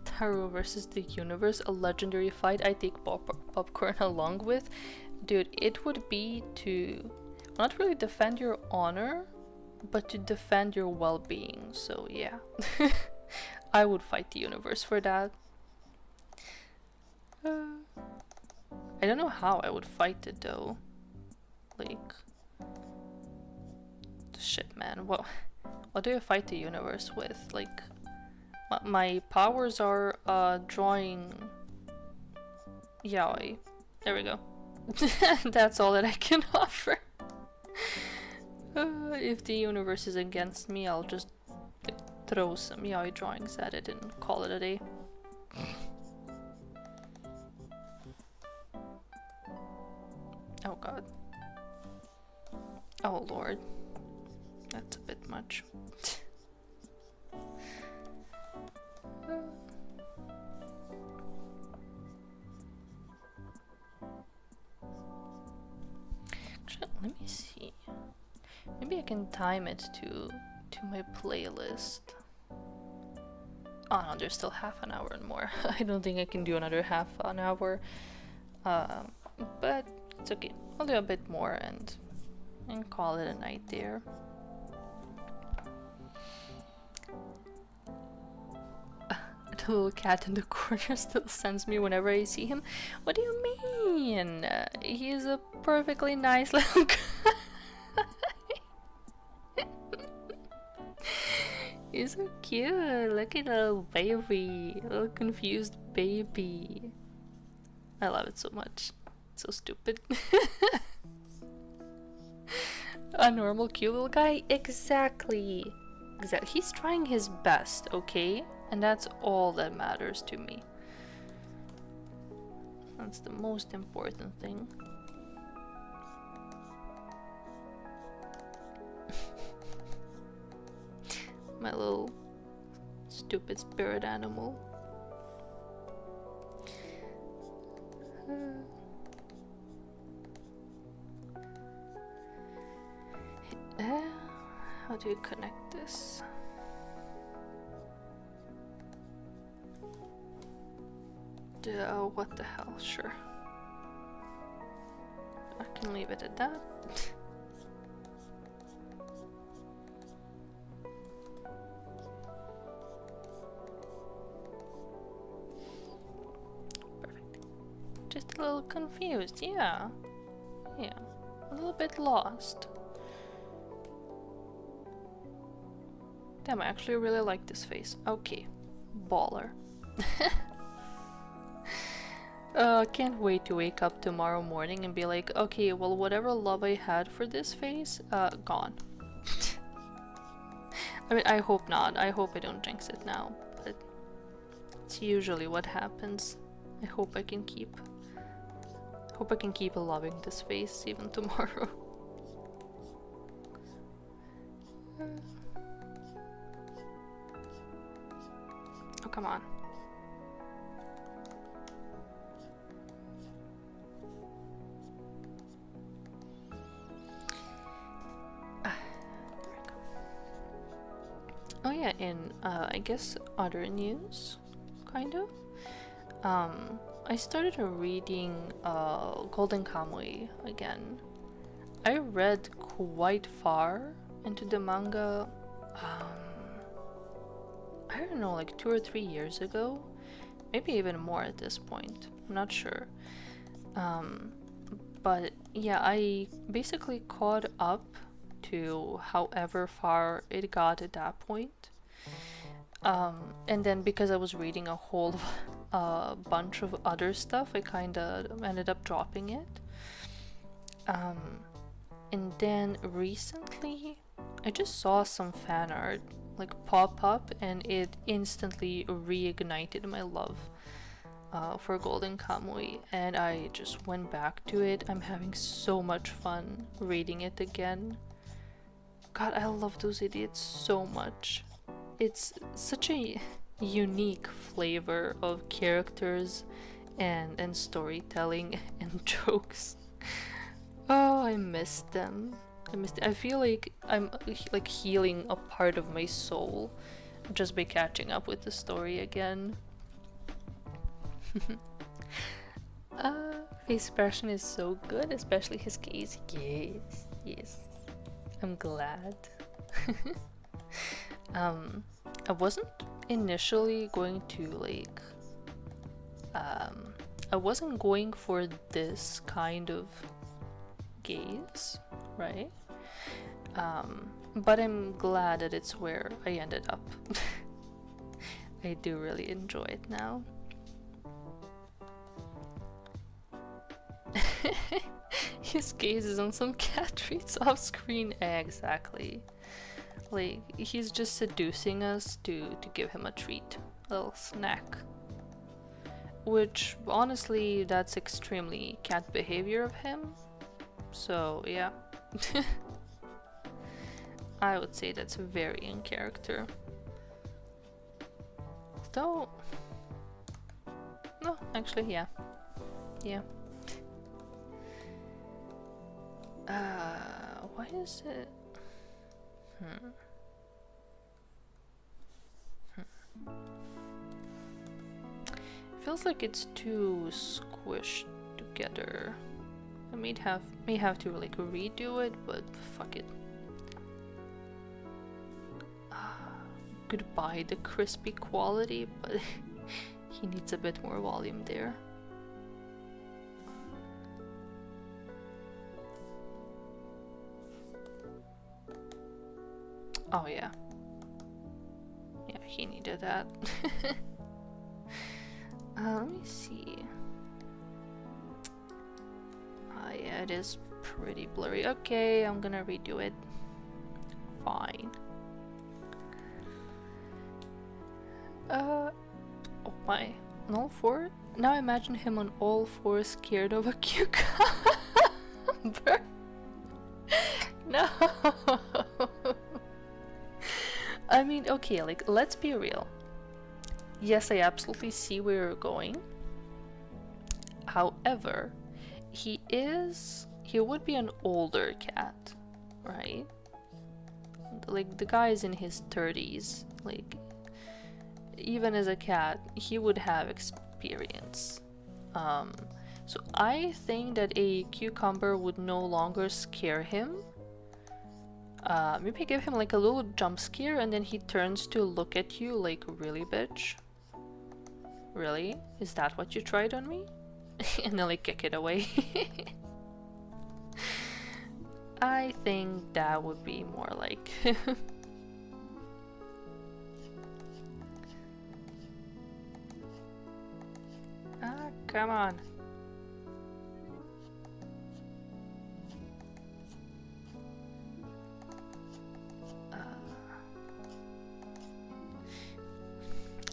Taro versus the universe, a legendary fight I take popcorn along with. Dude, it would be to not really defend your honor, but to defend your well-being. So yeah. I would fight the universe for that. I don't know how I would fight it though. Like, shit, man. What do you fight the universe with? Like, my powers are drawing yaoi. There we go. That's all that I can offer. If the universe is against me, I'll just like, throw some yaoi drawings at it and call it a day. Oh god. Oh lord. That's a bit much. Actually, let me see. Maybe I can time it to my playlist. Oh no, there's still half an hour and more. I don't think I can do another half an hour. But it's okay. I'll do a bit more and call it a night there. The little cat in the corner still sends me whenever I see him. What do you mean? He's a perfectly nice little guy. He's so cute. Look at little baby. Little confused baby. I love it so much. It's so stupid. A normal cute little guy? Exactly. He's trying his best, okay? And that's all that matters to me. That's the most important thing. My little stupid spirit animal. How do you connect this? What the hell? Sure. I can leave it at that. Perfect. Just a little confused, yeah. Yeah. A little bit lost. Damn, I actually really like this face. Okay, baller. Can't wait to wake up tomorrow morning and be like, okay, well, whatever love I had for this face, gone. I mean, I hope not. I hope I don't jinx it now, but it's usually what happens. I hope I can keep loving this face even tomorrow. Oh, come on. Oh yeah, in I guess other news, kind of. I started reading Golden Kamuy again. I read quite far into the manga, I don't know, like 2 or 3 years ago, maybe even more at this point. I'm not sure. But yeah, I basically caught up to however far it got at that point. And then because I was reading a whole bunch of other stuff, I kind of ended up dropping it. And then recently, I just saw some fan art like pop up, and it instantly reignited my love for Golden Kamuy, and I just went back to it. I'm having so much fun reading it again. God, I love those idiots so much. It's such a unique flavor of characters and storytelling and jokes. Oh, I miss them. I feel like I'm like healing a part of my soul just by catching up with the story again. His expression is so good, especially his gaze. Yes, yes. I'm glad. I wasn't initially going to like I wasn't going for this kind of gaze, right? But I'm glad that it's where I ended up. I do really enjoy it now. His gaze is on some cat treats off screen. Exactly. Like, he's just seducing us to give him a treat, a little snack. Which, honestly, that's extremely cat behavior of him. So, yeah. I would say that's very in character. Though... No, actually, yeah. Yeah. Why is it... Feels like it's too squished together. I may have to like redo it, but fuck it. Goodbye the crispy quality, but he needs a bit more volume there. Oh yeah. Yeah, he needed that. Let me see. Yeah, it is pretty blurry. Okay, I'm gonna redo it. Fine. Oh my. On all four? Now imagine him on all fours scared of a cucumber. No. I mean, okay, like, let's be real. Yes, I absolutely see where you're going. However, he would be an older cat, right? Like, the guy is in his 30s. Like, even as a cat, he would have experience. So I think that a cucumber would no longer scare him. Maybe give him like a little jump scare and then he turns to look at you like, really, bitch? Really? Is that what you tried on me? And then like kick it away. I think that would be more like Come on.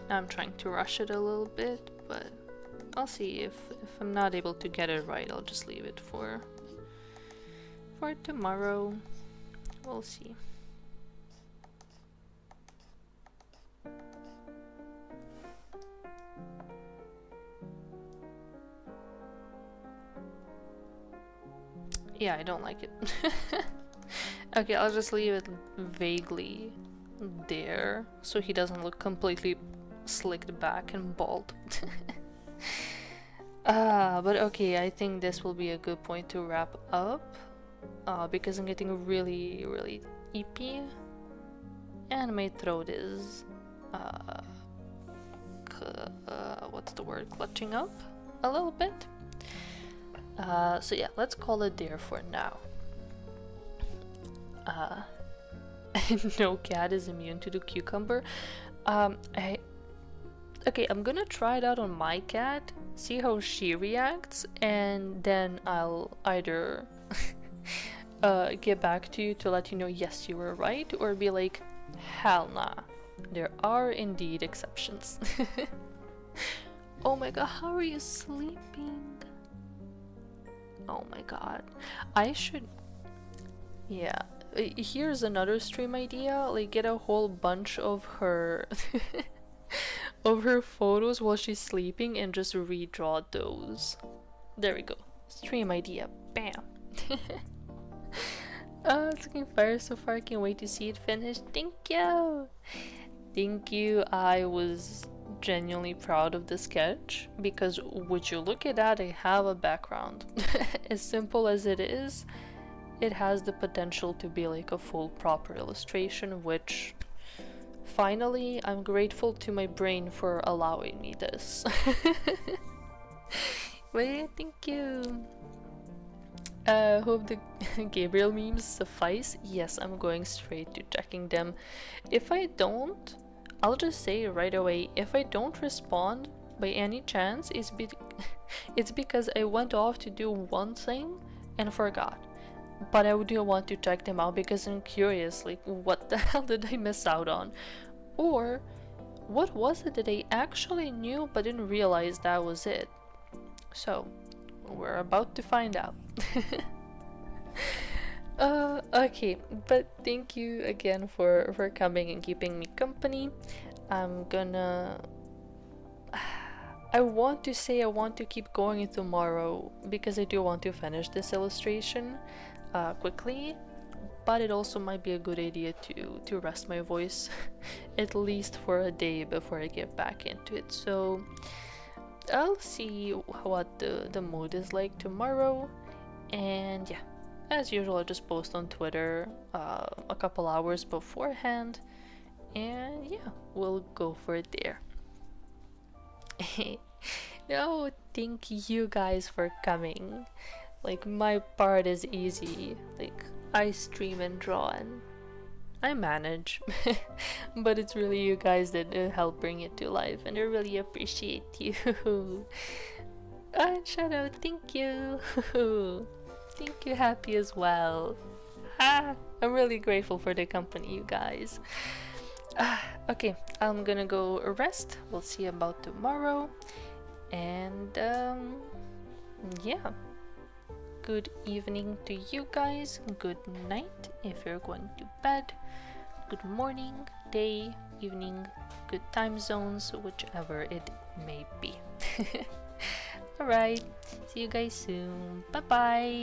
I'm trying to rush it a little bit, but I'll see if I'm not able to get it right. I'll just leave it for tomorrow. We'll see. Yeah, I don't like it. Okay, I'll just leave it vaguely there so he doesn't look completely slicked back and bald. But okay, I think this will be a good point to wrap up because I'm getting really, really eepy and my throat is what's the word? Clutching up a little bit. So yeah, let's call it there for now. No cat is immune to the cucumber. Okay, I'm gonna try it out on my cat, see how she reacts, and then I'll either get back to you to let you know yes, you were right, or be like, hell nah, there are indeed exceptions. Oh my god, how are you sleeping? Oh my god, I should... Yeah, here's another stream idea, like get a whole bunch of her of her photos while she's sleeping and just redraw those. There we go. Stream idea. Bam. Oh, it's looking fire so far. I can't wait to see it finished. Thank you. Thank you. I was genuinely proud of the sketch because would you look at that, I have a background. As simple as it is, it has the potential to be like a full proper illustration, which finally I'm grateful to my brain for allowing me this. Wait, thank you. Hope the Gabriel memes suffice. Yes, I'm going straight to checking them. If I don't, I'll just say right away, if I don't respond by any chance, it's because I went off to do one thing and forgot. But I do want to check them out because I'm curious, like, what the hell did I miss out on? Or, what was it that I actually knew but didn't realize that was it? So, we're about to find out. Okay, but thank you again for coming and keeping me company. I'm gonna... I want to say I want to keep going tomorrow because I do want to finish this illustration quickly, but it also might be a good idea to rest my voice at least for a day before I get back into it. So I'll see what the mood is like tomorrow, and yeah, as usual I'll just post on Twitter a couple hours beforehand, and yeah, we'll go for it there. No, thank you guys for coming. Like, my part is easy. Like, I stream and draw and I manage. But it's really you guys that help bring it to life, and I really appreciate you. And shout out, thank you. Thank you, Happy, as well. I'm really grateful for the company, you guys. Okay, I'm gonna go rest. We'll see about tomorrow. And yeah, good evening to you guys. Good night if you're going to bed. Good morning, day, evening, good time zones, whichever it may be. Alright, see you guys soon. Bye bye.